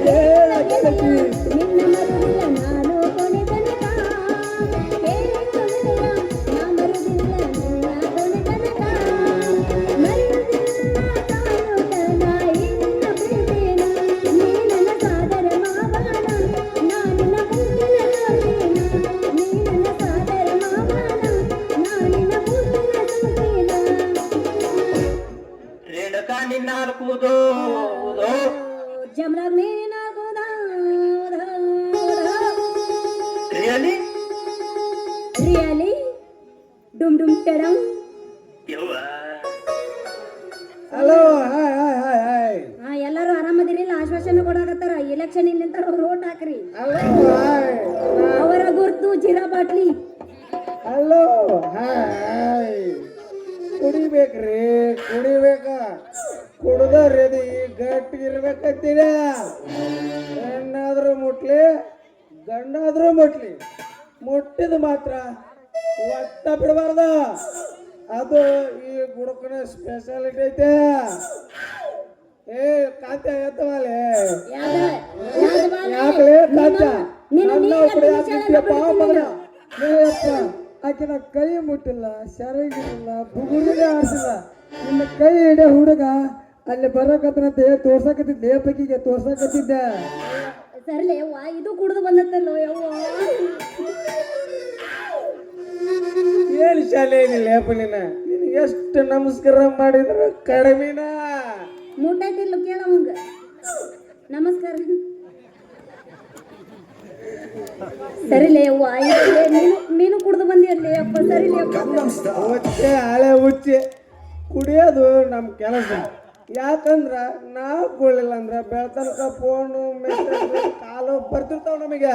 ಹೇಳ ಗೆಳತಿ, ನಿನ್ನ ಮರುದಿಲ್ಲ ನಾನು ಕೊನೆ ತನಕ. ಹೇಳು ಗೆಳೆಯ, ನಾ ಮರುದಿಲ್ಲ ನಿನ್ನ ಕೊನೆ ತನಕ. ಮರೆಯುವುದಿಲ್ಲ ಕಾಣುತ್ತನ ಈ ನಿನ್ನ ಪ್ರೀತಿನ. ನೀ ನನ್ನ ಸಾದರ ಮಾವನ, ನಾ ನಿನ್ನ ಮುದ್ದಿನ ಸೊಸೆನ. ನೀ ನನ್ನ ಸಾದರ ಮಾವನ, ನಾ ನಿನ್ನ ಮುದ್ದಿನ ಸೊಸೆನ. ರೇಣುಕಾ ನಿನ್ನಾರ್ಕುವುದು ಜಮರಾಗ್ ನೀರಿನ ರಿಯಲಿ ರಿಯಲಿ ಡುಮ್ ಡುಮ್ ಟಡಂ. Hello, hi hi hi hi. ಎಲ್ಲರೂ ಆರಾಮದಿರಿಲ್ಲ? ಆಶ್ವಾಸನೆ ಕೊಡಾಕತ್ತಾರ. ಎಲೆಕ್ಷನ್ ನಿಂತಾರ, ಅವ್ರು ಓಟ್ ಹಾಕ್ರಿ. Hello, hi. ಅವರ ಗುರ್ತು ಜೀರಾ ಬಾಟ್ಲಿ. Hello, hi. ಕುಡಿಬೇಕ್ರಿ, ಕುಡಿಬೇಕ. ಕುಡ್ದವ್ರಿ ಗಟ್ಟಿಗಿರ್ಬೇಕಂತೀರ. ಹೆಣ್ಣಾದ್ರೂ ಮುಟ್ಲಿ, ಗಂಡಾದ್ರೂ ಮುಟ್ಲಿ, ಮುಟ್ಟಿದ ಮಾತ್ರ ಒಟ್ಟ ಬಿಡಬಾರ್ದ. ಅದು ಈ ಗುಡುಕನ ಸ್ಪೆಷಾಲಿಟಿ ಐತೆ. ಏ ಕಾಂತ್ಯ ಎತ್ತವಾಲೆ, ಯಾಕಲೇ ಕಾಂತ್ಯ ನನ್ನ ಒಬ್ಬರು ಯಾಕಿದ್ಯಪ್ಪ ಮಗನ? ಏಯಪ್ಪ, ಆಕಿನ ಕೈ ಮುಟ್ಟಿಲ್ಲ, ಸೆರಗಿಲ್ಲ, ಬುಗುರಿನೇ ಆಡ್ಸಿಲ್ಲ. ನಿನ್ನ ಕೈ ಹಿಡಿಯ ಹುಡುಗ ಅಲ್ಲಿ ಬರಕತ್ತನಂತೆ ತೋರ್ಸಕತ್ತಿದ್ದೆ, ಪೈಕಿಗೆ ತೋರ್ಸಕತ್ತಿದ್ದೆ. ಸರ್ಲೆ ಯವ್ವ, ಇದು ಕುಡ್ದು ಬಂದತ್ತಲ್ಲೋ ಯವ್ವ. ಏನು ಶಾಲೆ ಏನಿಲ್ಲ ಯಪ್ಪ ನಿನ್ನ. ನಿನಗೆ ಎಷ್ಟು ನಮಸ್ಕಾರ ಮಾಡಿದ್ರು ಕಡಿಮೆನ. ಮುಟ್ಟೈತಿಲ್ಲ ಕೇಳವಂಗ. ನಮಸ್ಕಾರ. ಸರಿಲೇ ಯವ್ವ, ನೀನು ಕುಡ್ದು ಬಂದಿರ್ಲಿ ಅಪ್ಪ. ಸರಿಲೇ ಅಪ್ಪ. ಹುಚ್ಚೆ ಹಳೆ ಹುಚ್ಚೆ ಕುಡಿಯೋದು ನಮ್ಮ ಕೆಲಸ. ಯಾಕಂದ್ರ ನಾವು ಕುಡಿಲಿಲ್ಲ ಅಂದ್ರ ಬೆಳ್ತನಕ ಫೋನು ಮೆಸೇಜ್ ಕಾಲು ಬರ್ತಿರ್ತಾವ ನಮಗೆ.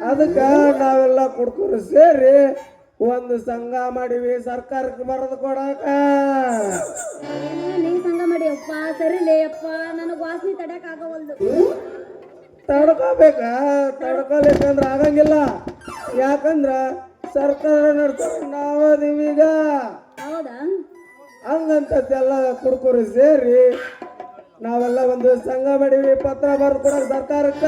ಅದಕ್ಕ ನಾವೆಲ್ಲ ಕುಡ್ಕೋರು ಸೇರಿ ಒಂದು ಸಂಘ ಮಾಡಿವಿ ಸರ್ಕಾರಕ್ಕೆ ಬರೆದು ಕೊಡಾಕ. ನೀ ಸಂಘ ಮಾಡಿ ಅಪ್ಪ. ಸರಿಲೇ ಅಪ್ಪ, ನನಗೆ ವಾಸನೆ ತಡ್ಯಾಕ ಆಗವಲ್ದು. ತಡ್ಕೋಬೇಕಂದ್ರ ಆಗಂಗಿಲ್ಲ. ಯಾಕಂದ್ರ ಸರ್ಕಾರ ನಡ್ಕೊಂಡು ನಾವದೀವೀಗ. ಹೌದಾ? ಹಂಗಂತದ್ದೆಲ್ಲ ಕುಡ್ಕೋರು ಸೇರಿ ನಾವೆಲ್ಲ ಒಂದು ಸಂಘ ಮಾಡೀವಿ, ಪತ್ರ ಬರ್ದು ಕೊಡಕ್ ಸರ್ಕಾರಕ್ಕ.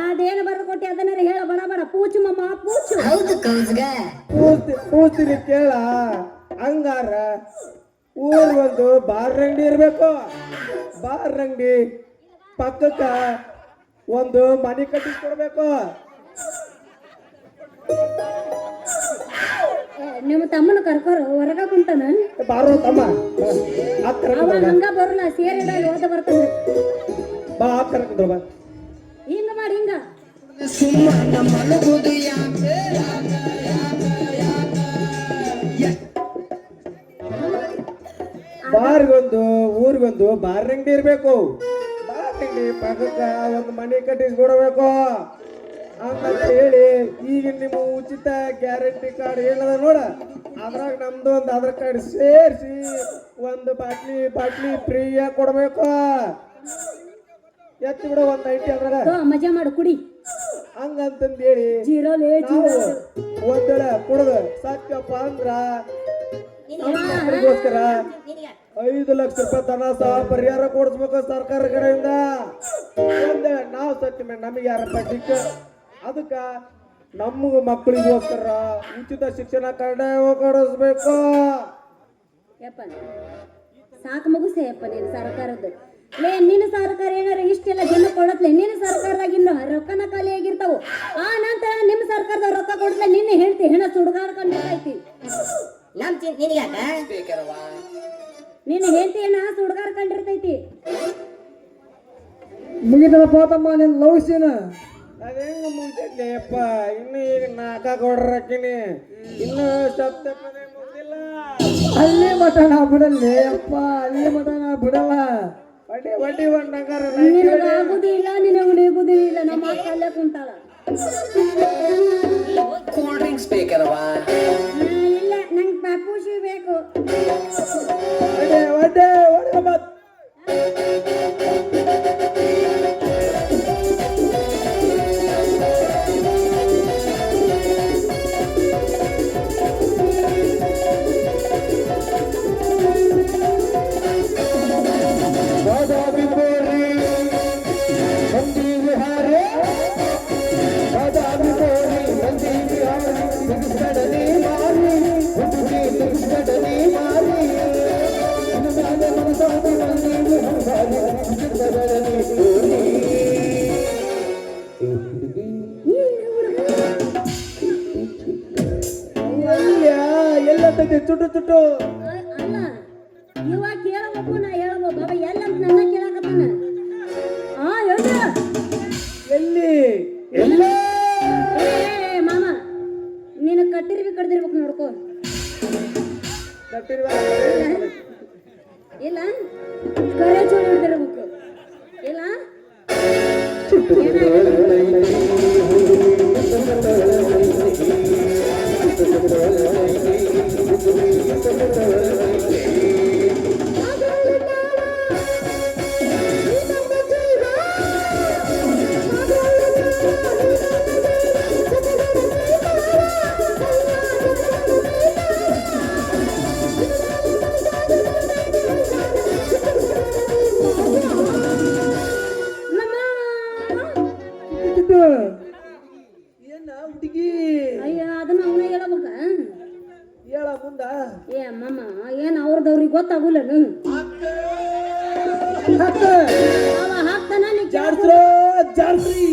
ಅದೇನು ಬರೆದು ಕೊಟ್ಟಿ ಅದನ್ನ ಹೇಳ ಬಡ ಬಡ ಪೂಚು ಮಮ್ಮ ಪೂಚು. ಪೂಸ್ತೀನಿ ಕೇಳ. ಹಂಗಾರ ಊರ್ಗೊಂದು ಬಾರ್ ಅಂಗಡಿ ಇರ್ಬೇಕು. ಬಾರ್ ಅಂಗಡಿ ಪಕ್ಕಕ್ಕ ಒಂದು ಮನೆ ಕಟ್ಟಿ ಕೊಡ್ಬೇಕು. ನಿಮ್ಮ ತಮ್ಮನ ಕರ್ಕೋರು ಹೊರಗ ಕುಂತಾನ. ಬಾರೋ ತಮ್ಮ ಅವ ಹಂಗ ಬರಲ್ಲ, ಸೇರಿದಾಗ ಓದ ಬರ್ತಾನೆ. ಬಾ ಕರ್ಕೊಂಡ್ರ ಬಾ. ಹಿಂಗ ಮಾಡಿ ಹಿಂಗ ಬಾರ್ಗೊಂದು ಊರಿಗೊಂದು ಬಾರ್ ಅಂಗಡಿ ಇರ್ಬೇಕು. ಬಾರ್ ಅಂಗಡಿ ಪಕ್ಕಕ್ಕ ಒಂದು ಮನೆ ಕಟ್ಟಿಸ್ಕೊಡ್ಬೇಕು ಅಂತ ಹೇಳಿ ಈಗ ನಿಮ್ಮ ಉಚಿತ ಗ್ಯಾರಂಟಿ ಕಾರ್ಡ್ ಏನದ ನೋಡ, ಅದ್ರಾಗ ನಮ್ದು ಒಂದು ಆಧಾರ್ ಕಾರ್ಡ್ ಸೇರಿಸಿ ಒಂದು ಬಾಟ್ಲಿ ಫ್ರೀಯಾಗಿ ಕೊಡ್ಬೇಕು. ಎತ್ತಿ ಬಿಡ ಒಂದು 90 ಅದ್ರಾಗ ಮಜಾ ಮಾಡು ಕುಡಿ. ಹಂಗಂತಂದು ಹೇಳಿ ನಾವು ಒಂದೆಡೆ ಕುಡ್ದು ಸಾಕ್ಯಪ್ಪ ಅಂದ್ರ ಮಕ್ಕಳಿಗೋಸ್ಕರ 5 ಲಕ್ಷ ರೂಪಾಯಿ ಧನ ಸಹ ಪರಿಹಾರ ಕೊಡಿಸ್ಬೇಕು ಸರ್ಕಾರ ಕಡೆಯಿಂದ. ಒಂದೇಳೆ ನಾವು ಸತ್ಯ ಮೇಲೆ ನಮಗೆ ಯಾರಪ್ಪ ದಿಕ್ಕ, ಅದಕ್ಕ ನಮ್ಮ ಮಕ್ಕಳಿಗೋಸ್ಕರ ಉಚಿತ ಶಿಕ್ಷಣ ಕೊಡಿಸ್ಬೇಕು. ಯಪ್ಪ ಸಾಕು ಮುಗಿಸೆ ಯಪ್ಪ ನೀನು ಸರ್ಕಾರದ್ದು. ನಿನ್ನ ಸರ್ಕಾರ ಏನಾರ ಇಷ್ಟೆಲ್ಲ ಜನ ಕೊಡತ್ಲೆ, ನಿನ್ನ ಸರ್ಕಾರದಾಗಿಂದ ರೊಕ್ಕನ ಖಾಲಿ ಆಗಿರ್ತಾವು. ಆ ನಂತರ ನಿಮ್ಮ ಸರ್ಕಾರದ ರೊಕ್ಕ ಕೊಡತ್ಲೆ ನಿನ್ನೆ ಹೇಳ್ತಿ ಹೆಣ ಸುಡ್ಗಾಡ್ಕೊಂಡಿರ್ತೈತಿ. ನಿನ್ನ ಹೇಳ್ತಿ ಹೆಣ ಸುಡ್ಗಾಡ್ಕೊಂಡಿರ್ತೈತಿ. ಮುಗಿದಲ್ಲ ಪೋತಮ್ಮ ನಿನ್ ಲವ್ಸಿನ. ಅದೇಂಗ ಮುಂಚೆ ಅಪ್ಪ, ಇನ್ನು ಈಗ 4 ಕೊಡ್ರಕ್ಕಿನಿ, ಇನ್ನು ಸಪ್ತಪದೇ ಮುಗಿದಿಲ್ಲ. ಅಲ್ಲಿ ಮಠ ನಾ ಬಿಡಲ್ಲಿ ಅಪ್ಪ, ಅಲ್ಲಿ ಮಠ ನಾ ಬಿಡಲ್ಲ. ವಡ್ಡಿ ಒಂದ್ ನಗರ ನಿನಗಾಗುದು ಇಲ್ಲ, ನಿನಗೆ ಉಳಿಗುದು ಇಲ್ಲ. ನಮ್ಮ ಅಕ್ಕ ಅಲ್ಲೇ ಕುಂತಾಳ. ಇಲ್ಲ ನಂಗೆ ಪಾಪೂಸಿ ಬೇಕು. ವಡ್ಡೆ ಮತ್ ಚುಟ್ಟು ಅಲ್ಲ ಇವಾಗ ಕೇಳಬೇಕು, ನಾ ಹೇಳ್ಬೇಕು. ಬಾಬಾ ಎಲ್ಲಂತ ನನ್ನ ಕೇಳಕತ್ತಾನ. ಎಲ್ಲಿ ಮಾಮ ನೀನು ಕಡ್ದಿರ್ಬೇಕು ನೋಡ್ಕೋ. ಇಲ್ಲ ಕರೆ ಚೋಳಿ ಹಿಡ್ದಿರ್ಬೇಕು. ಇಲ್ಲ ಏನ ಹುಡುಗಿ ಅಯ್ಯ ಅದನ್ನ ಅವನ ಹೇಳಬೇಕ. ಹೇಳ ಮುಂದ. ಏ ಅಮ್ಮಮ್ಮ ಏನ್ ಅವ್ರದವ್ರಿಗೆ ಗೊತ್ತಾಗುಲ್ಲನು. ಅವ ಹಾಕ್ತಾನ ನೀ ಜಾರ್ಸ್ರಿ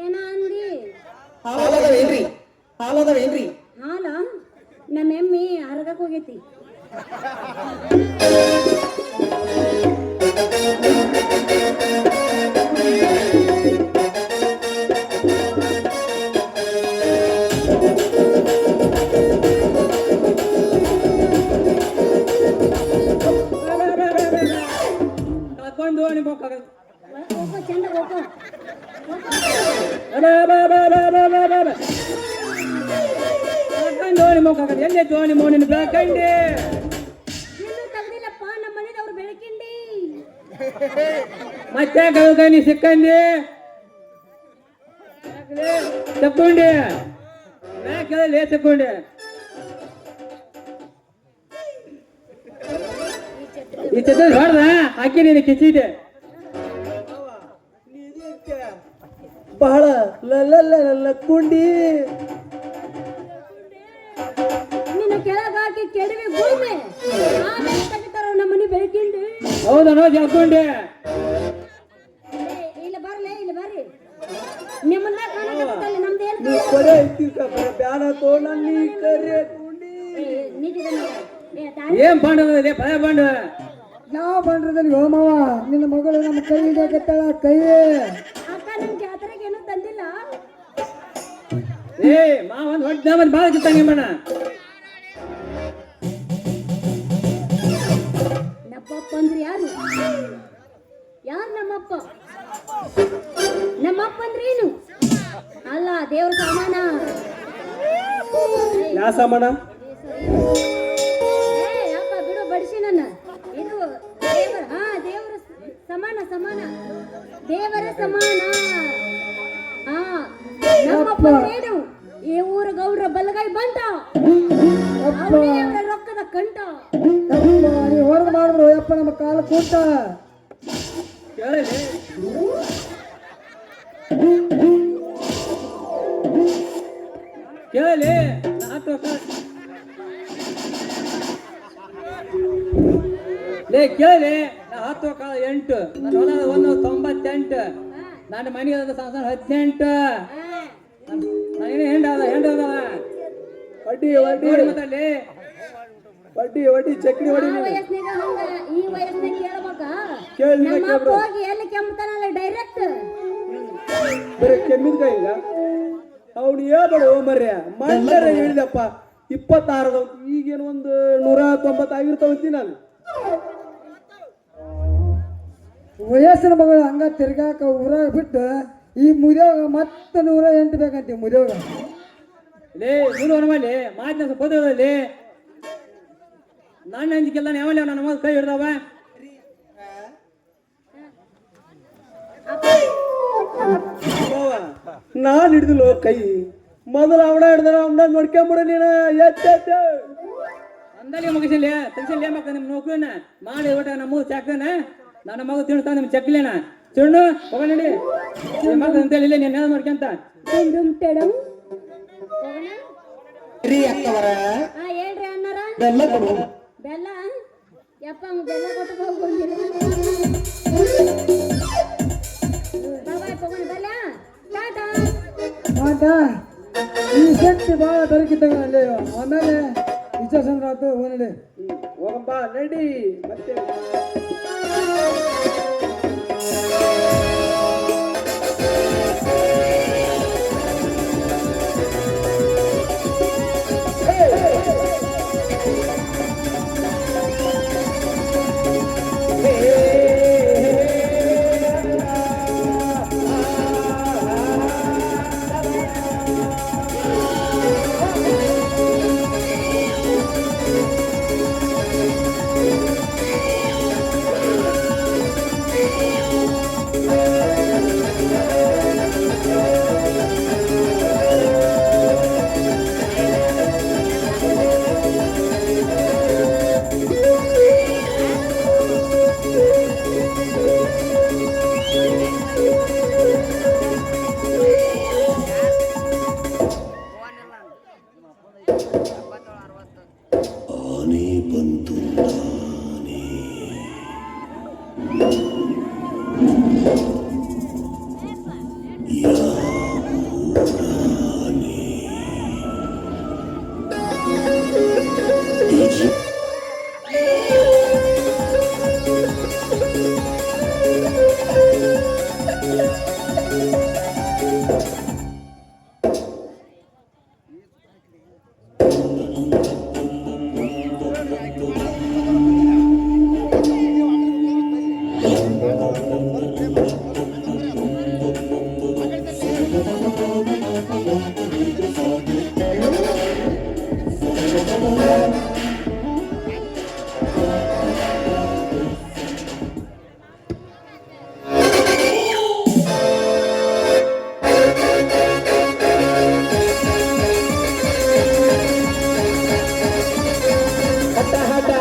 ಏನ ಅಂದಿ ಹಾಲದವೇನ್ರಿ ಹಾಲ ನಮ್ಮ ಎಮ್ಮಿ ಹರಗಕ್ ಹೋಗೈತಿ. ಕರ್ಕೊಂಡು ನಿಮ್ಮ ಹೋಗು. ಹೋಗೋ ಚಂದ ಹೋಗೋ. ಕರ್ಕೊಂಡು ನಿಮ್ಮ ಹೋಗು. ಎಲ್ಲಿ ಜೋನಿ ಮೋನಿನ ಬೆಳಕಂಡಿ ಇನ್ನೂ ತೆಗ್ದಿಲ್ಲಪ್ಪ ನಮ್ಮ ಮನೆದವ್ರು ಬೆಳಕಿಂಡಿ. ಮತ್ತೆ ಗಲ್ಗನಿ ಸಿಕ್ಕಂಡಿ ತಕ್ಕೊಂಡೆ ಬ್ಯಾಕಲ್ಲಿ ತಕ್ಕೊಂಡೆ ಈ ಚದ್ರ ಹೊಡೆದ ಹಾಕಿ ನೀನು ಕಿಚ್ಚಿದೆ ಬಹಳ ಲಕ್ಕುಂಡಿ ನಿನ್ನ ಕೆಳಗೆ ಹಾಕಿ ಕೆಡವಿ ಗುಳ್ಮೆ ಆಮೇಲೆ ತೆಗಿತಾರ ನಮ್ಮ ಮನೆ ಬೆಳಕಿಂಡಿ. ಹೌದನೋ ಜಾಕೊಂಡೆ ಇಲ್ಲಿ ಬರ್ಲಿ ಇಲ್ಲಿ ಬರ್ರಿ ನಿಮ್ಮನ್ನ ಕಾಣಕತ್ತಲ್ಲ ನಮ್ದು ಏನು ನೀ ಕೊರೆ ಐತಿ ಬ್ಯಾನ ತೋಣ ನೀ ಕರೆ ಕುಂಡಿ ಏನ್ ಬಂಡದ ಭಯ ಬಂಡ ಯಾವ ಬಂಡ್ರದಲ್ಲಿ ಹೋಮವ ನಿನ್ನ ಮಗಳು ನಮ್ಮ ಕೈ ಹಿಡಿಯಕತ್ತಾಳ ಕೈ. ಅಕ್ಕ ನಮ್ ಜಾತ್ರೆಗೆ ಏನೂ ತಂದಿಲ್ಲ. ಏ ಮಾವನ್ ಹೊಟ್ಟೆ ಮತ್ತೆ ಬಾಳ ಕಿತ್ತಂಗೆ ಮಣ್ಣ ನಮ್ಮಪ್ಪ ಅಂದ್ರೆ ಯಾರು ಯಾರು ನಮ್ಮಪ್ಪ? ನಮ್ಮಪ್ಪ ಅಂದ್ರೆ ಏನು? ಅಲ್ಲ ದೇವ್ರ ಸಾಮಾನ. ಯಾ ಸಾಮಾನ? ಅಪ್ಪ ಬಿಡು ಬಡಿಸಿ ನನ್ನ. ಇದು ದೇವರ ದೇವರ ಸಮಾನ ಸಮಾನ ದೇವರ ಸಮಾನ. ನಮ್ಮಪ್ಪ ಏನು? ಈ ಊರ ಗೌರ ಬಲಗೈ ಬಂಟ ಅವರೇ ಅವರ ರೊಕ್ಕದ ಕಂಟ. ನೀವು ಹೊರಗೆ ಮಾಡಿದ್ರು ಯಪ್ಪ ನಮ್ಮ ಕಾಲ ಕೂಟ. ಕೇಳಲಿ ಲೇ ಕೇಳಿ ನಾ 10 ಕಾಲ 8 ನನ್ನ ಹೊಲ 198 ನನ್ನ ಮನೆಗೆ ಸಂಸಾರ 18 ನನಗೆ ಹೆಂಡದ ವಡ್ಡಿ ನೋಡಿ ಮತ್ತಲ್ಲಿ ವಡ್ಡಿ ಚಕ್ರಿ ಹೊಡಿ ಆ ವಯಸ್ಸಿನಾಗ ಹಂಗ ಈ ವಯಸ್ಸಿನಾಗ ಕೇಳ್ಬೇಕ. ಕೇಳಿ ನಮ್ಮಪ್ಪ ಹೋಗಿ ಎಲ್ಲಿ ಕೆಮ್ಮತಾನಲ್ಲ ಡೈರೆಕ್ಟ್. ಬರೀ ಕೆಮ್ಮಿದ ಕೈಗ ಅವ್ನು ಹೇಳ್ಬೇಡ ಮರ್ಯ ಮಂಡರ ಹೇಳಿದಪ್ಪ 26 ಈಗೇನು ಒಂದು 190 ಆಗಿರ್ತಾವಂತಿ ನಾನು. ವಯಸ್ಸಿನ ಮಗಳು ಹಂಗ ತಿರ್ಗಾಕ ಊರಾಗ ಬಿಟ್ಟು ಈ ಮುದಿಯೋಗ ಮತ್ತೆ 108 ಬೇಕಂತೀವಿ ಮುದಿಯೋಗ. ಲೇ ಮುನು ಮೇಲೆ ಮಾತಿನ ಪದದಲ್ಲಿ ನಾನು ಅಂಜಿಕೆಲ್ಲ ಯಾವಲ್ಲ ನನ್ನ ಮಗ ಕೈ ಹಿಡ್ದವ ನಾನು ಹಿಡಿದಿಲ್ಲ ಕೈ ಮೊದಲು ಅವನ ಹಿಡ್ದಾನ ಅವನ ನೋಡ್ಕೊಂಬಿಡ ನೀನು ಎತ್ತ ಅಂದಲ್ಲಿ ಮುಗಿಸಿಲ್ಲ ತೆಗಿಸಿಲ್ಲ ಮಕ್ಕ ನಿಮ್ಮ ನೋಕನ ಮಾಡಿ ಊಟ ನಮ್ಮ ಚಾಕನ ನನ್ನ ಮಗ ತಿಳ್ತಾ ನಿಮ್ಮ ಚಕ್ಲೇನ ತಿಳ್ಳು ಹೋಗಲಿ ಮಗ ಅಂತೇಳಿ ಇಲ್ಲ ನೀನು ನೋಡ್ಕೊಂತ ಹೇಳ್ರಿ ಅಣ್ಣಾರ ಬೆಲ್ಲ ಯಪ್ಪ ಬೆಲ್ಲ ಕೊಟ್ಟು ಹೋಗ್ಕೊಂಡಿಲ್ಲ ಬಾಬಾಯ್ ತಗೊಂಡು ಬೆಲ್ಲ ಟಾಟಾ ಮಾಟ ಈ ಶಕ್ತಿ ಭಾಳ ದೊರಕಿದ್ದಾಗ ಅಲ್ಲಿ ಆಮೇಲೆ ವಿಚಾರ ಆತು ಹೋಗಲಿ ಹೋಗಪ್ಪ ನಡಿ ಮತ್ತೆ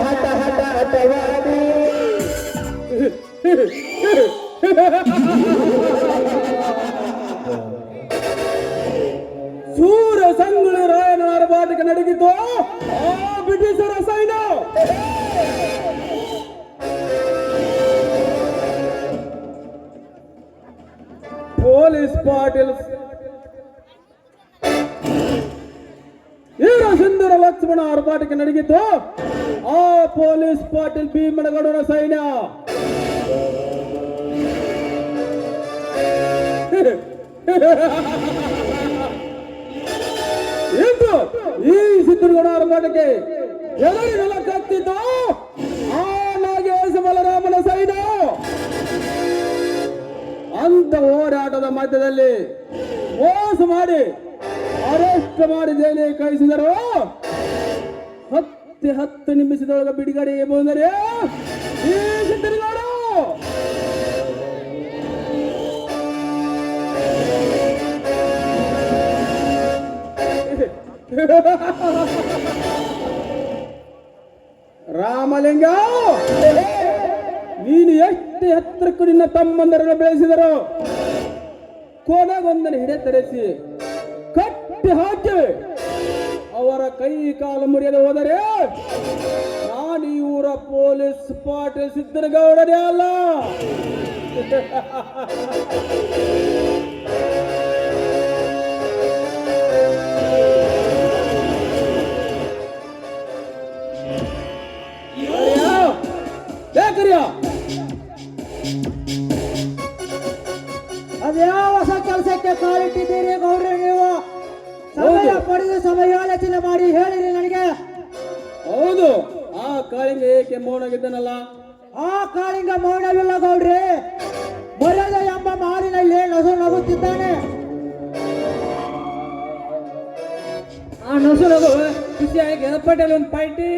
ಹಠ ಹಠ ಹಠವಾದಿ ಸೂರ್ಯ ಸಂಗೊಳ್ಳಿ ರಾಯನ ಆರ್ಭಾಟಕ್ಕೆ ನಡಗಿತು ಆ ಬ್ರಿಟಿಷರ ಸೈನ್ಯ. ಪೊಲೀಸ್ ಪಾಟೀಲ್ ವೀರ ಸಿಂಧೂರ ಲಕ್ಷ್ಮಣ ಆರ್ಭಾಟಕ್ಕೆ ನಡಗಿತು ಆ ಪೊಲೀಸ್ ಪಾಟೀಲ್ ಭೀಮನಗೌಡರ ಸೈನ್ಯ. ಇಂದು ಈ ಸಿದ್ಧಗೌಡ ಆರ್ಭಾಟಕ್ಕೆ ಎದುರಿಗೆಲ್ಲ ಕತ್ತಿದ್ದು ಆ ನಾಗೇಶ ಬಲರಾಮನ ಸೈನ್ಯ. ಅಂತ ಹೋರಾಟದ ಮಧ್ಯದಲ್ಲಿ ಮೋಸ ಮಾಡಿ ಅರೆಸ್ಟ್ ಮಾಡಿ ಜೈಲಿಗೆ ಕಳಿಸಿದರು. 10 ನಿಮಿಷದೊಳಗೆ ಬಿಡುಗಡೆಗೆ ಬಂದರೆ ಈ ಸಿದ್ಧಗೌಡ ರಾಮಲಿಂಗ, ನೀನು ಎಷ್ಟು ಎತ್ತರಕ್ಕೂ ನಿನ್ನ ತಮ್ಮಂದರನ್ನು ಬೆಳೆಸಿದರು. ಕೊನೆಗೊಂದನ್ನು ಹಿಡಿತರಿಸಿ ಕಟ್ಟಿ ಹಾಕಿ ಅವರ ಕೈ ಕಾಲು ಮುರಿಯದೆ ಹೋದರೆ ನಾನು ಈ ಊರ ಪೊಲೀಸ್ ಪಾಟೀಲ್ ಸಿದ್ದನಗೌಡನೇ ಅಲ್ಲ. ಅದ್ಯಾವ ಹೊಸ ಕೆಲಸಕ್ಕೆ ಕಾಲಿಟ್ಟಿದ್ದೀರಿ ಗೌಡ್ರೆ ನೀವು? ಸಮಯ ಪಡೆದು ಸಮಯಾಲೋಚನೆ ಮಾಡಿ ಹೇಳಿರಿ ನನಗೆ. ಹೌದು, ಆ ಕಾಳಿಂಗ ಏಕೆ ಮೌನಗಿದ್ದನಲ್ಲ? ಆ ಕಾಳಿಂಗ ಮೌನವಿಲ್ಲ ಗೌಡ್ರೆ, ಮರದ ಎಂಬ ಮಾರಿನಲ್ಲಿ ನಗುತ್ತಿದ್ದಾನೆ. ಆ ನಸು ನಗು ಖುಷಿಯಾಗಿ ಪಟೇಲ್ ಒಂದು ಪಾರ್ಟಿ.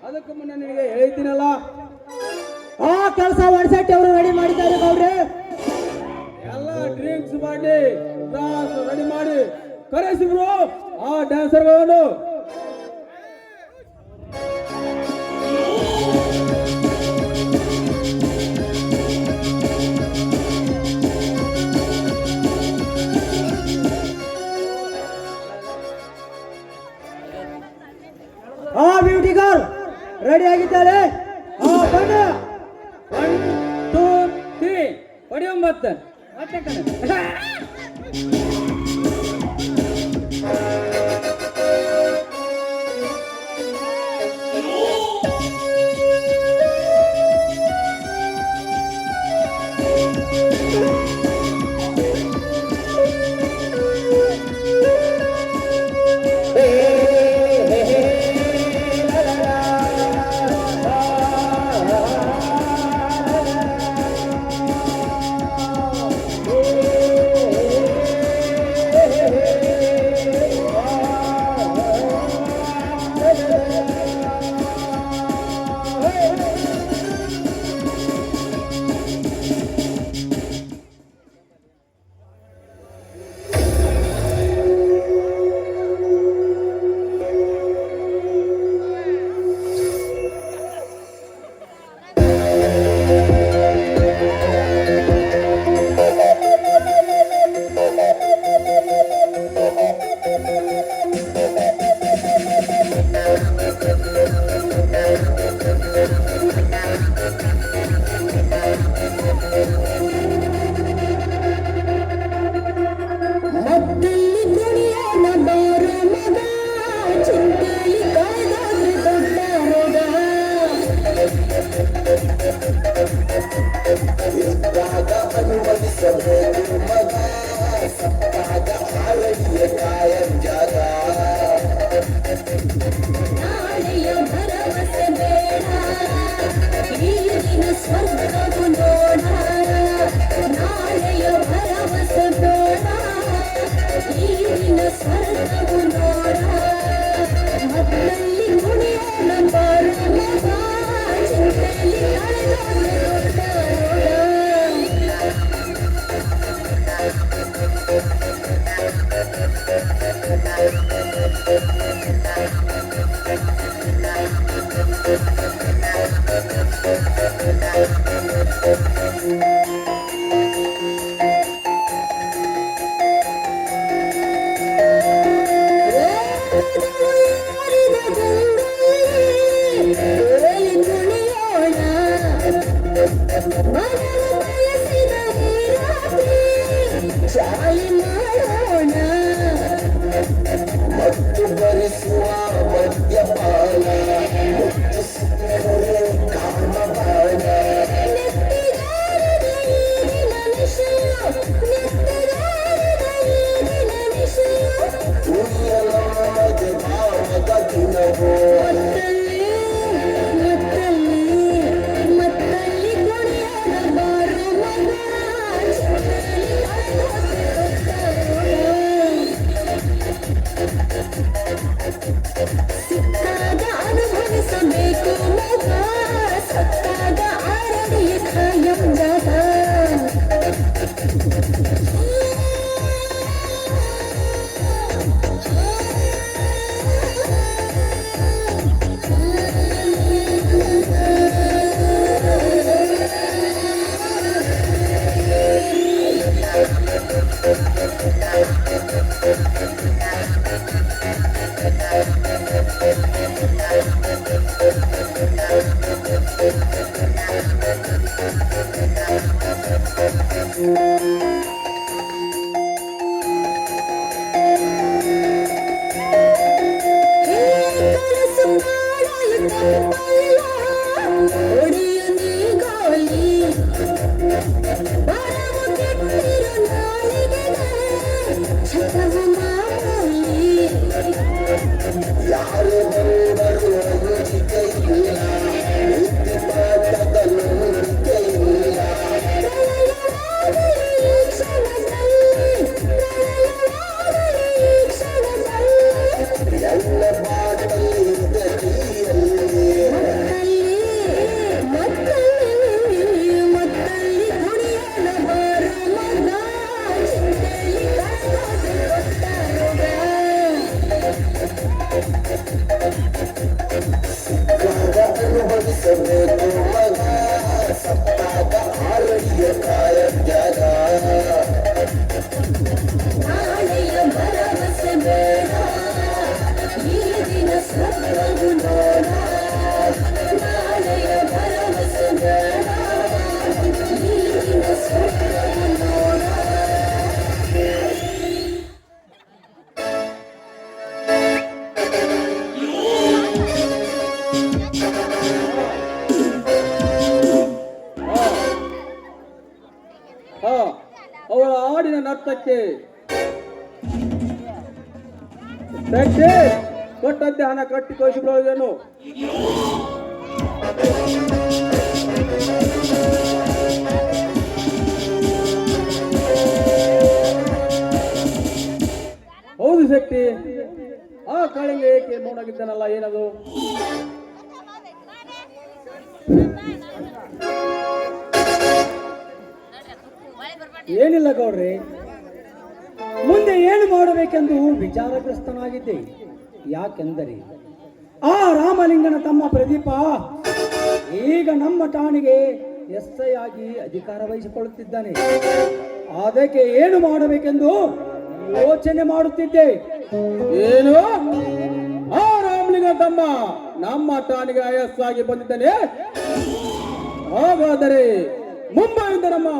ಅದಕ್ಕೆ ಮುನ್ನ ನಿನಗೆ ಹೇಳ್ತೀನಲ್ಲ, ಆ ಕೆಲಸ ಒಣಸಟ್ಟಿ ಅವರು ರೆಡಿ ಮಾಡಿದ್ದಾರೆ ಗೌಡ್ರೆ. ಎಲ್ಲ ಡ್ರಿಂಕ್ಸ್ ಮಾಡಿ ರೆಡಿ ಮಾಡಿ ಕರೆಸಿದ್ರು ಆ ಡ್ಯಾನ್ಸರ್ಗಳನ್ನು. ಆ ಬ್ಯೂಟಿ ಗರ್ಲ್ ರೆಡಿ ಆಗಿದ್ದಾರೆ. ಆ ಬಣ್ಣ 1 2 3 ಹೊಡಿಯೊಂಬತ್ತು ಮತ್ತೆ ಕಣ. ನಾಳೆಯ ಭರವಸೆ ಬೇಡ, ಈಗಿನ ಸ್ವರ್ಗವು ನೋಡ. ನಾಳೆಯ ಭರವಸೆ ಬೇಡ, ಈಗಿನ ಸ್ವರ್ಗವು ನೋಡ. ಮಕ್ಕಳಲ್ಲಿ ಕುಣಿಯೋಣ ಬಾರು ಮಗ, ಚಿಂತೆಯಲ್ಲಿ ಕಳೆದೋಣ ದೊಡ್ಡ ರೋಡ. ಸಿಕ್ಕಾಗ ಅನುಭವಿಸಬೇಕು ಮಗ, ಸತ್ತಾಗ ಆರಡಿಯ ಖಾಯಂ ಜಾಗ. ಅವಳ ಹಾಡಿನ ನರ್ತಕ್ಕೆ ಕೊಟ್ಟಂತೆ ಹಣ ಕಟ್ಟಿ ಕಳಿಸಿಕೊಳ್ಳುವುದನ್ನು. ಹೌದು ಶಕ್ತಿ, ಆ ಕಾಳಿಂಗ ಏಕೆ ಮೌನಾಗಿದ್ದಾನಲ್ಲ, ಏನದು? ಏನಿಲ್ಲ ಗೌಡ್ರೆ, ಮುಂದೆ ಏನು ಮಾಡಬೇಕೆಂದು ವಿಚಾರಗ್ರಸ್ತನಾಗಿದ್ದೆ. ಯಾಕೆಂದರೆ ಆ ರಾಮಲಿಂಗನ ತಮ್ಮ ಪ್ರದೀಪ ಈಗ ನಮ್ಮ ಠಾಣೆಗೆ ಎಸ್ಐ ಆಗಿ ಅಧಿಕಾರ ವಹಿಸಿಕೊಳ್ಳುತ್ತಿದ್ದಾನೆ. ಅದಕ್ಕೆ ಏನು ಮಾಡಬೇಕೆಂದು ಯೋಚನೆ ಮಾಡುತ್ತಿದ್ದೆ. ಏನು? ಆ ರಾಮಲಿಂಗ ತಮ್ಮ ನಮ್ಮ ಠಾಣೆಗೆ ಐಎಸ್ ಆಗಿ ಬಂದಿದ್ದಾನೆ? ಹಾಗಾದರೆ ಮುಂಬೈಯಿಂದ ನಮ್ಮ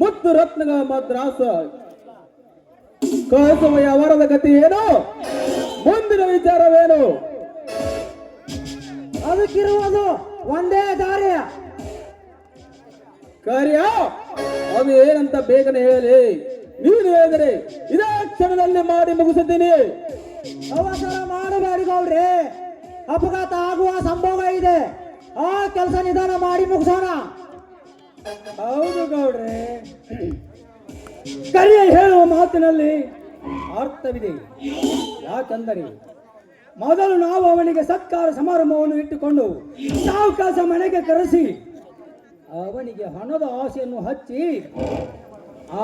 ಮುತ್ತು ರತ್ನಗ ಮದ್ರಾಸ ಕಳಿಸುವ ಅವರದ ಗತಿ ಏನು? ಮುಂದಿನ ವಿಚಾರವೇನು? ಅದಕ್ಕಿರುವುದು ಒಂದೇ ದಾರಿ. ಕಾರ್ಯ ಅದು ಏನಂತ ಬೇಗನೆ ಹೇಳಿ. ನೀನು ಹೇಳಿದರೆ ಇದೇ ಕ್ಷಣದಲ್ಲಿ ಮಾಡಿ ಮುಗಿಸುತ್ತೀನಿ. ಅವಸರ ಮಾಡಬೇಡಿ ಗೌಡ್ರಿ, ಅಪಘಾತ ಆಗುವ ಸಂಭವ ಇದೆ. ಆ ಕೆಲಸ ನಿಧಾನ ಮಾಡಿ ಮುಗಿಸೋಣ. ಹೌದು ಗೌಡ್ರೆ, ಕರಿಯ ಹೇಳುವ ಮಾತಿನಲ್ಲಿ ಅರ್ಥವಿದೆ. ಯಾಕಂದರೆ ಮೊದಲು ನಾವು ಅವನಿಗೆ ಸತ್ಕಾರ ಸಮಾರಂಭವನ್ನು ಇಟ್ಟುಕೊಂಡು ಸಾವಕಾಶ ಮನೆಗೆ ಕರೆಸಿ ಅವನಿಗೆ ಹಣದ ಆಸೆಯನ್ನು ಹಚ್ಚಿ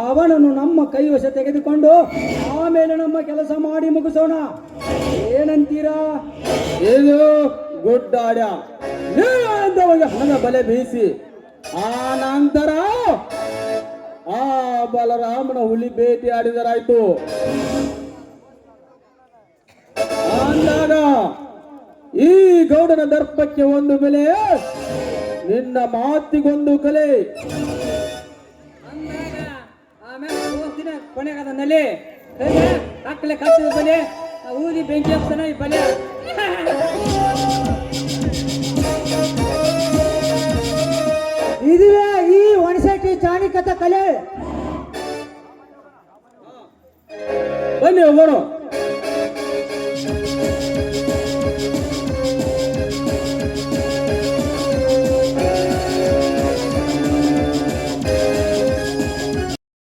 ಅವನನ್ನು ನಮ್ಮ ಕೈವಶ ತೆಗೆದುಕೊಂಡು ಆಮೇಲೆ ನಮ್ಮ ಕೆಲಸ ಮಾಡಿ ಮುಗಿಸೋಣ. ಏನಂತೀರಾ? ಇದು ಗುಡ್ ಐಡಿಯಾ. ನೇರವಾಗಿ ಹಣದ ಬಲೆ ಬೀಸಿ ಆ ನಂತರ ಆ ಬಲರಾಮನ ಹುಲಿ ಭೇಟಿ ಆಡಿದರಾಯ್ತು. ಅಂದಾಗ ಈ ಗೌಡನ ದರ್ಪಕ್ಕೆ ಒಂದು ಬೆಲೆ, ನಿನ್ನ ಮಾತಿಗೊಂದು ಕಲೆ. ಅಂದಾಗ ಆಮೇಲೆ ದೋಸ್ತಿನ ಕೊನೆಗದಲ್ಲಿ ಹಾಕ್ಲೆ ಕಚ್ಚಿದ ಬಲೆ ಊದಿ ಬೆಂಕಿ ಹಚ್ಚನ ಈ ಬಲೆ. ಇದುವೇ ಈ ಒಣಸೆಟ್ಟಿ ಚಾಣಿಕತ ಕಲೆ.